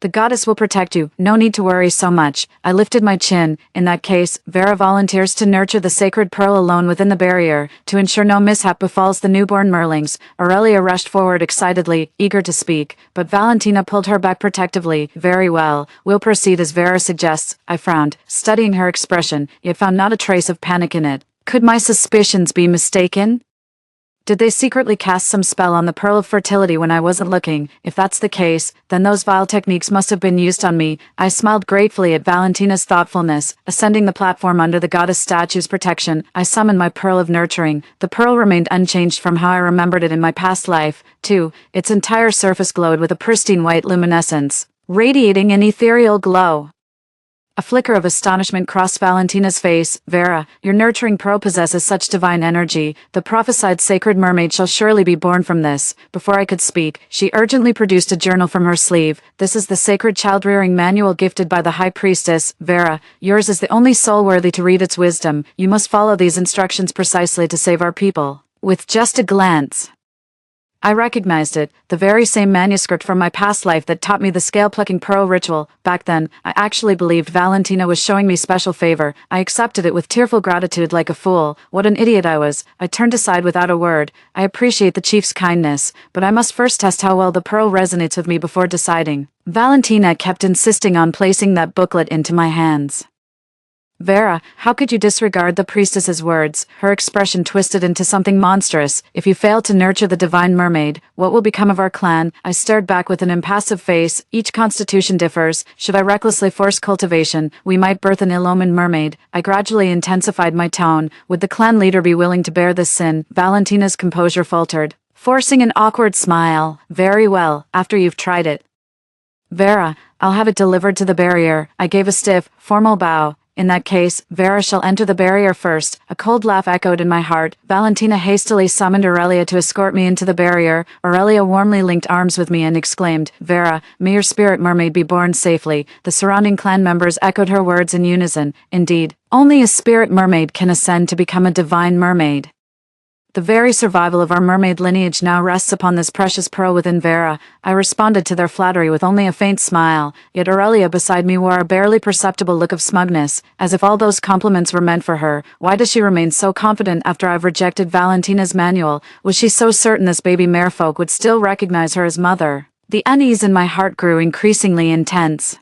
The goddess will protect you, no need to worry so much. I lifted my chin. In that case, Vera volunteers to nurture the sacred pearl alone within the barrier, to ensure no mishap befalls the newborn merlings. Aurelia rushed forward excitedly, eager to speak, but Valentina pulled her back protectively. Very well, we'll proceed as Vera suggests. I frowned, studying her expression, yet found not a trace of panic in it. Could my suspicions be mistaken? Did they secretly cast some spell on the pearl of fertility when I wasn't looking? If that's the case, then those vile techniques must have been used on me. I smiled gratefully at Valentina's thoughtfulness. Ascending the platform under the goddess statue's protection, I summoned my pearl of nurturing. The pearl remained unchanged from how I remembered it in my past life, too. Its entire surface glowed with a pristine white luminescence, radiating an ethereal glow. A flicker of astonishment crossed Valentina's face. Vera, your nurturing pearl possesses such divine energy. The prophesied sacred mermaid shall surely be born from this. Before I could speak, she urgently produced a journal from her sleeve. This is the sacred child-rearing manual gifted by the high priestess. Vera, yours is the only soul worthy to read its wisdom. You must follow these instructions precisely to save our people. With just a glance, I recognized it, the very same manuscript from my past life that taught me the scale-plucking pearl ritual. Back then, I actually believed Valentina was showing me special favor. I accepted it with tearful gratitude like a fool. What an idiot I was. I turned aside without a word. I appreciate the chief's kindness, but I must first test how well the pearl resonates with me before deciding. Valentina kept insisting on placing that booklet into my hands. Vera, how could you disregard the priestess's words? Her expression twisted into something monstrous. If you fail to nurture the divine mermaid, what will become of our clan? I stared back with an impassive face. Each constitution differs. Should I recklessly force cultivation, we might birth an ill-omened mermaid. I gradually intensified my tone. Would the clan leader be willing to bear this sin? Valentina's composure faltered, forcing an awkward smile. Very well, after you've tried it. Vera, I'll have it delivered to the barrier. I gave a stiff, formal bow. In that case, Vera shall enter the barrier first. A cold laugh echoed in my heart. Valentina hastily summoned Aurelia to escort me into the barrier. Aurelia warmly linked arms with me and exclaimed, Vera, may your spirit mermaid be born safely. The surrounding clan members echoed her words in unison. Indeed, only a spirit mermaid can ascend to become a divine mermaid. The very survival of our mermaid lineage now rests upon this precious pearl within Vera. I responded to their flattery with only a faint smile, yet Aurelia beside me wore a barely perceptible look of smugness, as if all those compliments were meant for her. Why does she remain so confident after I've rejected Valentina's manual? Was she so certain this baby merfolk would still recognize her as mother? The unease in my heart grew increasingly intense.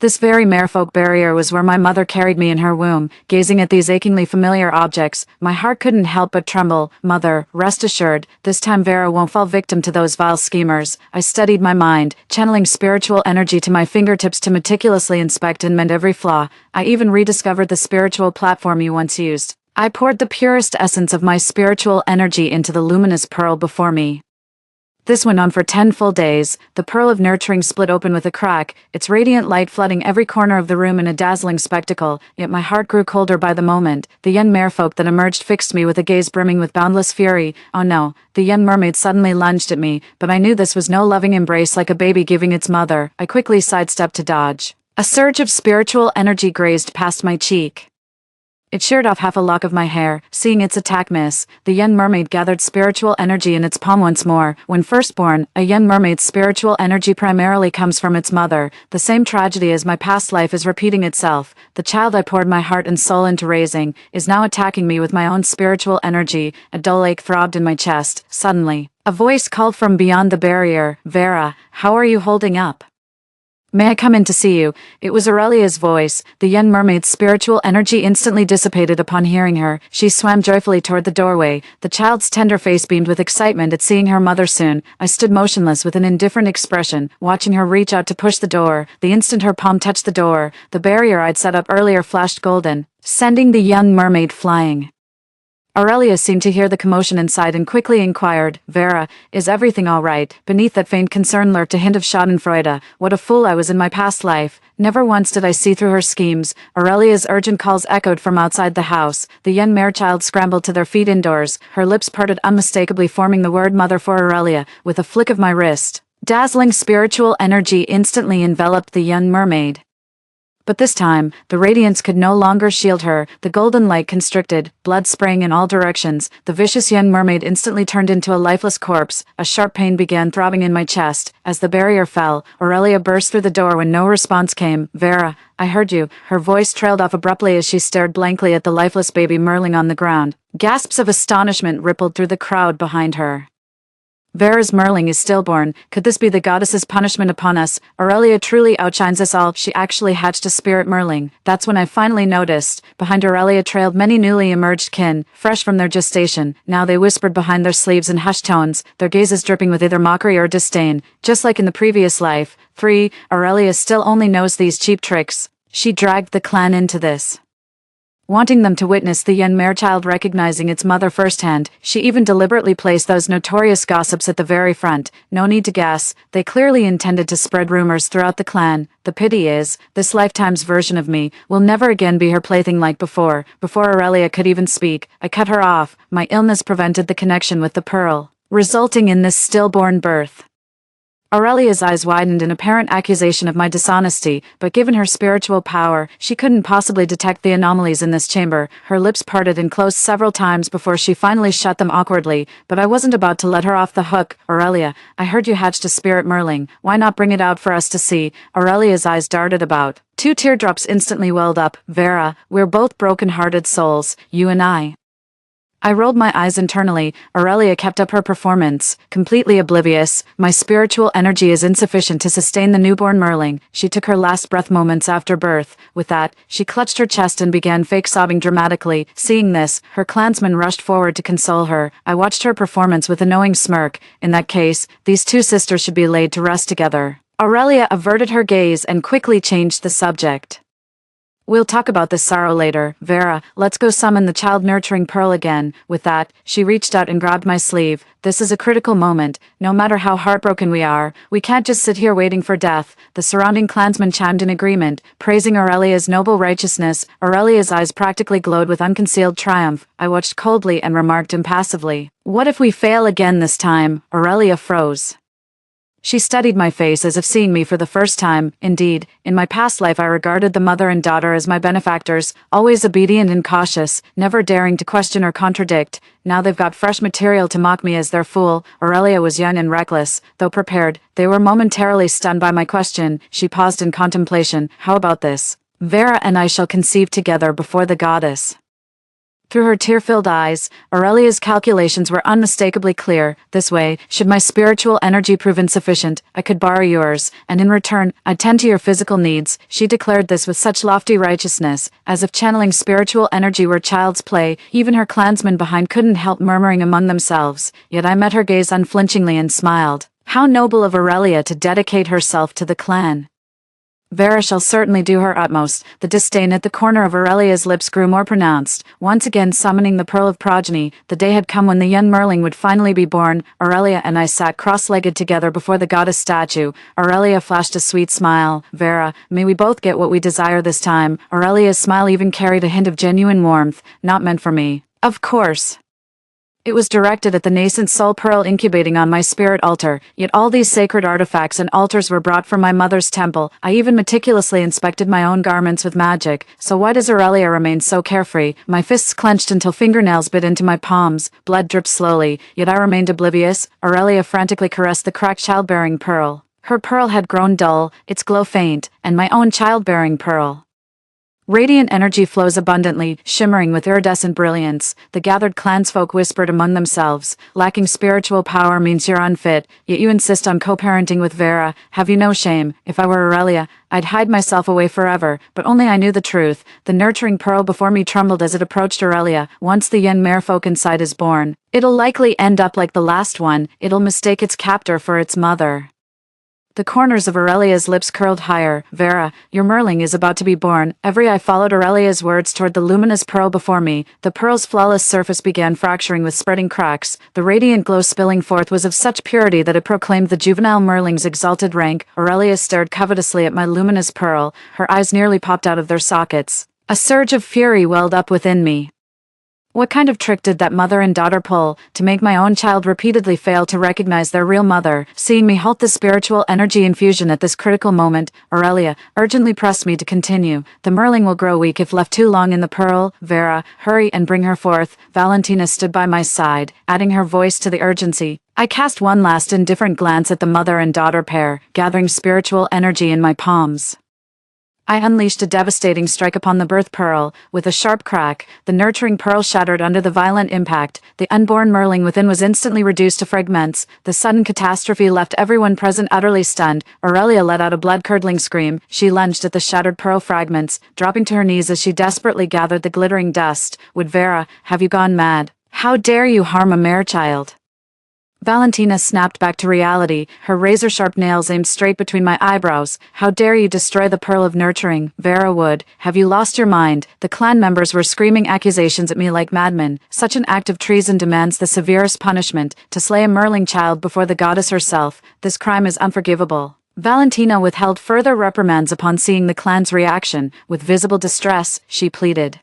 This very merfolk barrier was where my mother carried me in her womb. Gazing at these achingly familiar objects, my heart couldn't help but tremble. Mother, rest assured, this time Vera won't fall victim to those vile schemers. I steadied my mind, channeling spiritual energy to my fingertips to meticulously inspect and mend every flaw. I even rediscovered the spiritual platform you once used. I poured the purest essence of my spiritual energy into the luminous pearl before me. This went on for 10 full days. The pearl of nurturing split open with a crack, its radiant light flooding every corner of the room in a dazzling spectacle, yet my heart grew colder by the moment. The young merfolk that emerged fixed me with a gaze brimming with boundless fury. Oh no, the young mermaid suddenly lunged at me, but I knew this was no loving embrace like a baby giving its mother. I quickly sidestepped to dodge. A surge of spiritual energy grazed past my cheek. It sheared off half a lock of my hair. Seeing its attack miss, the young mermaid gathered spiritual energy in its palm once more. When first born, a young mermaid's spiritual energy primarily comes from its mother. The same tragedy as my past life is repeating itself. The child I poured my heart and soul into raising is now attacking me with my own spiritual energy. A dull ache throbbed in my chest. Suddenly, a voice called from beyond the barrier. Vera, how are you holding up? May I come in to see you? It was Aurelia's voice. The young mermaid's spiritual energy instantly dissipated upon hearing her. She swam joyfully toward the doorway. The child's tender face beamed with excitement at seeing her mother soon. I stood motionless with an indifferent expression, watching her reach out to push the door. The instant her palm touched the door, the barrier I'd set up earlier flashed golden, sending the young mermaid flying. Aurelia seemed to hear the commotion inside and quickly inquired, Vera, is everything all right? Beneath that faint concern lurked a hint of schadenfreude. What a fool I was in my past life. Never once did I see through her schemes. Aurelia's urgent calls echoed from outside the house. The young mare-child scrambled to their feet indoors, her lips parted unmistakably forming the word mother for Aurelia. With a flick of my wrist, dazzling spiritual energy instantly enveloped the young mermaid. But this time, the radiance could no longer shield her. The golden light constricted, blood spraying in all directions. The vicious young mermaid instantly turned into a lifeless corpse. A sharp pain began throbbing in my chest. As the barrier fell, Aurelia burst through the door when no response came. Vera, I heard you. Her voice trailed off abruptly as she stared blankly at the lifeless baby Merling on the ground. Gasps of astonishment rippled through the crowd behind her. Vera's Merling is stillborn. Could this be the goddess's punishment upon us? Aurelia truly outshines us all. She actually hatched a spirit Merling. That's when I finally noticed. Behind Aurelia trailed many newly emerged kin, fresh from their gestation. Now they whispered behind their sleeves in hushed tones, their gazes dripping with either mockery or disdain. Just like in the previous life. 3. Aurelia still only knows these cheap tricks. She dragged the clan into this, wanting them to witness the young mare-child recognizing its mother firsthand. She even deliberately placed those notorious gossips at the very front. No need to guess, they clearly intended to spread rumors throughout the clan. The pity is, this lifetime's version of me will never again be her plaything like before. Before Aurelia could even speak, I cut her off. My illness prevented the connection with the pearl, resulting in this stillborn birth. Aurelia's eyes widened in apparent accusation of my dishonesty, but given her spiritual power, she couldn't possibly detect the anomalies in this chamber. Her lips parted and closed several times before she finally shut them awkwardly, but I wasn't about to let her off the hook. Aurelia, I heard you hatched a spirit Merling. Why not bring it out for us to see? Aurelia's eyes darted about. 2 teardrops instantly welled up. Vera, we're both broken-hearted souls, you and I. I rolled my eyes internally. Aurelia kept up her performance, completely oblivious. My spiritual energy is insufficient to sustain the newborn Merling. She took her last breath moments after birth. With that, she clutched her chest and began fake sobbing dramatically. Seeing this, her clansmen rushed forward to console her. I watched her performance with a knowing smirk. In that case, these 2 sisters should be laid to rest together. Aurelia averted her gaze and quickly changed the subject. We'll talk about this sorrow later. Vera, let's go summon the child-nurturing pearl again. With that, she reached out and grabbed my sleeve. This is a critical moment. No matter how heartbroken we are, we can't just sit here waiting for death. The surrounding clansmen chimed in agreement, praising Aurelia's noble righteousness. Aurelia's eyes practically glowed with unconcealed triumph. I watched coldly and remarked impassively, what if we fail again this time? Aurelia froze. She studied my face as if seeing me for the first time. Indeed, in my past life I regarded the mother and daughter as my benefactors, always obedient and cautious, never daring to question or contradict. Now they've got fresh material to mock me as their fool. Aurelia was young and reckless, though prepared. They were momentarily stunned by my question. She paused in contemplation. How about this? Vera and I shall conceive together before the goddess. Through her tear-filled eyes, Aurelia's calculations were unmistakably clear. This way, should my spiritual energy prove insufficient, I could borrow yours, and in return, I'd tend to your physical needs. She declared this with such lofty righteousness, as if channeling spiritual energy were child's play. Even her clansmen behind couldn't help murmuring among themselves, yet I met her gaze unflinchingly and smiled. How noble of Aurelia to dedicate herself to the clan. Vera shall certainly do her utmost. The disdain at the corner of Aurelia's lips grew more pronounced. Once again summoning the pearl of progeny, the day had come when the young Merling would finally be born. Aurelia and I sat cross-legged together before the goddess statue. Aurelia flashed a sweet smile. Vera, may we both get what we desire this time. Aurelia's smile even carried a hint of genuine warmth. Not meant for me. Of course. It was directed at the nascent soul pearl incubating on my spirit altar, yet all these sacred artifacts and altars were brought from my mother's temple. I even meticulously inspected my own garments with magic. So why does Aurelia remain so carefree? My fists clenched until fingernails bit into my palms. Blood dripped slowly, yet I remained oblivious. Aurelia frantically caressed the cracked childbearing pearl. Her pearl had grown dull, its glow faint, and my own childbearing pearl. Radiant energy flows abundantly, shimmering with iridescent brilliance. The gathered clansfolk whispered among themselves. Lacking spiritual power means you're unfit, yet you insist on co-parenting with Vera. Have you no shame? If I were Aurelia, I'd hide myself away forever, but only I knew the truth. The nurturing pearl before me trembled as it approached Aurelia. Once the young merfolk inside is born, it'll likely end up like the last one. It'll mistake its captor for its mother. The corners of Aurelia's lips curled higher. Vera, your Merling is about to be born. Every eye followed Aurelia's words toward the luminous pearl before me. The pearl's flawless surface began fracturing with spreading cracks. The radiant glow spilling forth was of such purity that it proclaimed the juvenile Merling's exalted rank. Aurelia stared covetously at my luminous pearl. Her eyes nearly popped out of their sockets. A surge of fury welled up within me. What kind of trick did that mother and daughter pull to make my own child repeatedly fail to recognize their real mother? Seeing me halt the spiritual energy infusion at this critical moment, Aurelia urgently pressed me to continue. The Merling will grow weak if left too long in the pearl. Vera, hurry and bring her forth. Valentina stood by my side, adding her voice to the urgency. I cast one last indifferent glance at the mother and daughter pair, gathering spiritual energy in my palms. I unleashed a devastating strike upon the birth pearl. With a sharp crack, the nurturing pearl shattered under the violent impact. The unborn Merling within was instantly reduced to fragments. The sudden catastrophe left everyone present utterly stunned. Aurelia let out a blood-curdling scream. She lunged at the shattered pearl fragments, dropping to her knees as she desperately gathered the glittering dust. Would Vera, have you gone mad? How dare you harm a mere child? Valentina snapped back to reality, her razor-sharp nails aimed straight between my eyebrows. How dare you destroy the pearl of nurturing? Vera Wood, have you lost your mind? The clan members were screaming accusations at me like madmen. Such an act of treason demands the severest punishment. To slay a Merling child before the goddess herself, this crime is unforgivable. Valentina withheld further reprimands upon seeing the clan's reaction. With visible distress, she pleaded.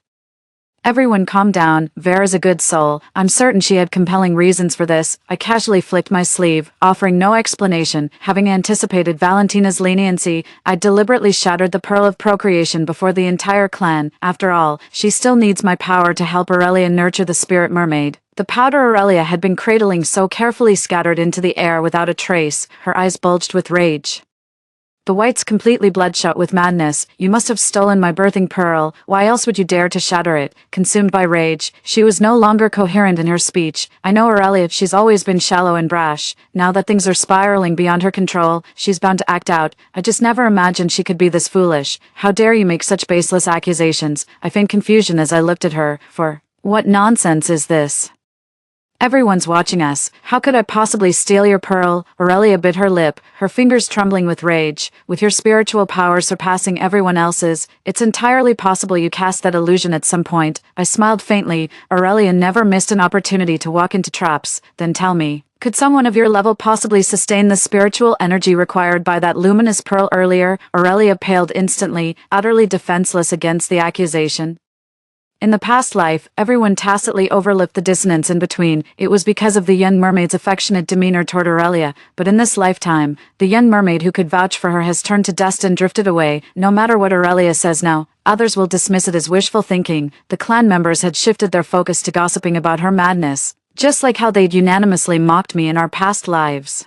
Everyone calm down, Vera's a good soul. I'm certain she had compelling reasons for this. I casually flicked my sleeve, offering no explanation. Having anticipated Valentina's leniency, I deliberately shattered the pearl of procreation before the entire clan. After all, she still needs my power to help Aurelia nurture the spirit mermaid. The powder Aurelia had been cradling so carefully scattered into the air without a trace. Her eyes bulged with rage. The whites completely bloodshot with madness. You must have stolen my birthing pearl. Why else would you dare to shatter it? Consumed by rage, she was no longer coherent in her speech. I know Aurelia, she's always been shallow and brash. Now that things are spiraling beyond her control, she's bound to act out. I just never imagined she could be this foolish. How dare you make such baseless accusations? I feigned confusion as I looked at her. For what nonsense is this? Everyone's watching us. How could I possibly steal your pearl? Aurelia bit her lip, her fingers trembling with rage. With your spiritual power surpassing everyone else's, it's entirely possible you cast that illusion at some point. I smiled faintly. Aurelia never missed an opportunity to walk into traps. Then tell me, could someone of your level possibly sustain the spiritual energy required by that luminous pearl earlier? Aurelia paled instantly, utterly defenseless against the accusation. In the past life, everyone tacitly overlooked the dissonance in between. It was because of the young mermaid's affectionate demeanor toward Aurelia, but in this lifetime, the young mermaid who could vouch for her has turned to dust and drifted away. No matter what Aurelia says now, others will dismiss it as wishful thinking. The clan members had shifted their focus to gossiping about her madness, just like how they'd unanimously mocked me in our past lives.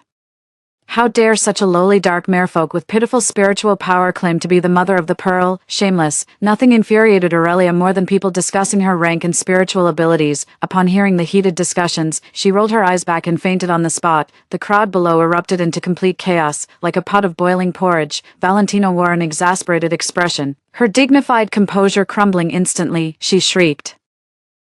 How dare such a lowly dark merfolk with pitiful spiritual power claim to be the mother of the pearl? Shameless. Nothing infuriated Aurelia more than people discussing her rank and spiritual abilities. Upon hearing the heated discussions, she rolled her eyes back and fainted on the spot. The crowd below erupted into complete chaos. Like a pot of boiling porridge, Valentina wore an exasperated expression. Her dignified composure crumbling instantly, she shrieked,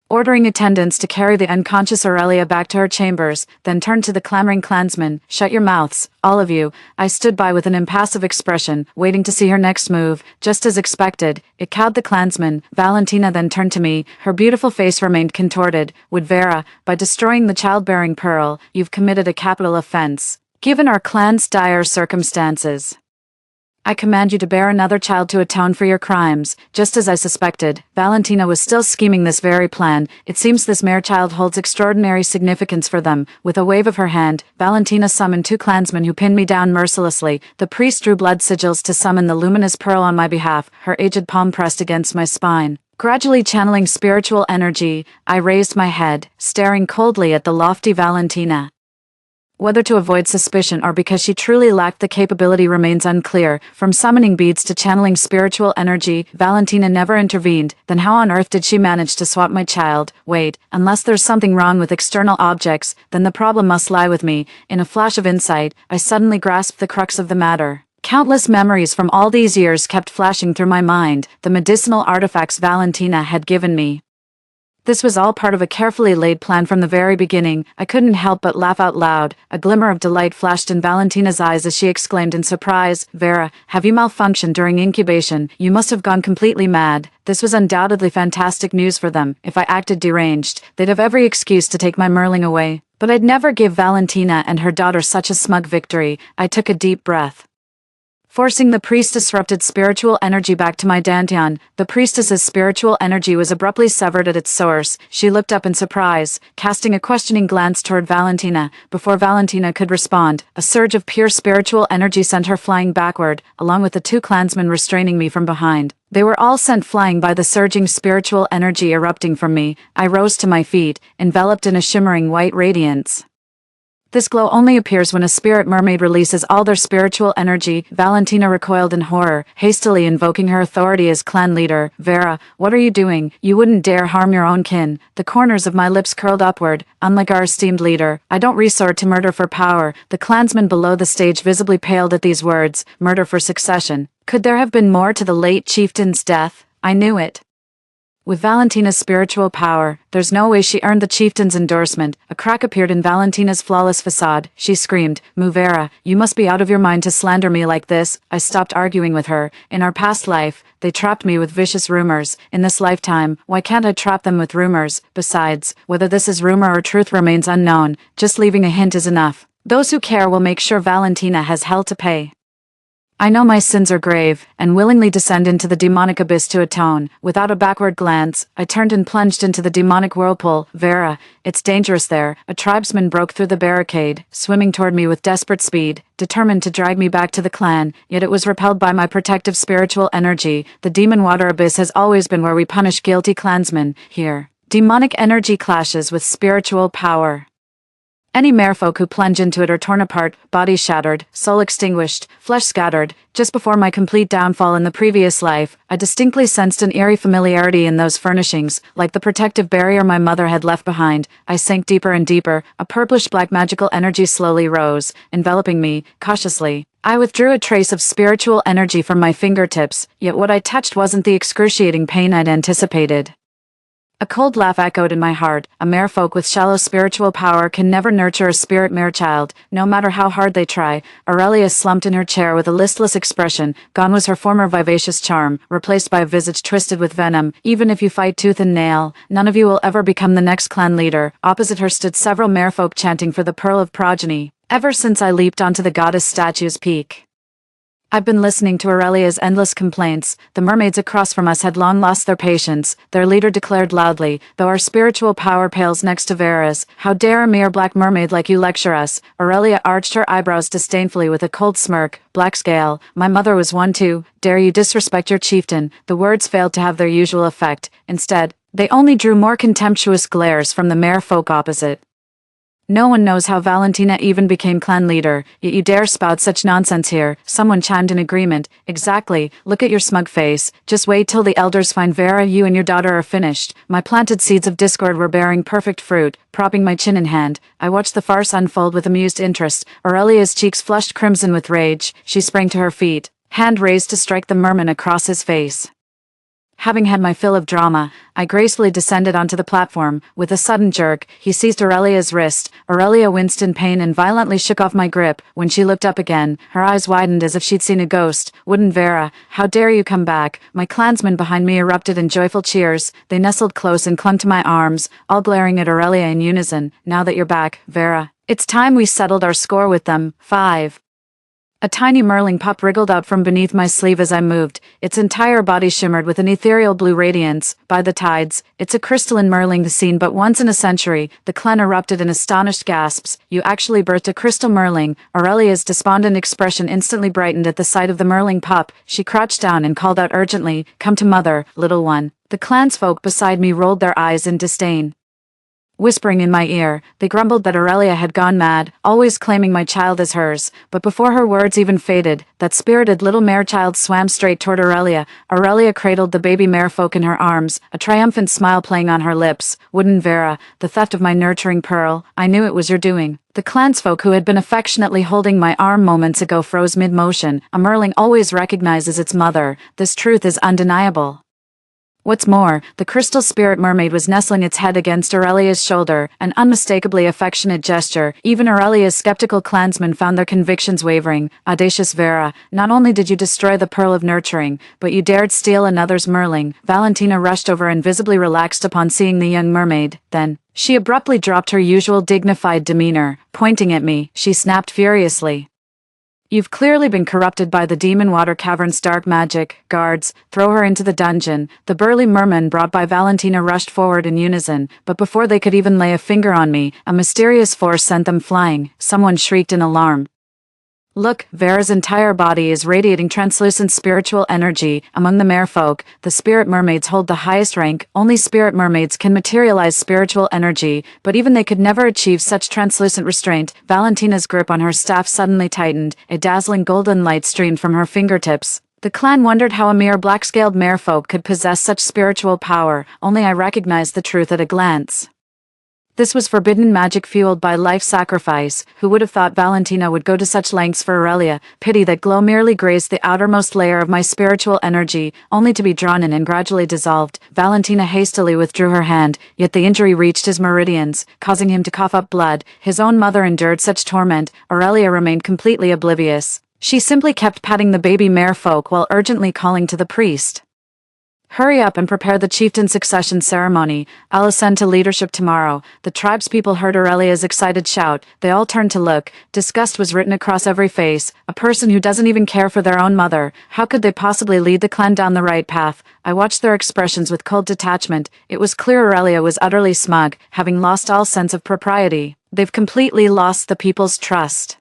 ordering attendants to carry the unconscious Aurelia back to her chambers, then turned to the clamoring clansmen. "Shut your mouths, all of you." I stood by with an impassive expression, waiting to see her next move. Just as expected, it cowed the clansmen. Valentina then turned to me. Her beautiful face remained contorted. "Would Vera, by destroying the childbearing pearl, you've committed a capital offense. Given our clan's dire circumstances, I command you to bear another child to atone for your crimes." Just as I suspected, Valentina was still scheming this very plan. It seems this mare child holds extraordinary significance for them. With a wave of her hand, Valentina summoned 2 clansmen who pinned me down mercilessly. The priest drew blood sigils to summon the luminous pearl on my behalf, her aged palm pressed against my spine. Gradually channeling spiritual energy, I raised my head, staring coldly at the lofty Valentina. Whether to avoid suspicion or because she truly lacked the capability remains unclear. From summoning beads to channeling spiritual energy, Valentina never intervened. Then how on earth did she manage to swap my child? Wait, unless there's something wrong with external objects, then the problem must lie with me. In a flash of insight, I suddenly grasped the crux of the matter. Countless memories from all these years kept flashing through my mind, the medicinal artifacts Valentina had given me. This was all part of a carefully laid plan from the very beginning. I couldn't help but laugh out loud. A glimmer of delight flashed in Valentina's eyes as she exclaimed in surprise, "Vera, have you malfunctioned during incubation? You must have gone completely mad." This was undoubtedly fantastic news for them. If I acted deranged, they'd have every excuse to take my Merling away. But I'd never give Valentina and her daughter such a smug victory. I took a deep breath, forcing the priest's disrupted spiritual energy back to my dantian. The priestess's spiritual energy was abruptly severed at its source. She looked up in surprise, casting a questioning glance toward Valentina. Before Valentina could respond, a surge of pure spiritual energy sent her flying backward, along with the 2 clansmen restraining me from behind. They were all sent flying by the surging spiritual energy erupting from me. I rose to my feet, enveloped in a shimmering white radiance. This glow only appears when a spirit mermaid releases all their spiritual energy. Valentina recoiled in horror, hastily invoking her authority as clan leader. "Vera, what are you doing? You wouldn't dare harm your own kin." The corners of my lips curled upward. Unlike our esteemed leader, I don't resort to murder for power. The clansmen below the stage visibly paled at these words. Murder for succession. Could there have been more to the late chieftain's death? I knew it. With Valentina's spiritual power, there's no way she earned the chieftain's endorsement. A crack appeared in Valentina's flawless facade. She screamed, "Muvera, you must be out of your mind to slander me like this." I stopped arguing with her. In our past life, they trapped me with vicious rumors. In this lifetime, why can't I trap them with rumors? Besides, whether this is rumor or truth remains unknown. Just leaving a hint is enough. Those who care will make sure Valentina has hell to pay. I know my sins are grave, and willingly descend into the demonic abyss to atone. Without a backward glance, I turned and plunged into the demonic whirlpool. "Vera, it's dangerous there." A tribesman broke through the barricade, swimming toward me with desperate speed, determined to drag me back to the clan, yet it was repelled by my protective spiritual energy. The demon water abyss has always been where we punish guilty clansmen. Here, demonic energy clashes with spiritual power. Any merfolk who plunge into it are torn apart, body shattered, soul extinguished, flesh scattered. Just before my complete downfall in the previous life, I distinctly sensed an eerie familiarity in those furnishings, like the protective barrier my mother had left behind. I sank deeper and deeper. A purplish-black magical energy slowly rose, enveloping me, cautiously. I withdrew a trace of spiritual energy from my fingertips, yet what I touched wasn't the excruciating pain I'd anticipated. A cold laugh echoed in my heart. A merfolk with shallow spiritual power can never nurture a spirit mare child, no matter how hard they try. Aurelia slumped in her chair with a listless expression. Gone was her former vivacious charm, replaced by a visage twisted with venom. "Even if you fight tooth and nail, none of you will ever become the next clan leader." Opposite her stood several merfolk chanting for the pearl of progeny. Ever since I leaped onto the goddess statue's peak, I've been listening to Aurelia's endless complaints. The mermaids across from us had long lost their patience. Their leader declared loudly, though our spiritual power pales next to Vera's. How dare a mere black mermaid like you lecture us? Aurelia arched her eyebrows disdainfully with a cold smirk. Black scale, my mother was one too. Dare you disrespect your chieftain? The words failed to have their usual effect. Instead, they only drew more contemptuous glares from the mere folk opposite. No one knows how Valentina even became clan leader, yet you dare spout such nonsense here, someone chimed in agreement. Exactly, look at your smug face. Just wait till the elders find Vera, you and your daughter are finished. My planted seeds of discord were bearing perfect fruit. Propping my chin in hand, I watched the farce unfold with amused interest. Aurelia's cheeks flushed crimson with rage. She sprang to her feet, hand raised to strike the merman across his face. Having had my fill of drama, I gracefully descended onto the platform. With a sudden jerk, he seized Aurelia's wrist. Aurelia winced in pain and violently shook off my grip. When she looked up again, her eyes widened as if she'd seen a ghost. Wooden Vera, how dare you come back? My clansmen behind me erupted in joyful cheers. They nestled close and clung to my arms, all glaring at Aurelia in unison. Now that you're back, Vera, it's time we settled our score with them. 5. A tiny merling pup wriggled out from beneath my sleeve as I moved. Its entire body shimmered with an ethereal blue radiance. By the tides, it's a crystalline merling seen but once in a century. The clan erupted in astonished gasps. You actually birthed a crystal merling. Aurelia's despondent expression instantly brightened at the sight of the merling pup. She crouched down and called out urgently, "Come to mother, little one." The clansfolk beside me rolled their eyes in disdain. Whispering in my ear, they grumbled that Aurelia had gone mad, always claiming my child as hers. But before her words even faded, that spirited little mare-child swam straight toward Aurelia. Aurelia cradled the baby marefolk in her arms, a triumphant smile playing on her lips. Wooden Vera, the theft of my nurturing pearl, I knew it was your doing. The clansfolk who had been affectionately holding my arm moments ago froze mid-motion. A merling always recognizes its mother. This truth is undeniable. What's more, the crystal spirit mermaid was nestling its head against Aurelia's shoulder, an unmistakably affectionate gesture. Even Aurelia's skeptical clansmen found their convictions wavering. Audacious Vera, not only did you destroy the pearl of nurturing, but you dared steal another's merling. Valentina rushed over and visibly relaxed upon seeing the young mermaid. Then, she abruptly dropped her usual dignified demeanor. Pointing at me, she snapped furiously. You've clearly been corrupted by the demon water cavern's dark magic. Guards, throw her into the dungeon. The burly merman brought by Valentina rushed forward in unison, but before they could even lay a finger on me, a mysterious force sent them flying. Someone shrieked in alarm. Look, Vera's entire body is radiating translucent spiritual energy. Among the merfolk, the spirit mermaids hold the highest rank. Only spirit mermaids can materialize spiritual energy, but even they could never achieve such translucent restraint. Valentina's grip on her staff suddenly tightened. A dazzling golden light streamed from her fingertips. The clan wondered how a mere black-scaled merfolk could possess such spiritual power. Only I recognized the truth at a glance. This was forbidden magic fueled by life sacrifice. Who would have thought Valentina would go to such lengths for Aurelia? Pity that glow merely grazed the outermost layer of my spiritual energy, only to be drawn in and gradually dissolved. Valentina hastily withdrew her hand, yet the injury reached his meridians, causing him to cough up blood. His own mother endured such torment. Aurelia remained completely oblivious. She simply kept patting the baby marefolk while urgently calling to the priest. Hurry up and prepare the chieftain succession ceremony. I'll ascend to leadership tomorrow. The tribespeople heard Aurelia's excited shout. They all turned to look. Disgust was written across every face. A person who doesn't even care for their own mother. How could they possibly lead the clan down the right path? I watched their expressions with cold detachment. It was clear Aurelia was utterly smug, having lost all sense of propriety. They've completely lost the people's trust.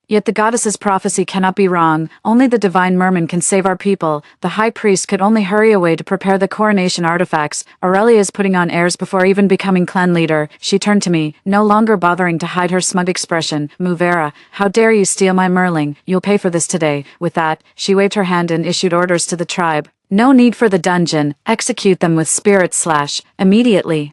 Yet the goddess's prophecy cannot be wrong. Only the divine merman can save our people. The high priest could only hurry away to prepare the coronation artifacts. Aurelia is putting on airs before even becoming clan leader. She turned to me, no longer bothering to hide her smug expression. Muvera, how dare you steal my merling? You'll pay for this today. With that, she waved her hand and issued orders to the tribe. No need for the dungeon. Execute them with spirit / immediately.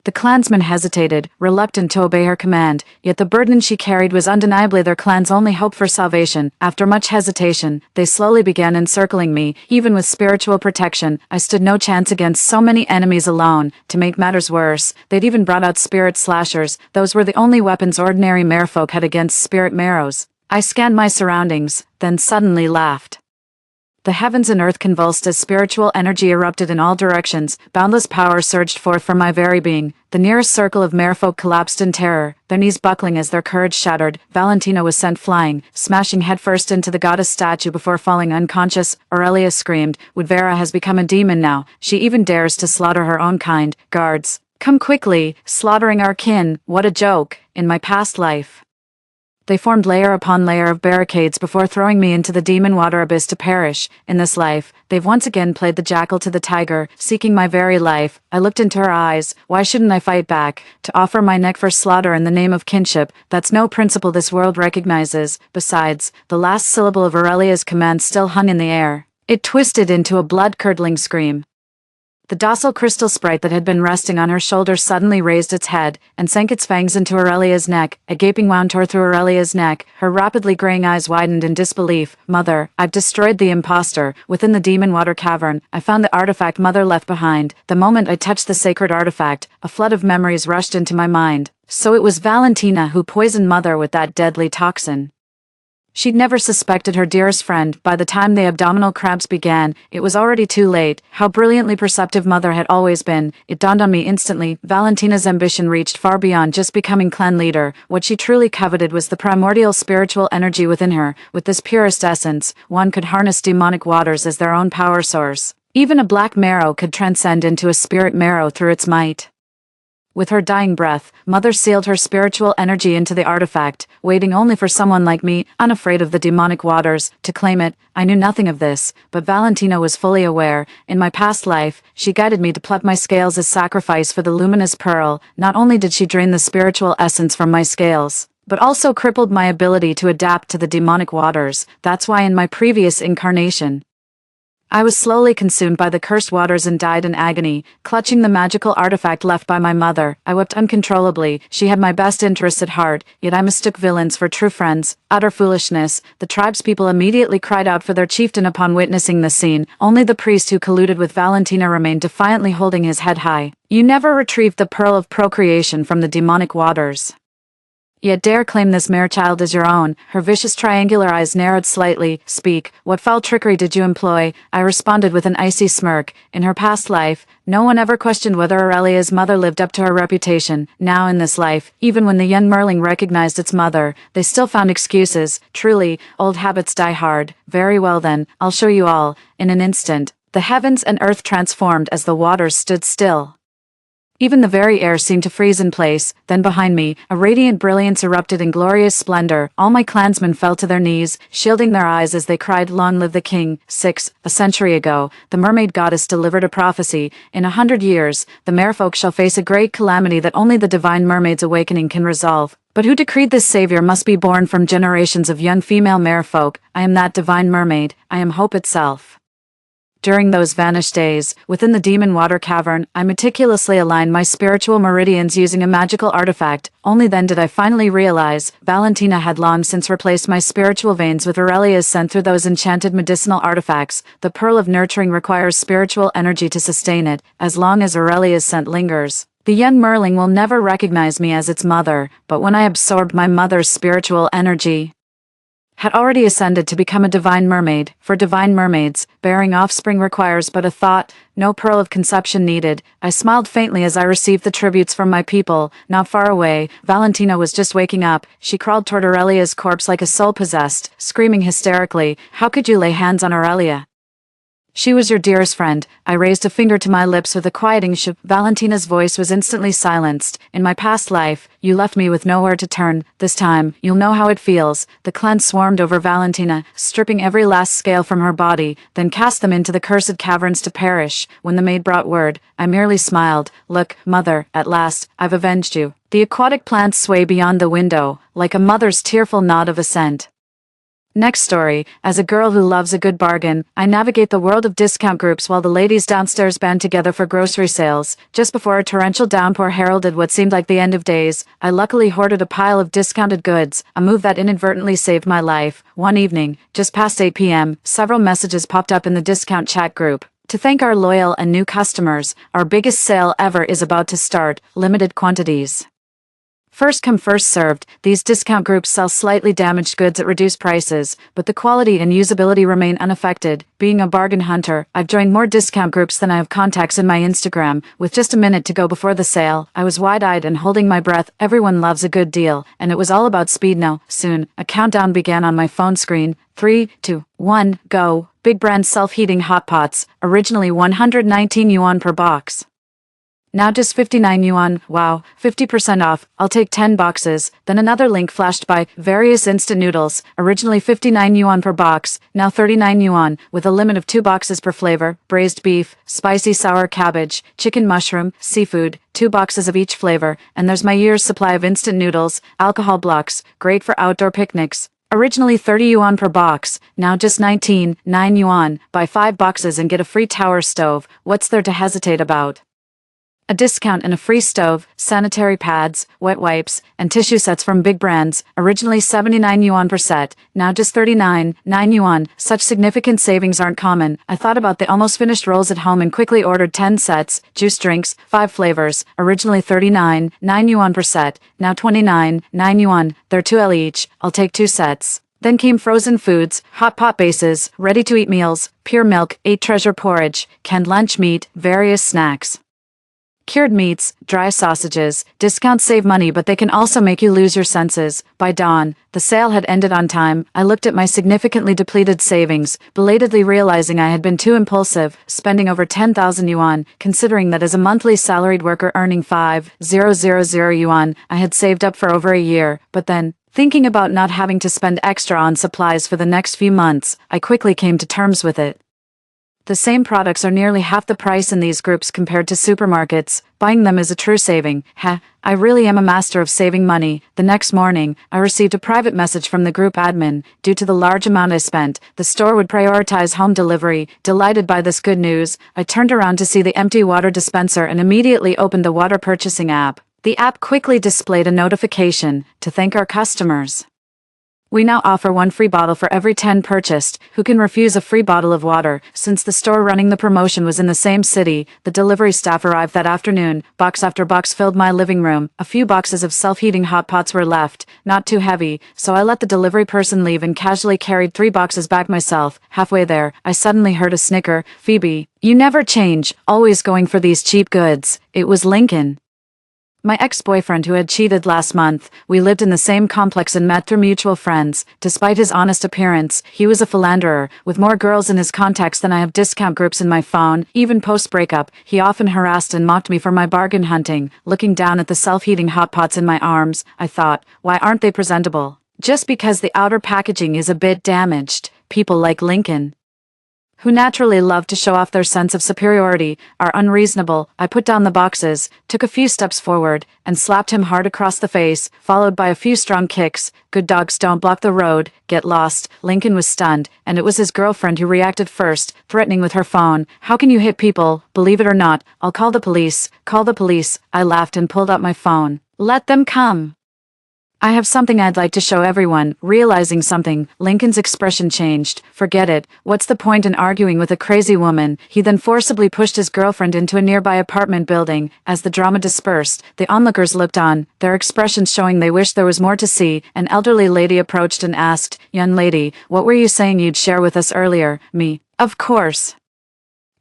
The clansmen hesitated, reluctant to obey her command, yet the burden she carried was undeniably their clan's only hope for salvation. After much hesitation, they slowly began encircling me. Even with spiritual protection, I stood no chance against so many enemies alone. To make matters worse, they'd even brought out spirit slashers. Those were the only weapons ordinary merfolk had against spirit marrows. I scanned my surroundings, then suddenly laughed. The heavens and earth convulsed as spiritual energy erupted in all directions. Boundless power surged forth from my very being. The nearest circle of merfolk collapsed in terror, their knees buckling as their courage shattered. Valentina was sent flying, smashing headfirst into the goddess statue before falling unconscious. Aurelia screamed, Woodvera has become a demon now. She even dares to slaughter her own kind. Guards, come quickly, slaughtering our kin. What a joke. In my past life, they formed layer upon layer of barricades before throwing me into the demon water abyss to perish. In this life, they've once again played the jackal to the tiger, seeking my very life. I looked into her eyes. Why shouldn't I fight back? To offer my neck for slaughter in the name of kinship, that's no principle this world recognizes. Besides, the last syllable of Aurelia's command still hung in the air. It twisted into a blood-curdling scream. The docile crystal sprite that had been resting on her shoulder suddenly raised its head and sank its fangs into Aurelia's neck. A gaping wound tore through Aurelia's neck. Her rapidly graying eyes widened in disbelief. Mother, I've destroyed the impostor. Within the demon water cavern, I found the artifact Mother left behind. The moment I touched the sacred artifact, a flood of memories rushed into my mind. So it was Valentina who poisoned Mother with that deadly toxin. She'd never suspected her dearest friend. By the time the abdominal cramps began, it was already too late. How brilliantly perceptive Mother had always been. It dawned on me instantly. Valentina's ambition reached far beyond just becoming clan leader. What she truly coveted was the primordial spiritual energy within her. With this purest essence, one could harness demonic waters as their own power source. Even a black marrow could transcend into a spirit marrow through its might. With her dying breath, Mother sealed her spiritual energy into the artifact, waiting only for someone like me, unafraid of the demonic waters, to claim it. I knew nothing of this, but Valentina was fully aware. In my past life, she guided me to pluck my scales as sacrifice for the luminous pearl. Not only did she drain the spiritual essence from my scales, but also crippled my ability to adapt to the demonic waters. That's why in my previous incarnation, I was slowly consumed by the cursed waters and died in agony, clutching the magical artifact left by my mother. I wept uncontrollably. She had my best interests at heart, yet I mistook villains for true friends. Utter foolishness. The tribespeople immediately cried out for their chieftain upon witnessing the scene. Only the priest who colluded with Valentina remained defiantly holding his head high. You never retrieved the pearl of procreation from the demonic waters, yet dare claim this mere child as your own. Her vicious triangular eyes narrowed slightly. Speak, what foul trickery did you employ? I responded with an icy smirk. In her past life, no one ever questioned whether Aurelia's mother lived up to her reputation. Now in this life, even when the young Merling recognized its mother, they still found excuses. Truly, old habits die hard. Very well then, I'll show you all. In an instant, the heavens and earth transformed as the waters stood still. Even the very air seemed to freeze in place. Then behind me, a radiant brilliance erupted in glorious splendor. All my clansmen fell to their knees, shielding their eyes as they cried, Long live the king. 6. A century ago, the mermaid goddess delivered a prophecy. In 100 years, the merfolk shall face a great calamity that only the divine mermaid's awakening can resolve. But who decreed this savior must be born from generations of young female merfolk. I am that divine mermaid. I am hope itself. During those vanished days, within the demon water cavern, I meticulously aligned my spiritual meridians using a magical artifact. Only then did I finally realize Valentina had long since replaced my spiritual veins with Aurelia's sent through those enchanted medicinal artifacts. The pearl of nurturing requires spiritual energy to sustain it. As long as Aurelia's scent lingers, the young Merling will never recognize me as its mother. But when I absorbed my mother's spiritual energy, had already ascended to become a divine mermaid. For divine mermaids, bearing offspring requires but a thought, no pearl of conception needed. I smiled faintly as I received the tributes from my people. Not far away, Valentina was just waking up. She crawled toward Aurelia's corpse like a soul possessed, screaming hysterically, How could you lay hands on Aurelia? She was your dearest friend. I raised a finger to my lips with a quieting shh. Valentina's voice was instantly silenced. In my past life, you left me with nowhere to turn. This time, you'll know how it feels. The clan swarmed over Valentina, stripping every last scale from her body, then cast them into the cursed caverns to perish. When the maid brought word, I merely smiled. Look, mother, at last, I've avenged you. The aquatic plants sway beyond the window, like a mother's tearful nod of assent. Next story. As a girl who loves a good bargain, I navigate the world of discount groups while the ladies downstairs band together for grocery sales. Just before a torrential downpour heralded what seemed like the end of days, I luckily hoarded a pile of discounted goods, a move that inadvertently saved my life. One evening, just past 8 p.m., several messages popped up in the discount chat group. To thank our loyal and new customers, our biggest sale ever is about to start, limited quantities. First come first served, these discount groups sell slightly damaged goods at reduced prices, but the quality and usability remain unaffected. Being a bargain hunter, I've joined more discount groups than I have contacts in my Instagram. With just a minute to go before the sale, I was wide-eyed and holding my breath. Everyone loves a good deal, and it was all about speed now. Soon, a countdown began on my phone screen. 3, 2, 1, go. Big brand self-heating hot pots, originally 119 yuan per box. Now just 59 yuan, wow, 50% off, I'll take 10 boxes. Then another link flashed by, various instant noodles, originally 59 yuan per box, now 39 yuan, with a limit of 2 boxes per flavor, braised beef, spicy sour cabbage, chicken mushroom, seafood, 2 boxes of each flavor, and there's my year's supply of instant noodles, alcohol blocks, great for outdoor picnics. Originally 30 yuan per box, now just 9 yuan, buy 5 boxes and get a free tower stove, what's there to hesitate about? A discount and a free stove, sanitary pads, wet wipes, and tissue sets from big brands, originally 79 yuan per set, now just 9 yuan. Such significant savings aren't common. I thought about the almost finished rolls at home and quickly ordered 10 sets, juice drinks, 5 flavors, originally 9 yuan per set, now 9 yuan. They're 2L each, I'll take 2 sets. Then came frozen foods, hot pot bases, ready-to-eat meals, pure milk, 8 treasure porridge, canned lunch meat, various snacks. Cured meats, dry sausages, discounts save money but they can also make you lose your senses. By dawn, the sale had ended on time. I looked at my significantly depleted savings, belatedly realizing I had been too impulsive, spending over 10,000 yuan, considering that as a monthly salaried worker earning 5,000 yuan, I had saved up for over a year. But then, thinking about not having to spend extra on supplies for the next few months, I quickly came to terms with it. The same products are nearly half the price in these groups compared to supermarkets. Buying them is a true saving. I really am a master of saving money. The next morning, I received a private message from the group admin. Due to the large amount I spent, the store would prioritize home delivery. Delighted by this good news, I turned around to see the empty water dispenser and immediately opened the water purchasing app. The app quickly displayed a notification to thank our customers. We now offer 1 free bottle for every 10 purchased. Who can refuse a free bottle of water? Since the store running the promotion was in the same city, the delivery staff arrived that afternoon. Box after box filled my living room. A few boxes of self-heating hot pots were left, not too heavy, so I let the delivery person leave and casually carried 3 boxes back myself. Halfway there, I suddenly heard a snicker. Phoebe, you never change, always going for these cheap goods. It was Lincoln. My ex-boyfriend who had cheated last month. We lived in the same complex and met through mutual friends. Despite his honest appearance, he was a philanderer, with more girls in his contacts than I have discount groups in my phone. Even post-breakup, he often harassed and mocked me for my bargain hunting. Looking down at the self-heating hot pots in my arms, I thought, why aren't they presentable? Just because the outer packaging is a bit damaged. People like Lincoln, who naturally love to show off their sense of superiority, are unreasonable. I put down the boxes, took a few steps forward, and slapped him hard across the face, followed by a few strong kicks. Good dogs don't block the road, get lost. Lincoln was stunned, and it was his girlfriend who reacted first, threatening with her phone. How can you hit people? Believe it or not, I'll call the police. Call the police. I laughed and pulled out my phone. Let them come. I have something I'd like to show everyone. Realizing something, Lincoln's expression changed. Forget it. What's the point in arguing with a crazy woman? He then forcibly pushed his girlfriend into a nearby apartment building. As the drama dispersed, the onlookers looked on, their expressions showing they wished there was more to see. An elderly lady approached and asked, "Young lady, what were you saying you'd share with us earlier?" Me. Of course.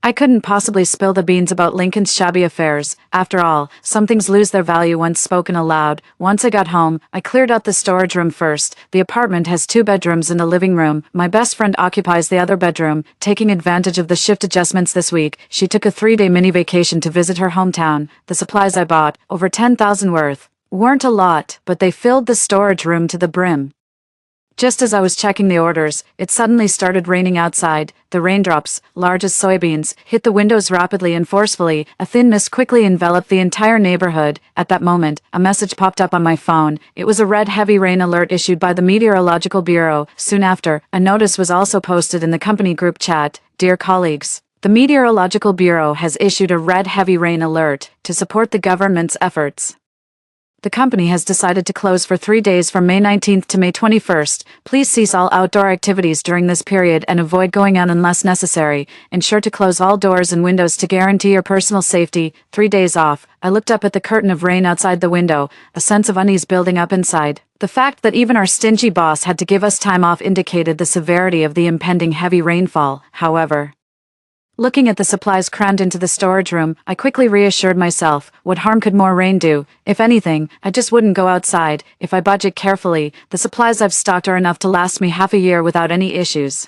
I couldn't possibly spill the beans about Lincoln's shabby affairs. After all, some things lose their value once spoken aloud. Once I got home, I cleared out the storage room first. The apartment has 2 bedrooms and a living room. My best friend occupies the other bedroom. Taking advantage of the shift adjustments this week, she took a 3-day mini vacation to visit her hometown. The supplies I bought, over 10,000 worth, weren't a lot, but they filled the storage room to the brim. Just as I was checking the orders, it suddenly started raining outside. The raindrops, large as soybeans, hit the windows rapidly and forcefully. A thin mist quickly enveloped the entire neighborhood. At that moment, a message popped up on my phone. It was a red heavy rain alert issued by the Meteorological Bureau. Soon after, a notice was also posted in the company group chat. Dear colleagues, the Meteorological Bureau has issued a red heavy rain alert to support the government's efforts. The company has decided to close for 3 days from May 19th to May 21st. Please cease all outdoor activities during this period and avoid going out unless necessary. Ensure to close all doors and windows to guarantee your personal safety. 3 days off. I looked up at the curtain of rain outside the window, a sense of unease building up inside. The fact that even our stingy boss had to give us time off indicated the severity of the impending heavy rainfall, however. Looking at the supplies crammed into the storage room, I quickly reassured myself, what harm could more rain do? If anything, I just wouldn't go outside. If I budget carefully, the supplies I've stocked are enough to last me half a year without any issues.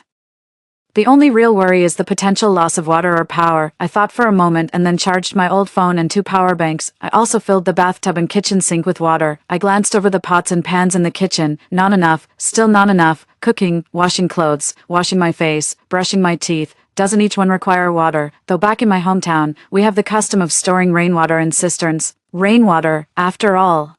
The only real worry is the potential loss of water or power. I thought for a moment and then charged my old phone and 2 power banks. I also filled the bathtub and kitchen sink with water. I glanced over the pots and pans in the kitchen. Not enough, still not enough. Cooking, washing clothes, washing my face, brushing my teeth. Doesn't each one require water? Though back in my hometown, we have the custom of storing rainwater in cisterns. Rainwater, after all,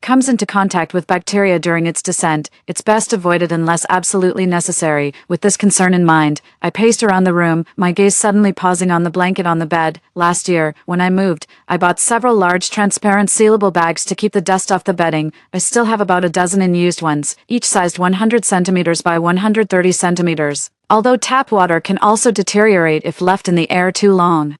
comes into contact with bacteria during its descent. It's best avoided unless absolutely necessary. With this concern in mind, I paced around the room, my gaze suddenly pausing on the blanket on the bed. Last year, when I moved, I bought several large transparent sealable bags to keep the dust off the bedding. I still have about a dozen unused ones, each sized 100 centimeters by 130 centimeters. Although tap water can also deteriorate if left in the air too long.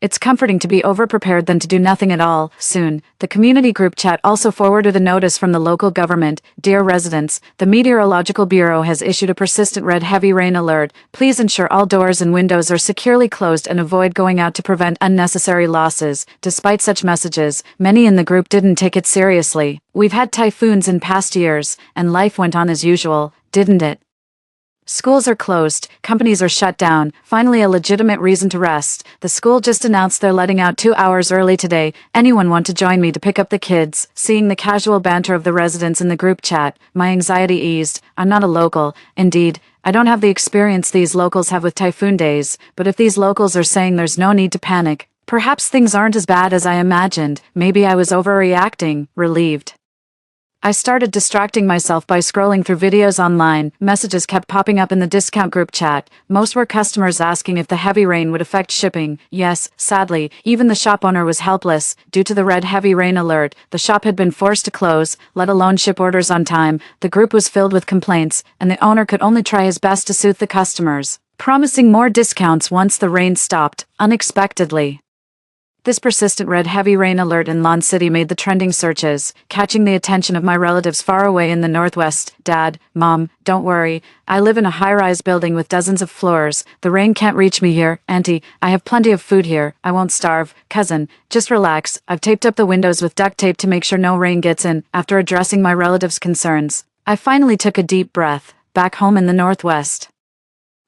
It's comforting to be overprepared than to do nothing at all. Soon, the community group chat also forwarded a notice from the local government. Dear residents, the Meteorological Bureau has issued a persistent red heavy rain alert. Please ensure all doors and windows are securely closed and avoid going out to prevent unnecessary losses. Despite such messages, many in the group didn't take it seriously. We've had typhoons in past years, and life went on as usual, didn't it? Schools are closed, companies are shut down, finally a legitimate reason to rest. The school just announced they're letting out 2 hours early today. Anyone want to join me to pick up the kids? Seeing the casual banter of the residents in the group chat, my anxiety eased. I'm not a local. Indeed, I don't have the experience these locals have with typhoon days, but if these locals are saying there's no need to panic, perhaps things aren't as bad as I imagined. Maybe I was overreacting. Relieved. I started distracting myself by scrolling through videos online. Messages kept popping up in the discount group chat. Most were customers asking if the heavy rain would affect shipping. Yes, sadly, even the shop owner was helpless. Due to the red heavy rain alert, the shop had been forced to close, let alone ship orders on time. The group was filled with complaints, and the owner could only try his best to soothe the customers, promising more discounts once the rain stopped, unexpectedly. This persistent red heavy rain alert in Lawn City made the trending searches, catching the attention of my relatives far away in the Northwest. Dad, Mom, don't worry. I live in a high-rise building with dozens of floors. The rain can't reach me here. Auntie, I have plenty of food here. I won't starve. Cousin, just relax. I've taped up the windows with duct tape to make sure no rain gets in. After addressing my relatives' concerns, I finally took a deep breath. Back home in the Northwest,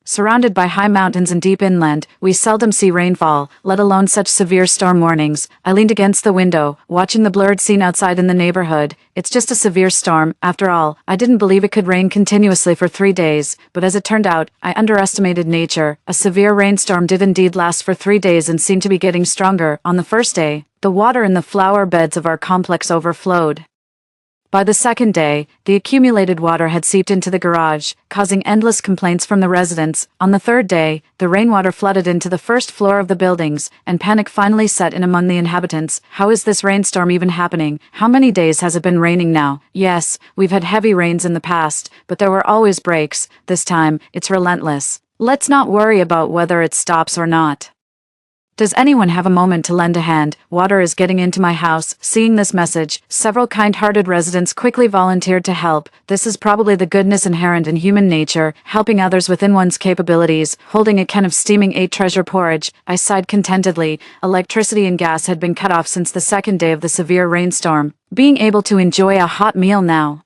surrounded by high mountains and deep inland, we seldom see rainfall, let alone such severe storm warnings. I leaned against the window, watching the blurred scene outside in the neighborhood. It's just a severe storm, after all. I didn't believe it could rain continuously for 3 days, but as it turned out, I underestimated nature. A severe rainstorm did indeed last for 3 days and seemed to be getting stronger. On the first day, the water in the flower beds of our complex overflowed. By the second day, the accumulated water had seeped into the garage, causing endless complaints from the residents. On the third day, the rainwater flooded into the first floor of the buildings, and panic finally set in among the inhabitants. How is this rainstorm even happening? How many days has it been raining now? Yes, we've had heavy rains in the past, but there were always breaks. This time, it's relentless. Let's not worry about whether it stops or not. Does anyone have a moment to lend a hand? Water is getting into my house. Seeing this message, several kind-hearted residents quickly volunteered to help. This is probably the goodness inherent in human nature, helping others within one's capabilities. Holding a can of steaming 8 treasure porridge, I sighed contentedly. Electricity and gas had been cut off since the second day of the severe rainstorm. Being able to enjoy a hot meal now,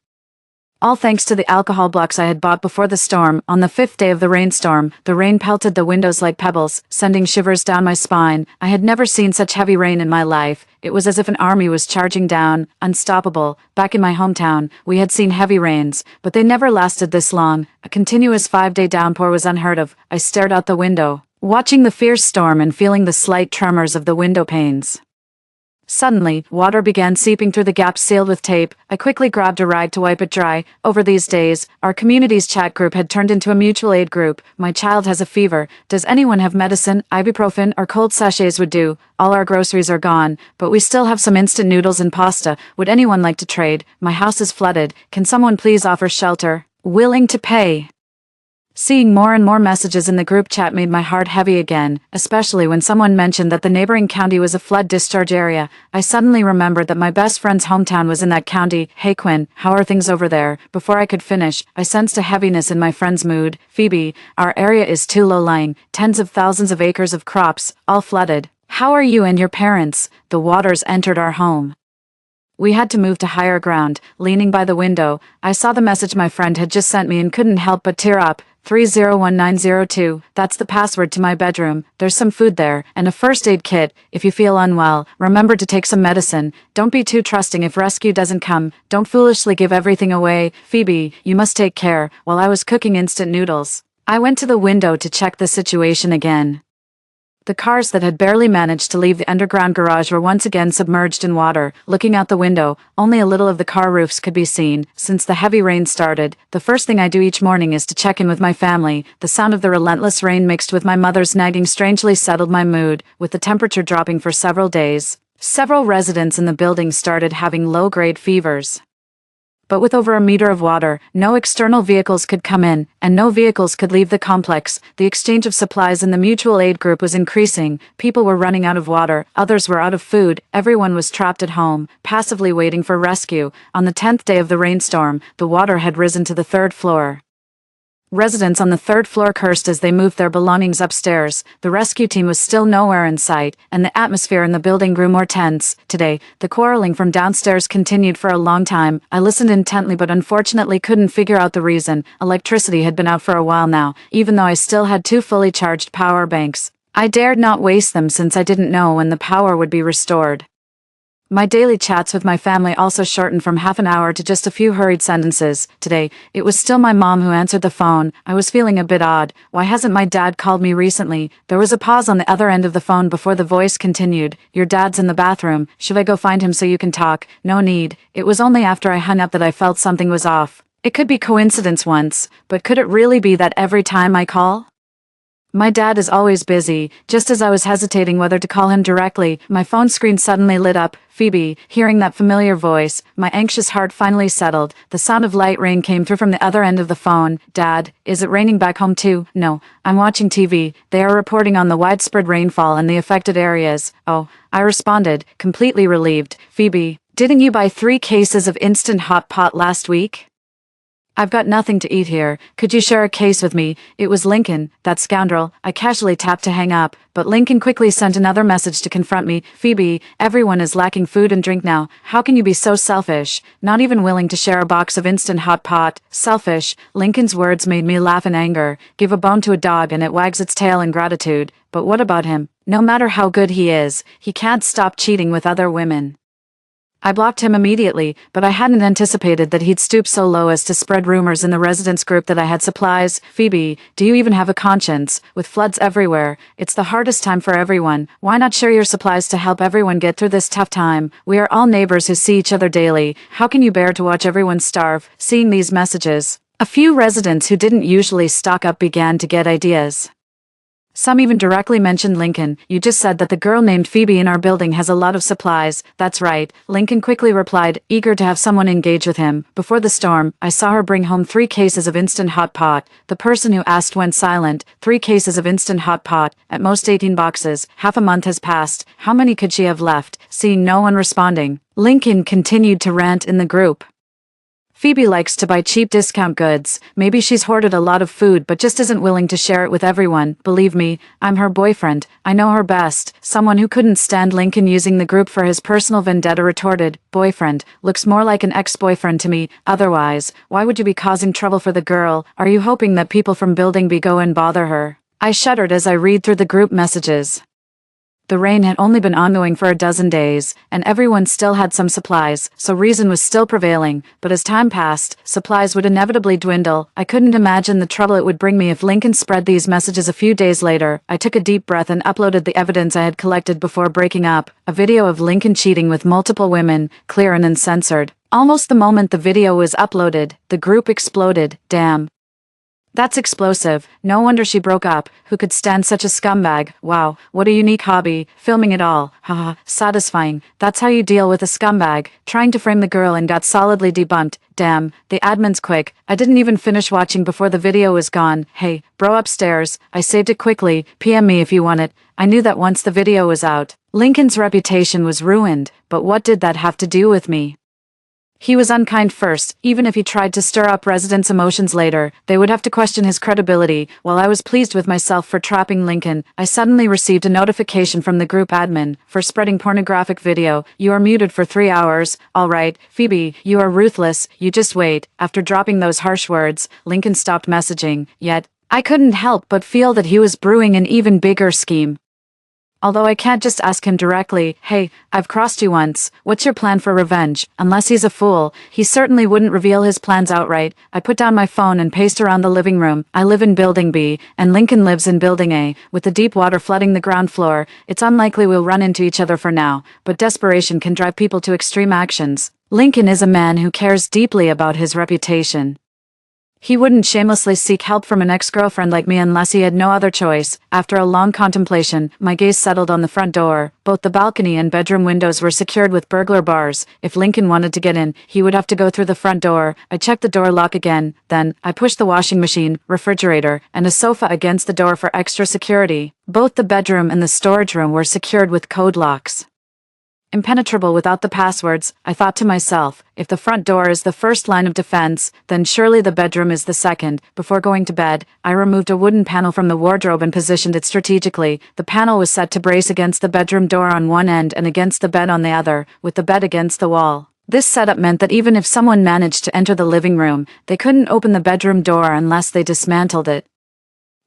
all thanks to the alcohol blocks I had bought before the storm. On the 5th day of the rainstorm, the rain pelted the windows like pebbles, sending shivers down my spine. I had never seen such heavy rain in my life. It was as if an army was charging down, unstoppable. Back in my hometown, we had seen heavy rains, but they never lasted this long. A continuous 5-day downpour was unheard of. I stared out the window, watching the fierce storm and feeling the slight tremors of the window panes. Suddenly, water began seeping through the gaps sealed with tape. I quickly grabbed a rag to wipe it dry. Over these days, our community's chat group had turned into a mutual aid group. My child has a fever. Does anyone have medicine? Ibuprofen or cold sachets would do. All our groceries are gone, but we still have some instant noodles and pasta. Would anyone like to trade? My house is flooded. Can someone please offer shelter? Willing to pay. Seeing more and more messages in the group chat made my heart heavy again, especially when someone mentioned that the neighboring county was a flood discharge area. I suddenly remembered that my best friend's hometown was in that county. Hey Quinn, how are things over there? Before I could finish, I sensed a heaviness in my friend's mood. Phoebe, our area is too low-lying, tens of thousands of acres of crops, all flooded. How are you and your parents? The waters entered our home. We had to move to higher ground. Leaning by the window, I saw the message my friend had just sent me and couldn't help but tear up. 301902, that's the password to my bedroom. There's some food there, and a first aid kit. If you feel unwell, remember to take some medicine. Don't be too trusting if rescue doesn't come. Don't foolishly give everything away. Phoebe, you must take care. While I was cooking instant noodles, I went to the window to check the situation again. The cars that had barely managed to leave the underground garage were once again submerged in water. Looking out the window, only a little of the car roofs could be seen. Since the heavy rain started, the first thing I do each morning is to check in with my family. The sound of the relentless rain mixed with my mother's nagging strangely settled my mood. With the temperature dropping for several days, several residents in the building started having low-grade fevers. But with over a meter of water, no external vehicles could come in, and no vehicles could leave the complex. The exchange of supplies in the mutual aid group was increasing. People were running out of water, others were out of food, everyone was trapped at home, passively waiting for rescue. On the 10th day of the rainstorm, the water had risen to the 3rd floor. Residents on the 3rd floor cursed as they moved their belongings upstairs. The rescue team was still nowhere in sight, and the atmosphere in the building grew more tense. Today, the quarreling from downstairs continued for a long time. I listened intently but unfortunately couldn't figure out the reason. Electricity had been out for a while now, even though I still had 2 fully charged power banks. I dared not waste them since I didn't know when the power would be restored. My daily chats with my family also shortened from half an hour to just a few hurried sentences. Today, it was still my mom who answered the phone. I was feeling a bit odd. Why hasn't my dad called me recently? There was a pause on the other end of the phone before the voice continued. Your dad's in the bathroom. Should I go find him so you can talk? No need. It was only after I hung up that I felt something was off. It could be coincidence once, but could it really be that every time I call? My dad is always busy. Just as I was hesitating whether to call him directly, my phone screen suddenly lit up. Phoebe, hearing that familiar voice, my anxious heart finally settled. The sound of light rain came through from the other end of the phone. Dad, is it raining back home too? No, I'm watching TV. They are reporting on the widespread rainfall in the affected areas. Oh, I responded, completely relieved. Phoebe, didn't you buy 3 cases of instant hot pot last week? I've got nothing to eat here. Could you share a case with me? It was Lincoln, that scoundrel. I casually tapped to hang up, but Lincoln quickly sent another message to confront me. Phoebe, everyone is lacking food and drink now. How can you be so selfish? Not even willing to share a box of instant hot pot. Selfish. Lincoln's words made me laugh in anger. Give a bone to a dog and it wags its tail in gratitude. But what about him? No matter how good he is, he can't stop cheating with other women. I blocked him immediately, but I hadn't anticipated that he'd stoop so low as to spread rumors in the residents group that I had supplies. Phoebe, do you even have a conscience? With floods everywhere, it's the hardest time for everyone. Why not share your supplies to help everyone get through this tough time? We are all neighbors who see each other daily. How can you bear to watch everyone starve? Seeing these messages, a few residents who didn't usually stock up began to get ideas. Some even directly mentioned Lincoln. You just said that the girl named Phoebe in our building has a lot of supplies. That's right. Lincoln quickly replied, eager to have someone engage with him. Before the storm, I saw her bring home 3 cases of instant hot pot. The person who asked went silent. 3 cases of instant hot pot, at most 18 boxes. Half a month has passed. How many could she have left? Seeing no one responding, Lincoln continued to rant in the group. Phoebe likes to buy cheap discount goods. Maybe she's hoarded a lot of food but just isn't willing to share it with everyone. Believe me, I'm her boyfriend. I know her best. Someone who couldn't stand Lincoln using the group for his personal vendetta retorted, boyfriend, looks more like an ex-boyfriend to me. Otherwise, why would you be causing trouble for the girl? Are you hoping that people from building B go and bother her? I shuddered as I read through the group messages. The rain had only been ongoing for a dozen days, and everyone still had some supplies, so reason was still prevailing, but as time passed, supplies would inevitably dwindle. I couldn't imagine the trouble it would bring me if Lincoln spread these messages a few days later. I took a deep breath and uploaded the evidence I had collected before breaking up, a video of Lincoln cheating with multiple women, clear and uncensored. Almost the moment the video was uploaded, the group exploded. Damn. That's explosive. No wonder she broke up. Who could stand such a scumbag? Wow, what a unique hobby. Filming it all. Haha, satisfying. That's how you deal with a scumbag. Trying to frame the girl and got solidly debunked. Damn, the admin's quick. I didn't even finish watching before the video was gone. Hey, bro upstairs. I saved it quickly. PM me if you want it. I knew that once the video was out, Lincoln's reputation was ruined. But what did that have to do with me? He was unkind first. Even if he tried to stir up residents' emotions later, they would have to question his credibility. While I was pleased with myself for trapping Lincoln, I suddenly received a notification from the group admin for spreading pornographic video. You are muted for 3 hours. All right, Phoebe, you are ruthless. You just wait. After dropping those harsh words, Lincoln stopped messaging. Yet, I couldn't help but feel that he was brewing an even bigger scheme. Although I can't just ask him directly, hey, I've crossed you once, what's your plan for revenge? Unless he's a fool, he certainly wouldn't reveal his plans outright. I put down my phone and paced around the living room. I live in Building B, and Lincoln lives in Building A. With the deep water flooding the ground floor, it's unlikely we'll run into each other for now, but desperation can drive people to extreme actions. Lincoln is a man who cares deeply about his reputation. He wouldn't shamelessly seek help from an ex-girlfriend like me unless he had no other choice. After a long contemplation, my gaze settled on the front door. Both the balcony and bedroom windows were secured with burglar bars. If Lincoln wanted to get in, he would have to go through the front door. I checked the door lock again. Then, I pushed the washing machine, refrigerator, and a sofa against the door for extra security. Both the bedroom and the storage room were secured with code locks. Impenetrable without the passwords, I thought to myself, if the front door is the first line of defense, then surely the bedroom is the second. Before going to bed, I removed a wooden panel from the wardrobe and positioned it strategically. The panel was set to brace against the bedroom door on one end and against the bed on the other, with the bed against the wall. This setup meant that even if someone managed to enter the living room, they couldn't open the bedroom door unless they dismantled it.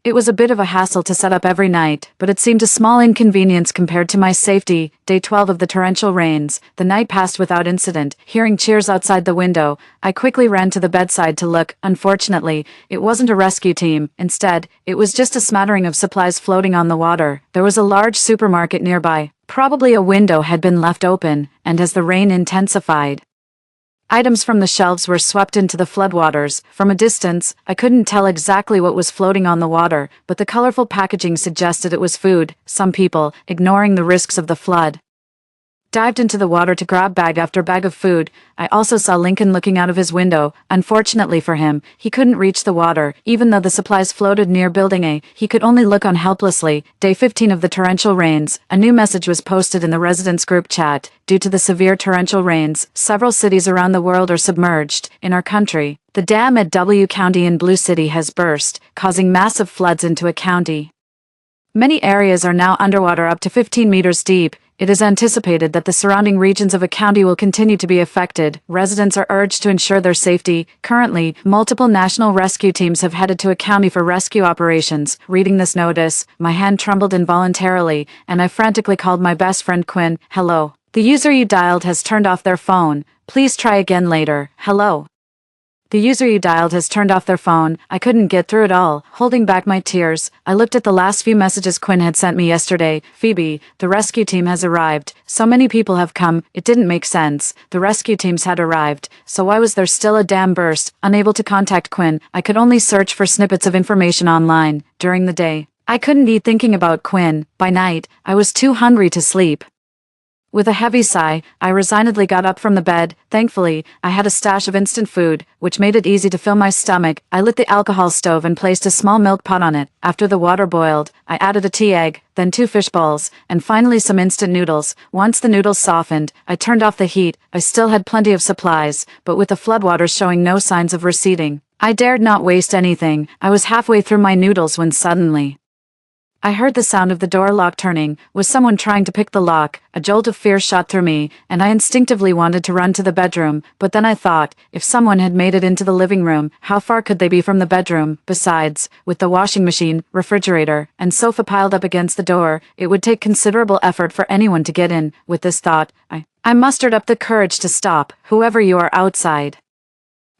It was a bit of a hassle to set up every night, but it seemed a small inconvenience compared to my safety. Day 12 of the torrential rains. The night passed without incident. Hearing cheers outside the window, I quickly ran to the bedside to look. Unfortunately, it wasn't a rescue team. Instead, it was just a smattering of supplies floating on the water. There was a large supermarket nearby. Probably a window had been left open, and as the rain intensified, items from the shelves were swept into the floodwaters. From a distance, I couldn't tell exactly what was floating on the water, but the colorful packaging suggested it was food. Some people, ignoring the risks of the flood, dived into the water to grab bag after bag of food. I also saw Lincoln looking out of his window. Unfortunately for him, he couldn't reach the water. Even though the supplies floated near Building A, he could only look on helplessly. Day 15 of the torrential rains. A new message was posted in the residents' group chat. Due to the severe torrential rains, several cities around the world are submerged. In our country, the dam at W County in Blue City has burst, causing massive floods into a county. Many areas are now underwater up to 15 meters deep. It is anticipated that the surrounding regions of a county will continue to be affected. Residents are urged to ensure their safety. Currently, multiple national rescue teams have headed to a county for rescue operations. Reading this notice, my hand trembled involuntarily, and I frantically called my best friend Quinn. Hello. The user you dialed has turned off their phone. Please try again later. Hello. The user you dialed has turned off their phone. I couldn't get through it all. Holding back my tears, I looked at the last few messages Quinn had sent me yesterday. Phoebe, the rescue team has arrived. So many people have come, it didn't make sense. The rescue teams had arrived, so why was there still a dam burst? Unable to contact Quinn, I could only search for snippets of information online. During the day, I couldn't eat thinking about Quinn. By night, I was too hungry to sleep. With a heavy sigh, I resignedly got up from the bed. Thankfully, I had a stash of instant food, which made it easy to fill my stomach. I lit the alcohol stove and placed a small milk pot on it. After the water boiled, I added a tea egg, then 2 fish balls, and finally some instant noodles. Once the noodles softened, I turned off the heat. I still had plenty of supplies, but with the floodwaters showing no signs of receding, I dared not waste anything. I was halfway through my noodles when suddenly I heard the sound of the door lock turning. Was someone trying to pick the lock? A jolt of fear shot through me, and I instinctively wanted to run to the bedroom, but then I thought, if someone had made it into the living room, how far could they be from the bedroom? Besides, with the washing machine, refrigerator, and sofa piled up against the door, it would take considerable effort for anyone to get in. With this thought, I mustered up the courage to stop. Whoever you are outside,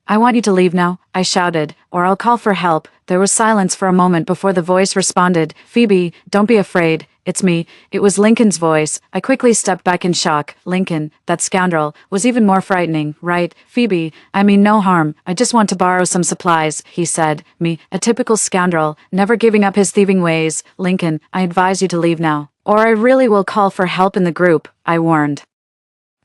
I want you to leave now, I shouted, or I'll call for help. There was silence for a moment before the voice responded. Phoebe, don't be afraid. It's me. It was Lincoln's voice. I quickly stepped back in shock. Lincoln, that scoundrel, was even more frightening, right? Phoebe, I mean no harm. I just want to borrow some supplies, he said. Me, a typical scoundrel, never giving up his thieving ways. Lincoln, I advise you to leave now, or I really will call for help in the group, I warned.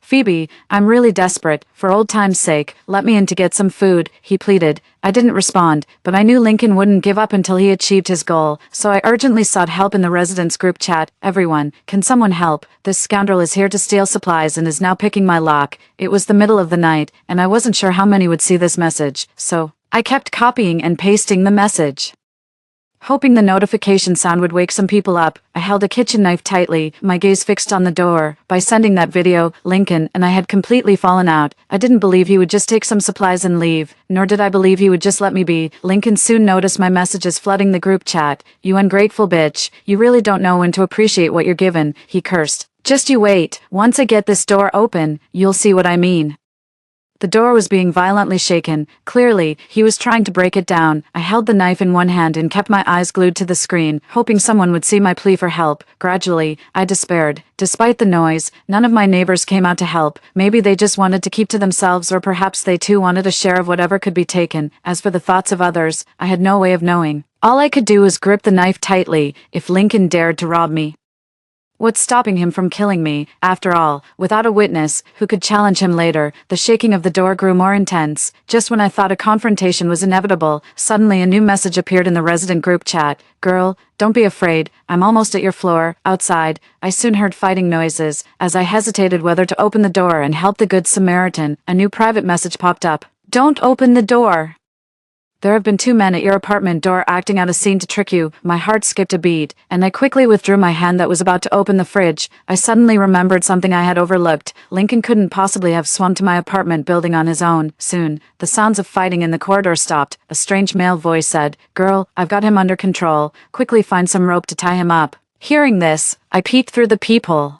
Phoebe, I'm really desperate. For old time's sake, let me in to get some food, he pleaded. I didn't respond, but I knew Lincoln wouldn't give up until he achieved his goal, so I urgently sought help in the residents' group chat. Everyone, can someone help? This scoundrel is here to steal supplies and is now picking my lock. It was the middle of the night, and I wasn't sure how many would see this message, so I kept copying and pasting the message. Hoping the notification sound would wake some people up, I held a kitchen knife tightly, my gaze fixed on the door. By sending that video, Lincoln and I had completely fallen out. I didn't believe he would just take some supplies and leave, nor did I believe he would just let me be. Lincoln soon noticed my messages flooding the group chat. You ungrateful bitch, you really don't know when to appreciate what you're given, he cursed. Just you wait, once I get this door open, you'll see what I mean. The door was being violently shaken. Clearly, he was trying to break it down. I held the knife in one hand and kept my eyes glued to the screen, hoping someone would see my plea for help. Gradually, I despaired. Despite the noise, none of my neighbors came out to help. Maybe they just wanted to keep to themselves, or perhaps they too wanted a share of whatever could be taken. As for the thoughts of others, I had no way of knowing. All I could do was grip the knife tightly, if Lincoln dared to rob me. What's stopping him from killing me? After all, without a witness who could challenge him later, the shaking of the door grew more intense. Just when I thought a confrontation was inevitable, suddenly a new message appeared in the resident group chat. Girl, don't be afraid. I'm almost at your floor. Outside, I soon heard fighting noises. As I hesitated whether to open the door and help the Good Samaritan, a new private message popped up. Don't open the door. There have been 2 men at your apartment door acting out a scene to trick you. My heart skipped a beat, and I quickly withdrew my hand that was about to open the fridge. I suddenly remembered something I had overlooked. Lincoln couldn't possibly have swum to my apartment building on his own. Soon, the sounds of fighting in the corridor stopped. A strange male voice said, Girl, I've got him under control. Quickly find some rope to tie him up. Hearing this, I peeked through the peephole.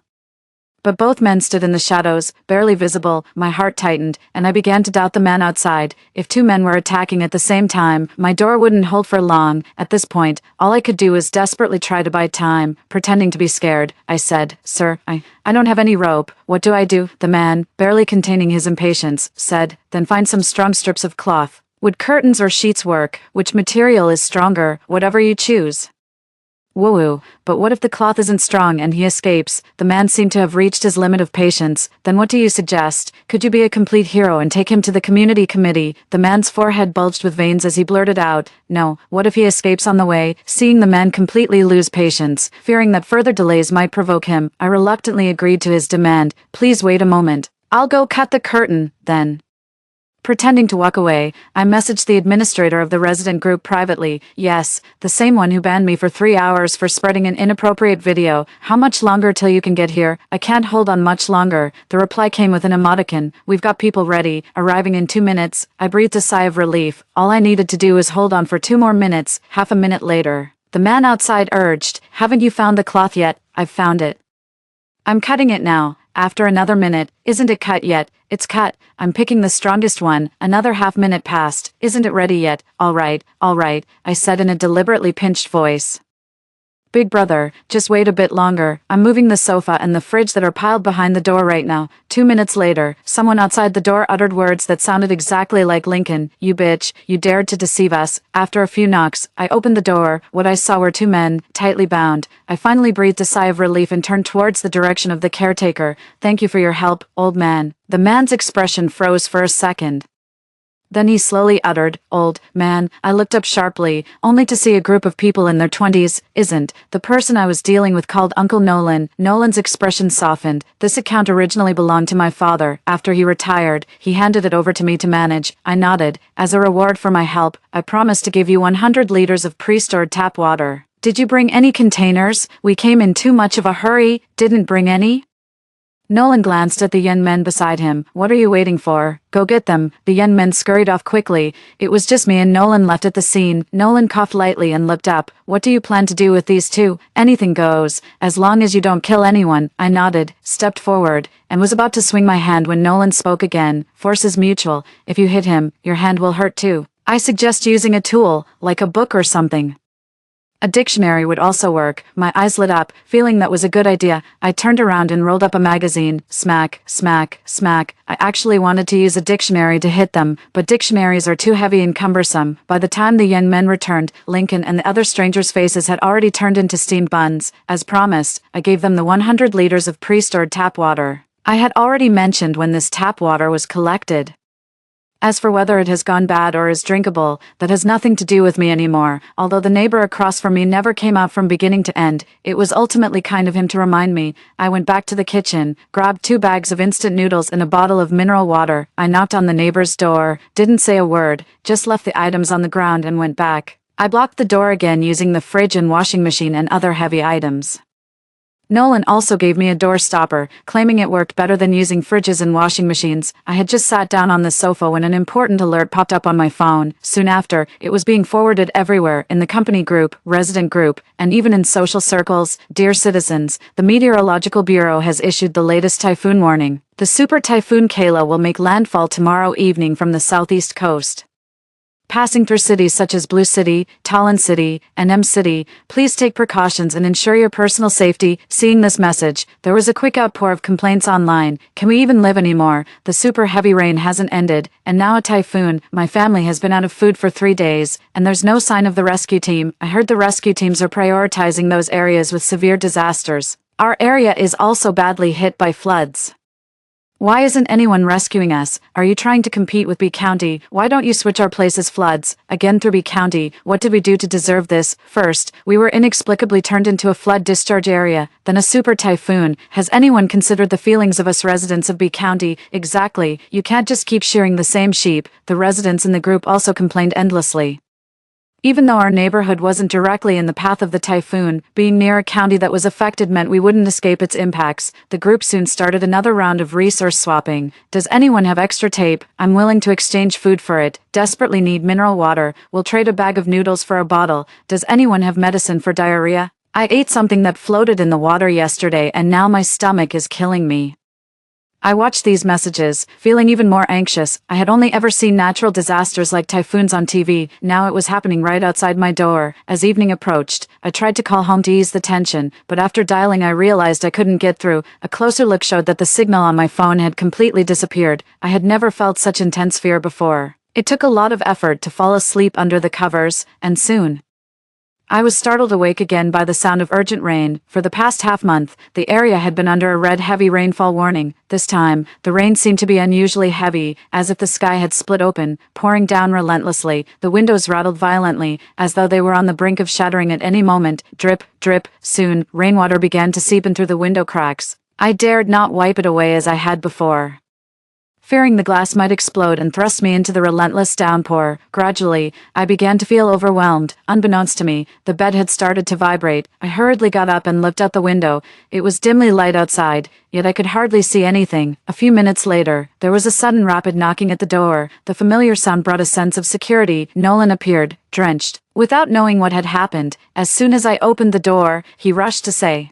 But both men stood in the shadows, barely visible. My heart tightened, and I began to doubt the man outside. If 2 men were attacking at the same time, my door wouldn't hold for long. At this point, all I could do was desperately try to buy time. Pretending to be scared, I said, Sir, I don't have any rope. What do I do? The man, barely containing his impatience, said, Then find some strong strips of cloth. Would curtains or sheets work? Which material is stronger? Whatever you choose. Woo-woo, but what if the cloth isn't strong and he escapes? The man seemed to have reached his limit of patience. Then what do you suggest? Could you be a complete hero and take him to the community committee? The man's forehead bulged with veins as he blurted out, No, what if he escapes on the way? Seeing the man completely lose patience, fearing that further delays might provoke him, I reluctantly agreed to his demand. Please wait a moment. I'll go cut the curtain, then. Pretending to walk away, I messaged the administrator of the resident group privately. Yes, the same one who banned me for 3 hours for spreading an inappropriate video. How much longer till you can get here? I can't hold on much longer. The reply came with an emoticon. We've got people ready, arriving in 2 minutes. I breathed a sigh of relief. All I needed to do was hold on for 2 more minutes. Half a minute later, the man outside urged, Haven't you found the cloth yet? I've found it. I'm cutting it now. After another minute, Isn't it cut yet? It's cut. I'm picking the strongest one. Another half minute passed. Isn't it ready yet? All right, I said in a deliberately pinched voice. Big brother, just wait a bit longer. I'm moving the sofa and the fridge that are piled behind the door right now. 2 minutes later, someone outside the door uttered words that sounded exactly like Lincoln. You bitch, you dared to deceive us. After a few knocks, I opened the door. What I saw were 2 men, tightly bound. I finally breathed a sigh of relief and turned towards the direction of the caretaker. Thank you for your help, old man. The man's expression froze for a second. Then he slowly uttered, Old man. I looked up sharply, only to see a group of people in their 20s. Isn't the person I was dealing with called Uncle Nolan? Nolan's expression softened. This account originally belonged to my father. After he retired, he handed it over to me to manage. I nodded. As a reward for my help, I promised to give you 100 liters of pre-stored tap water. Did you bring any containers? We came in too much of a hurry, didn't bring any? Nolan glanced at the young men beside him. What are you waiting for? Go get them. The young men scurried off quickly. It was just me and Nolan left at the scene. Nolan coughed lightly and looked up. What do you plan to do with these two? Anything goes. As long as you don't kill anyone. I nodded, stepped forward, and was about to swing my hand when Nolan spoke again. Force is mutual. If you hit him, your hand will hurt too. I suggest using a tool, like a book or something. A dictionary would also work. My eyes lit up, feeling that was a good idea. I turned around and rolled up a magazine. Smack, smack, smack. I actually wanted to use a dictionary to hit them, but dictionaries are too heavy and cumbersome. By the time the young men returned, Lincoln and the other strangers' faces had already turned into steamed buns. As promised, I gave them the 100 liters of pre-stored tap water. I had already mentioned when this tap water was collected. As for whether it has gone bad or is drinkable, that has nothing to do with me anymore. Although the neighbor across from me never came out from beginning to end, it was ultimately kind of him to remind me. I went back to the kitchen, grabbed 2 bags of instant noodles and a bottle of mineral water. I knocked on the neighbor's door, didn't say a word, just left the items on the ground and went back. I blocked the door again using the fridge and washing machine and other heavy items. Nolan also gave me a door stopper, claiming it worked better than using fridges and washing machines. I had just sat down on the sofa when an important alert popped up on my phone. Soon after, it was being forwarded everywhere, in the company group, resident group, and even in social circles. Dear citizens, the Meteorological Bureau has issued the latest typhoon warning. The super typhoon Kayla will make landfall tomorrow evening from the southeast coast. Passing through cities such as Blue City, Talon City, and M City, please take precautions and ensure your personal safety. Seeing this message, there was a quick outpour of complaints online. Can we even live anymore? The super heavy rain hasn't ended, and now a typhoon. My family has been out of food for 3 days, and there's no sign of the rescue team. I heard the rescue teams are prioritizing those areas with severe disasters. Our area is also badly hit by floods. Why isn't anyone rescuing us? Are you trying to compete with B County? Why don't you switch our places? Floods, again through B County. What did we do to deserve this? First, we were inexplicably turned into a flood discharge area, then a super typhoon. Has anyone considered the feelings of us residents of B County? Exactly, you can't just keep shearing the same sheep. The residents in the group also complained endlessly. Even though our neighborhood wasn't directly in the path of the typhoon, being near a county that was affected meant we wouldn't escape its impacts. The group soon started another round of resource swapping. Does anyone have extra tape? I'm willing to exchange food for it. Desperately need mineral water. We'll trade a bag of noodles for a bottle. Does anyone have medicine for diarrhea? I ate something that floated in the water yesterday and now my stomach is killing me. I watched these messages, feeling even more anxious. I had only ever seen natural disasters like typhoons on TV. Now it was happening right outside my door. As evening approached, I tried to call home to ease the tension, but after dialing I realized I couldn't get through. A closer look showed that the signal on my phone had completely disappeared. I had never felt such intense fear before. It took a lot of effort to fall asleep under the covers, and soon I was startled awake again by the sound of urgent rain. For the past half-month, the area had been under a red heavy rainfall warning. This time, the rain seemed to be unusually heavy, as if the sky had split open, pouring down relentlessly. The windows rattled violently, as though they were on the brink of shattering at any moment. Drip, drip. Soon, rainwater began to seep in through the window cracks. I dared not wipe it away as I had before, fearing the glass might explode and thrust me into the relentless downpour. Gradually, I began to feel overwhelmed. Unbeknownst to me, the bed had started to vibrate. I hurriedly got up and looked out the window. It was dimly light outside, yet I could hardly see anything. A few minutes later, there was a sudden rapid knocking at the door. The familiar sound brought a sense of security. Nolan appeared, drenched. Without knowing what had happened, as soon as I opened the door, he rushed to say,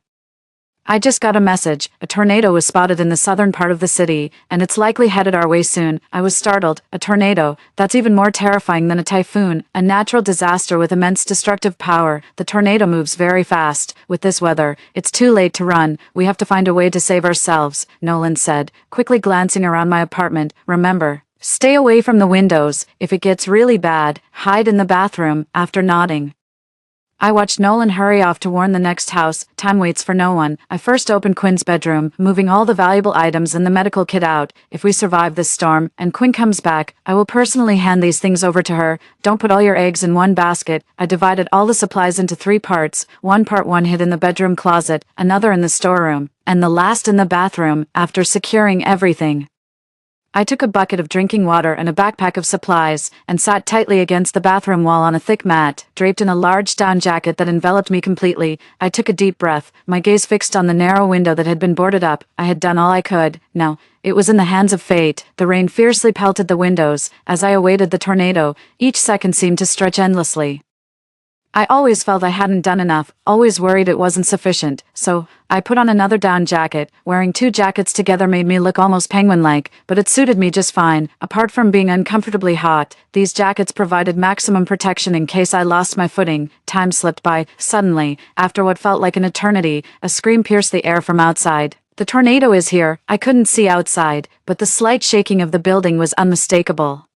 I just got a message. A tornado was spotted in the southern part of the city, and it's likely headed our way soon. I was startled. A tornado? That's even more terrifying than a typhoon. A natural disaster with immense destructive power. The tornado moves very fast. With this weather, it's too late to run. We have to find a way to save ourselves, Nolan said, quickly glancing around my apartment. Remember, stay away from the windows. If it gets really bad, hide in the bathroom. After nodding, I watched Nolan hurry off to warn the next house. Time waits for no one. I first opened Quinn's bedroom, moving all the valuable items and the medical kit out. If we survive this storm, and Quinn comes back, I will personally hand these things over to her. Don't put all your eggs in one basket. I divided all the supplies into 3 parts. One hid in the bedroom closet, another in the storeroom, and the last in the bathroom. After securing everything, I took a bucket of drinking water and a backpack of supplies, and sat tightly against the bathroom wall on a thick mat, draped in a large down jacket that enveloped me completely. I took a deep breath, my gaze fixed on the narrow window that had been boarded up. I had done all I could. Now, it was in the hands of fate. The rain fiercely pelted the windows. As I awaited the tornado, each second seemed to stretch endlessly. I always felt I hadn't done enough, always worried it wasn't sufficient, so I put on another down jacket. Wearing two jackets together made me look almost penguin-like, but it suited me just fine. Apart from being uncomfortably hot, these jackets provided maximum protection in case I lost my footing. Time slipped by. Suddenly, after what felt like an eternity, a scream pierced the air from outside. The tornado is here. I couldn't see outside, but the slight shaking of the building was unmistakable.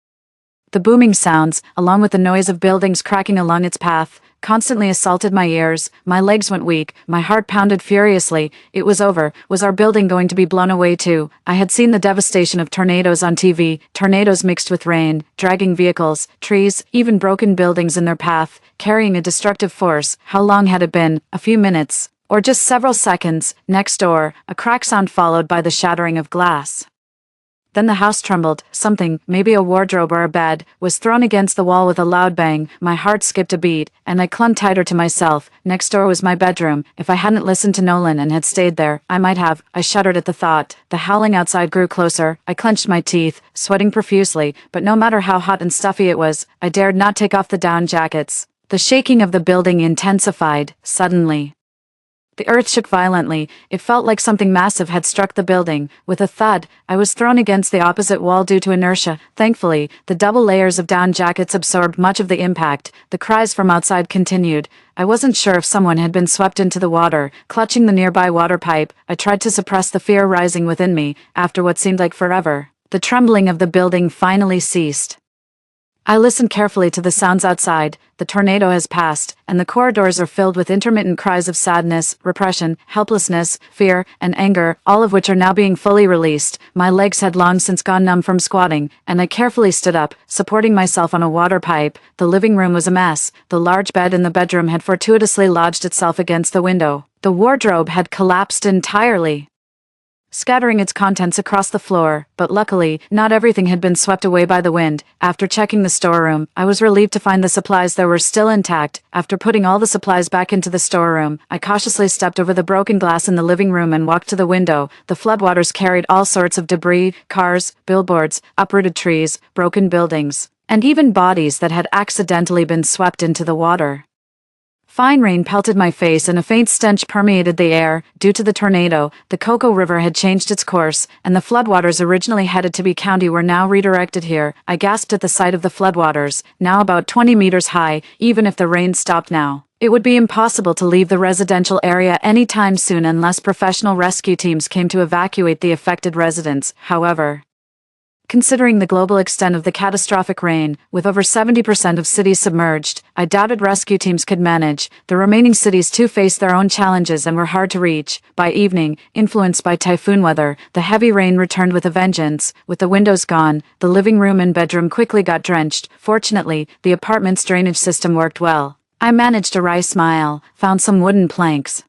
The booming sounds, along with the noise of buildings cracking along its path, constantly assaulted my ears. My legs went weak, my heart pounded furiously. It was over. Was our building going to be blown away too? I had seen the devastation of tornadoes on TV, tornadoes mixed with rain, dragging vehicles, trees, even broken buildings in their path, carrying a destructive force. How long had it been? A few minutes? Or just several seconds? Next door, a crack sound followed by the shattering of glass. Then the house trembled. Something, maybe a wardrobe or a bed, was thrown against the wall with a loud bang. My heart skipped a beat, and I clung tighter to myself. Next door was my bedroom. If I hadn't listened to Nolan and had stayed there, I might have. I shuddered at the thought. The howling outside grew closer. I clenched my teeth, sweating profusely, but no matter how hot and stuffy it was, I dared not take off the down jackets. The shaking of the building intensified, suddenly. The earth shook violently. It felt like something massive had struck the building. With a thud, I was thrown against the opposite wall due to inertia. Thankfully, the double layers of down jackets absorbed much of the impact. The cries from outside continued. I wasn't sure if someone had been swept into the water. Clutching the nearby water pipe, I tried to suppress the fear rising within me. After what seemed like forever, the trembling of the building finally ceased. I listened carefully to the sounds outside. The tornado has passed, and the corridors are filled with intermittent cries of sadness, repression, helplessness, fear, and anger, all of which are now being fully released. My legs had long since gone numb from squatting, and I carefully stood up, supporting myself on a water pipe. The living room was a mess. The large bed in the bedroom had fortuitously lodged itself against the window. The wardrobe had collapsed entirely, scattering its contents across the floor, but luckily, not everything had been swept away by the wind. After checking the storeroom, I was relieved to find the supplies there were still intact. After putting all the supplies back into the storeroom, I cautiously stepped over the broken glass in the living room and walked to the window. The floodwaters carried all sorts of debris, cars, billboards, uprooted trees, broken buildings, and even bodies that had accidentally been swept into the water. Fine rain pelted my face and a faint stench permeated the air. Due to the tornado, the Cocoa River had changed its course, and the floodwaters originally headed to Bee County were now redirected here. I gasped at the sight of the floodwaters, now about 20 meters high. Even if the rain stopped now, it would be impossible to leave the residential area anytime soon unless professional rescue teams came to evacuate the affected residents. However, considering the global extent of the catastrophic rain, with over 70% of cities submerged, I doubted rescue teams could manage. The remaining cities too faced their own challenges and were hard to reach. By evening, influenced by typhoon weather, the heavy rain returned with a vengeance. With the windows gone, the living room and bedroom quickly got drenched. Fortunately, the apartment's drainage system worked well. I managed a wry smile, found some wooden planks,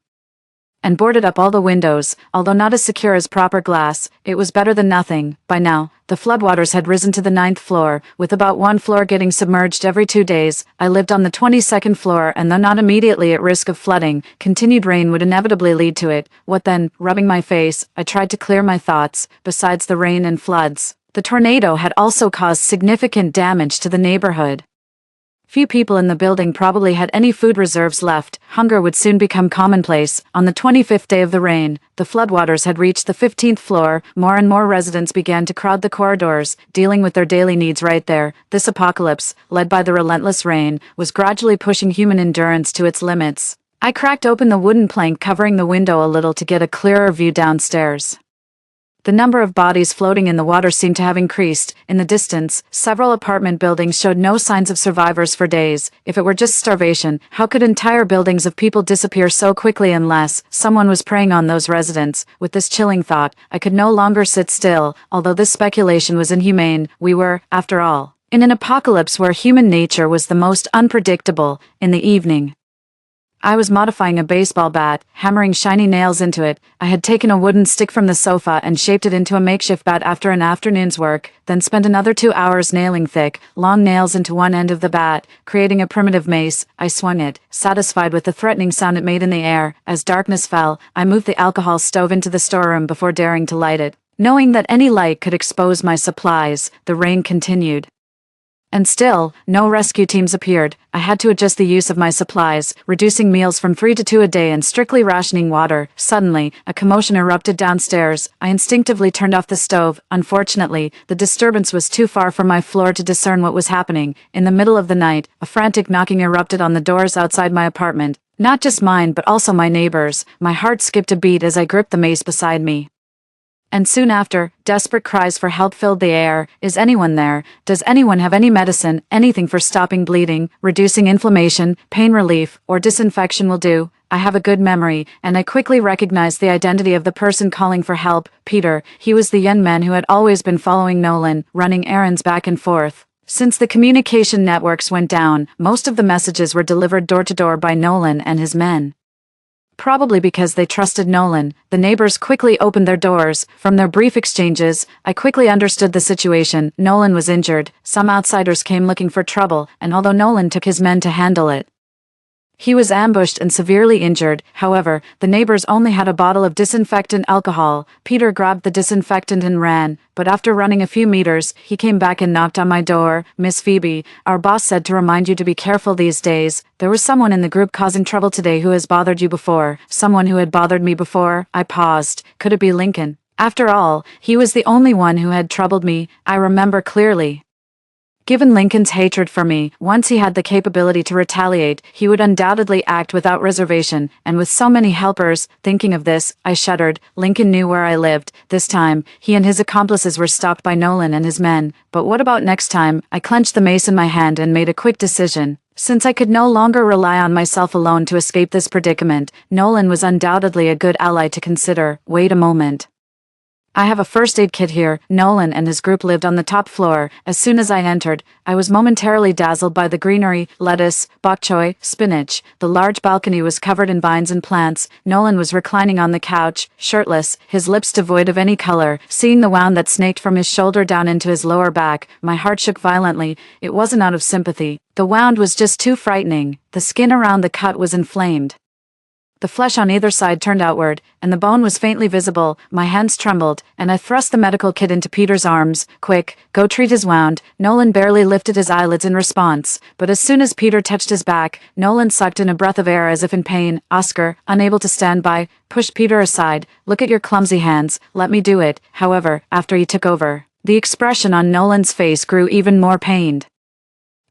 and boarded up all the windows. Although not as secure as proper glass, it was better than nothing. By now, the floodwaters had risen to the 9th floor, with about one floor getting submerged every 2 days. I lived on the 22nd floor, and though not immediately at risk of flooding, continued rain would inevitably lead to it. What then? Rubbing my face, I tried to clear my thoughts. Besides the rain and floods, the tornado had also caused significant damage to the neighborhood. Few people in the building probably had any food reserves left. Hunger would soon become commonplace. On the 25th day of the rain, the floodwaters had reached the 15th floor. More and more residents began to crowd the corridors, dealing with their daily needs right there. This apocalypse, led by the relentless rain, was gradually pushing human endurance to its limits. I cracked open the wooden plank covering the window a little to get a clearer view downstairs. The number of bodies floating in the water seemed to have increased. In the distance, several apartment buildings showed no signs of survivors for days. If it were just starvation, how could entire buildings of people disappear so quickly unless someone was preying on those residents? With this chilling thought, I could no longer sit still. Although this speculation was inhumane, we were, after all, in an apocalypse where human nature was the most unpredictable. In the evening, I was modifying a baseball bat, hammering shiny nails into it. I had taken a wooden stick from the sofa and shaped it into a makeshift bat after an afternoon's work, then spent another 2 hours nailing thick, long nails into one end of the bat, creating a primitive mace. I swung it, satisfied with the threatening sound it made in the air. As darkness fell, I moved the alcohol stove into the storeroom before daring to light it. Knowing that any light could expose my supplies, the rain continued. And still, no rescue teams appeared. I had to adjust the use of my supplies, reducing meals from 3 to 2 a day and strictly rationing water. Suddenly, a commotion erupted downstairs. I instinctively turned off the stove. Unfortunately, the disturbance was too far from my floor to discern what was happening. In the middle of the night, a frantic knocking erupted on the doors outside my apartment. Not just mine, but also my neighbors. My heart skipped a beat as I gripped the mace beside me. And soon after, desperate cries for help filled the air. Is anyone there? Does anyone have any medicine, anything for stopping bleeding, reducing inflammation, pain relief, or disinfection will do? I have a good memory, and I quickly recognized the identity of the person calling for help, Peter. He was the young man who had always been following Nolan, running errands back and forth. Since the communication networks went down, most of the messages were delivered door to door by Nolan and his men. Probably because they trusted Nolan, the neighbors quickly opened their doors. From their brief exchanges, I quickly understood the situation. Nolan was injured, some outsiders came looking for trouble, and although Nolan took his men to handle it, he was ambushed and severely injured. However, the neighbors only had a bottle of disinfectant alcohol. Peter grabbed the disinfectant and ran, but after running a few meters, he came back and knocked on my door. Miss Phoebe, our boss said to remind you to be careful these days. There was someone in the group causing trouble today who has bothered you before. Someone who had bothered me before. I paused. Could it be Lincoln? After all, he was the only one who had troubled me. I remember clearly. Given Lincoln's hatred for me, once he had the capability to retaliate, he would undoubtedly act without reservation, and with so many helpers, thinking of this, I shuddered. Lincoln knew where I lived. This time, he and his accomplices were stopped by Nolan and his men. But what about next time? I clenched the mace in my hand and made a quick decision. Since I could no longer rely on myself alone to escape this predicament, Nolan was undoubtedly a good ally to consider. Wait a moment. I have a first aid kit here. Nolan and his group lived on the top floor. As soon as I entered, I was momentarily dazzled by the greenery, lettuce, bok choy, spinach. The large balcony was covered in vines and plants. Nolan was reclining on the couch, shirtless, his lips devoid of any color. Seeing the wound that snaked from his shoulder down into his lower back, my heart shook violently. It wasn't out of sympathy. The wound was just too frightening. The skin around the cut was inflamed. The flesh on either side turned outward, and the bone was faintly visible. My hands trembled, and I thrust the medical kit into Peter's arms. Quick, go treat his wound. Nolan barely lifted his eyelids in response, but as soon as Peter touched his back, Nolan sucked in a breath of air as if in pain. Oscar, unable to stand by, pushed Peter aside. Look at your clumsy hands. Let me do it. However, after he took over, the expression on Nolan's face grew even more pained.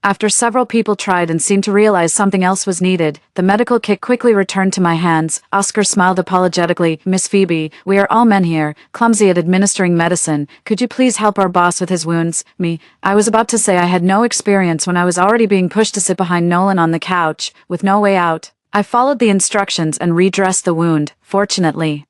After several people tried and seemed to realize something else was needed, the medical kit quickly returned to my hands. Oscar smiled apologetically. Miss Phoebe, we are all men here, clumsy at administering medicine. Could you please help our boss with his wounds? Me. I was about to say I had no experience when I was already being pushed to sit behind Nolan on the couch, with no way out. I followed the instructions and redressed the wound, fortunately.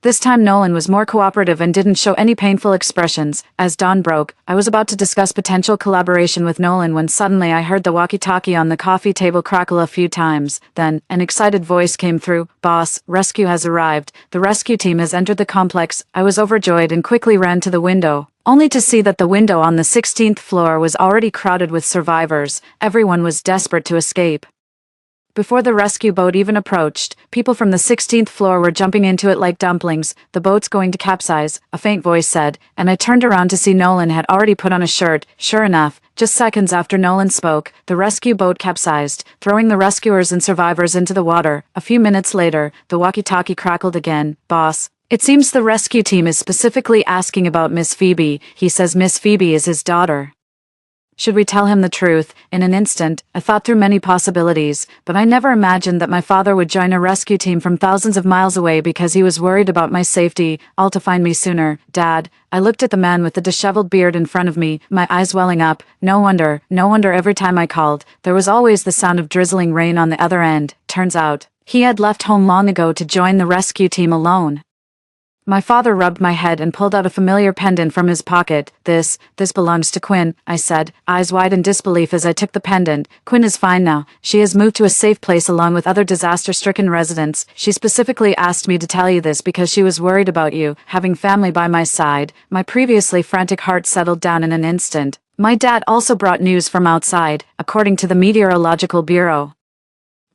This time Nolan was more cooperative and didn't show any painful expressions. As dawn broke, I was about to discuss potential collaboration with Nolan when suddenly I heard the walkie-talkie on the coffee table crackle a few times. Then, an excited voice came through. Boss, rescue has arrived. The rescue team has entered the complex. I was overjoyed and quickly ran to the window, only to see that the window on the 16th floor was already crowded with survivors. Everyone was desperate to escape. Before the rescue boat even approached, people from the 16th floor were jumping into it like dumplings. The boat's going to capsize, a faint voice said, and I turned around to see Nolan had already put on a shirt. Sure enough, just seconds after Nolan spoke, the rescue boat capsized, throwing the rescuers and survivors into the water. A few minutes later, the walkie-talkie crackled again. Boss, it seems the rescue team is specifically asking about Miss Phoebe. He says Miss Phoebe is his daughter. Should we tell him the truth? In an instant, I thought through many possibilities, but I never imagined that my father would join a rescue team from thousands of miles away because he was worried about my safety, all to find me sooner. Dad, I looked at the man with the disheveled beard in front of me, my eyes welling up. No wonder every time I called, there was always the sound of drizzling rain on the other end. Turns out, he had left home long ago to join the rescue team alone. My father rubbed my head and pulled out a familiar pendant from his pocket. This belongs to Quinn, I said, eyes wide in disbelief as I took the pendant. Quinn is fine now. She has moved to a safe place along with other disaster-stricken residents. She specifically asked me to tell you this because she was worried about you, having family by my side. My previously frantic heart settled down in an instant. My dad also brought news from outside, according to the Meteorological Bureau.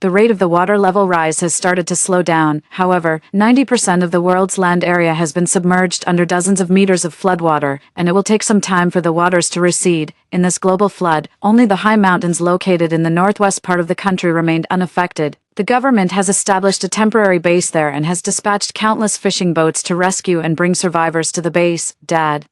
The rate of the water level rise has started to slow down. However, 90% of the world's land area has been submerged under dozens of meters of floodwater, and it will take some time for the waters to recede. In this global flood, only the high mountains located in the northwest part of the country remained unaffected. The government has established a temporary base there and has dispatched countless fishing boats to rescue and bring survivors to the base. Dad.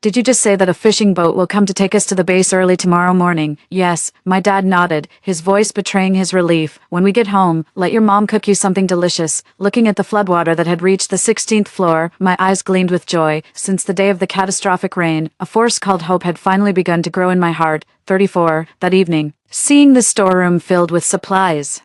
Did you just say that a fishing boat will come to take us to the base early tomorrow morning? Yes, my dad nodded, his voice betraying his relief. When we get home, let your mom cook you something delicious. Looking at the floodwater that had reached the 16th floor, my eyes gleamed with joy. Since the day of the catastrophic rain, a force called hope had finally begun to grow in my heart. 34, that evening, seeing the storeroom filled with supplies.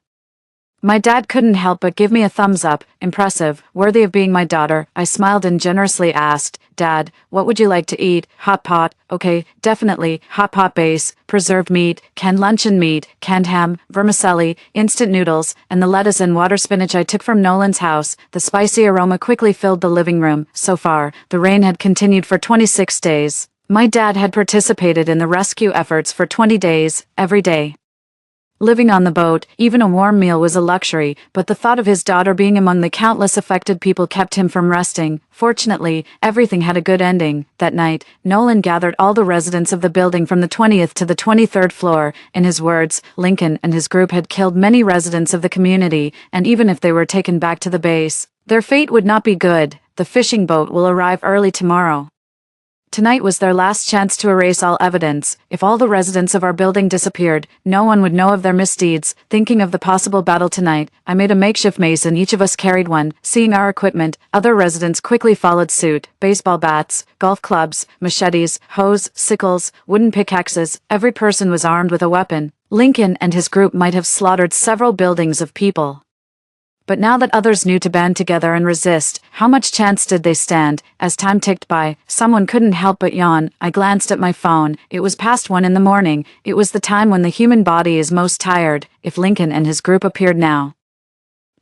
My dad couldn't help but give me a thumbs up. Impressive, worthy of being my daughter. I smiled and generously asked, Dad, what would you like to eat? Hot pot? Okay, definitely. Hot pot base, preserved meat, canned luncheon meat, canned ham, vermicelli, instant noodles, and the lettuce and water spinach I took from Nolan's house. The spicy aroma quickly filled the living room. So far, the rain had continued for 26 days. My dad had participated in the rescue efforts for 20 days, every day. Living on the boat, even a warm meal was a luxury, but the thought of his daughter being among the countless affected people kept him from resting. Fortunately, everything had a good ending. That night, Nolan gathered all the residents of the building from the 20th to the 23rd floor. In his words, Lincoln and his group had killed many residents of the community, and even if they were taken back to the base, their fate would not be good. The fishing boat will arrive early tomorrow. Tonight was their last chance to erase all evidence. If all the residents of our building disappeared, no one would know of their misdeeds. Thinking of the possible battle tonight, I made a makeshift mace and each of us carried one. Seeing our equipment, other residents quickly followed suit. Baseball bats, golf clubs, machetes, hoes, sickles, wooden pickaxes. Every person was armed with a weapon. Lincoln and his group might have slaughtered several buildings of people. But now that others knew to band together and resist, how much chance did they stand? As time ticked by, someone couldn't help but yawn. I glanced at my phone. It was past 1 in the morning. It was the time when the human body is most tired. If Lincoln and his group appeared now,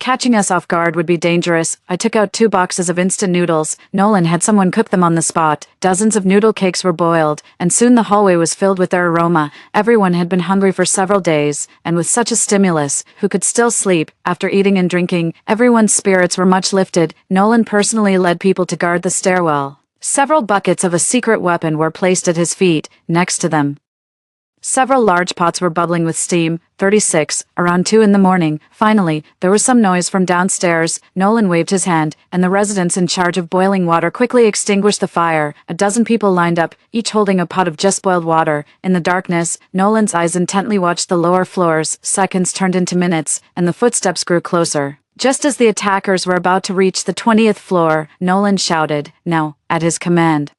catching us off guard would be dangerous. I took out 2 boxes of instant noodles. Nolan had someone cook them on the spot. Dozens of noodle cakes were boiled, and soon the hallway was filled with their aroma. Everyone had been hungry for several days, and with such a stimulus, who could still sleep? After eating and drinking, everyone's spirits were much lifted. Nolan personally led people to guard the stairwell. Several buckets of a secret weapon were placed at his feet. Next to them, several large pots were bubbling with steam. 36, around 2 in the morning. Finally, there was some noise from downstairs. Nolan waved his hand, and the residents in charge of boiling water quickly extinguished the fire. A dozen people lined up, each holding a pot of just boiled water. In the darkness, Nolan's eyes intently watched the lower floors. Seconds turned into minutes, and the footsteps grew closer. Just as the attackers were about to reach the 20th floor, Nolan shouted, "Now," at his command.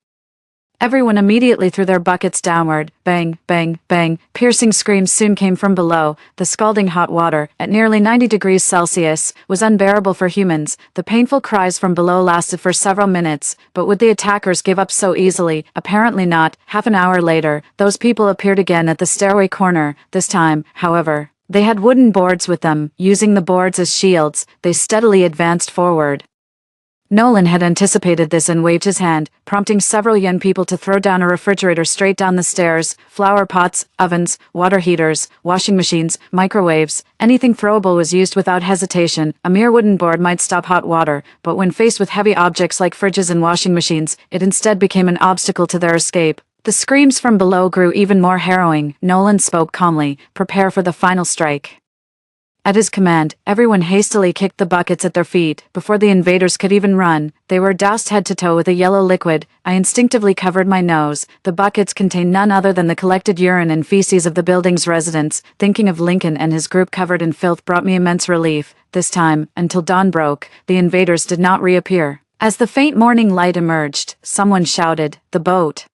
Everyone immediately threw their buckets downward. Bang, bang, bang. Piercing screams soon came from below. The scalding hot water, at nearly 90 degrees Celsius, was unbearable for humans. The painful cries from below lasted for several minutes. But would the attackers give up so easily? Apparently not. Half an hour later, those people appeared again at the stairway corner. This time, however, they had wooden boards with them. Using the boards as shields, they steadily advanced forward. Nolan had anticipated this and waved his hand, prompting several young people to throw down a refrigerator straight down the stairs. Flower pots, ovens, water heaters, washing machines, microwaves, anything throwable was used without hesitation. A mere wooden board might stop hot water, but when faced with heavy objects like fridges and washing machines, it instead became an obstacle to their escape. The screams from below grew even more harrowing. Nolan spoke calmly, "Prepare for the final strike." At his command, everyone hastily kicked the buckets at their feet. Before the invaders could even run, they were doused head to toe with a yellow liquid. I instinctively covered my nose. The buckets contained none other than the collected urine and feces of the building's residents. Thinking of Lincoln and his group covered in filth brought me immense relief. This time, until dawn broke, the invaders did not reappear. As the faint morning light emerged, someone shouted, "The boat!"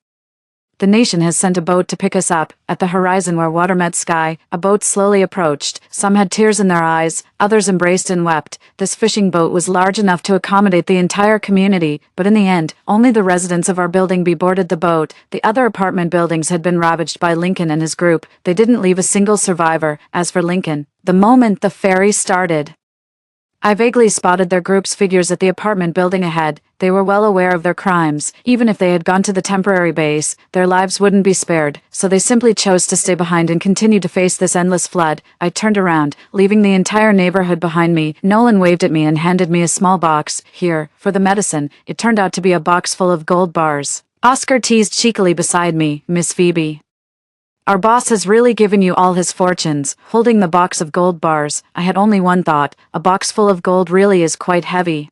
The nation has sent a boat to pick us up. At the horizon where water met sky, a boat slowly approached. Some had tears in their eyes, others embraced and wept. This fishing boat was large enough to accommodate the entire community, but in the end, only the residents of our building boarded the boat. The other apartment buildings had been ravaged by Lincoln and his group. They didn't leave a single survivor. As for Lincoln, the moment the ferry started, I vaguely spotted their group's figures at the apartment building ahead. They were well aware of their crimes. Even if they had gone to the temporary base, their lives wouldn't be spared, so they simply chose to stay behind and continue to face this endless flood. I turned around, leaving the entire neighborhood behind me. Nolan waved at me and handed me a small box. Here, for the medicine. It turned out to be a box full of gold bars. Oscar teased cheekily beside me. Miss Phoebe, our boss has really given you all his fortunes. Holding the box of gold bars, I had only one thought. A box full of gold really is quite heavy.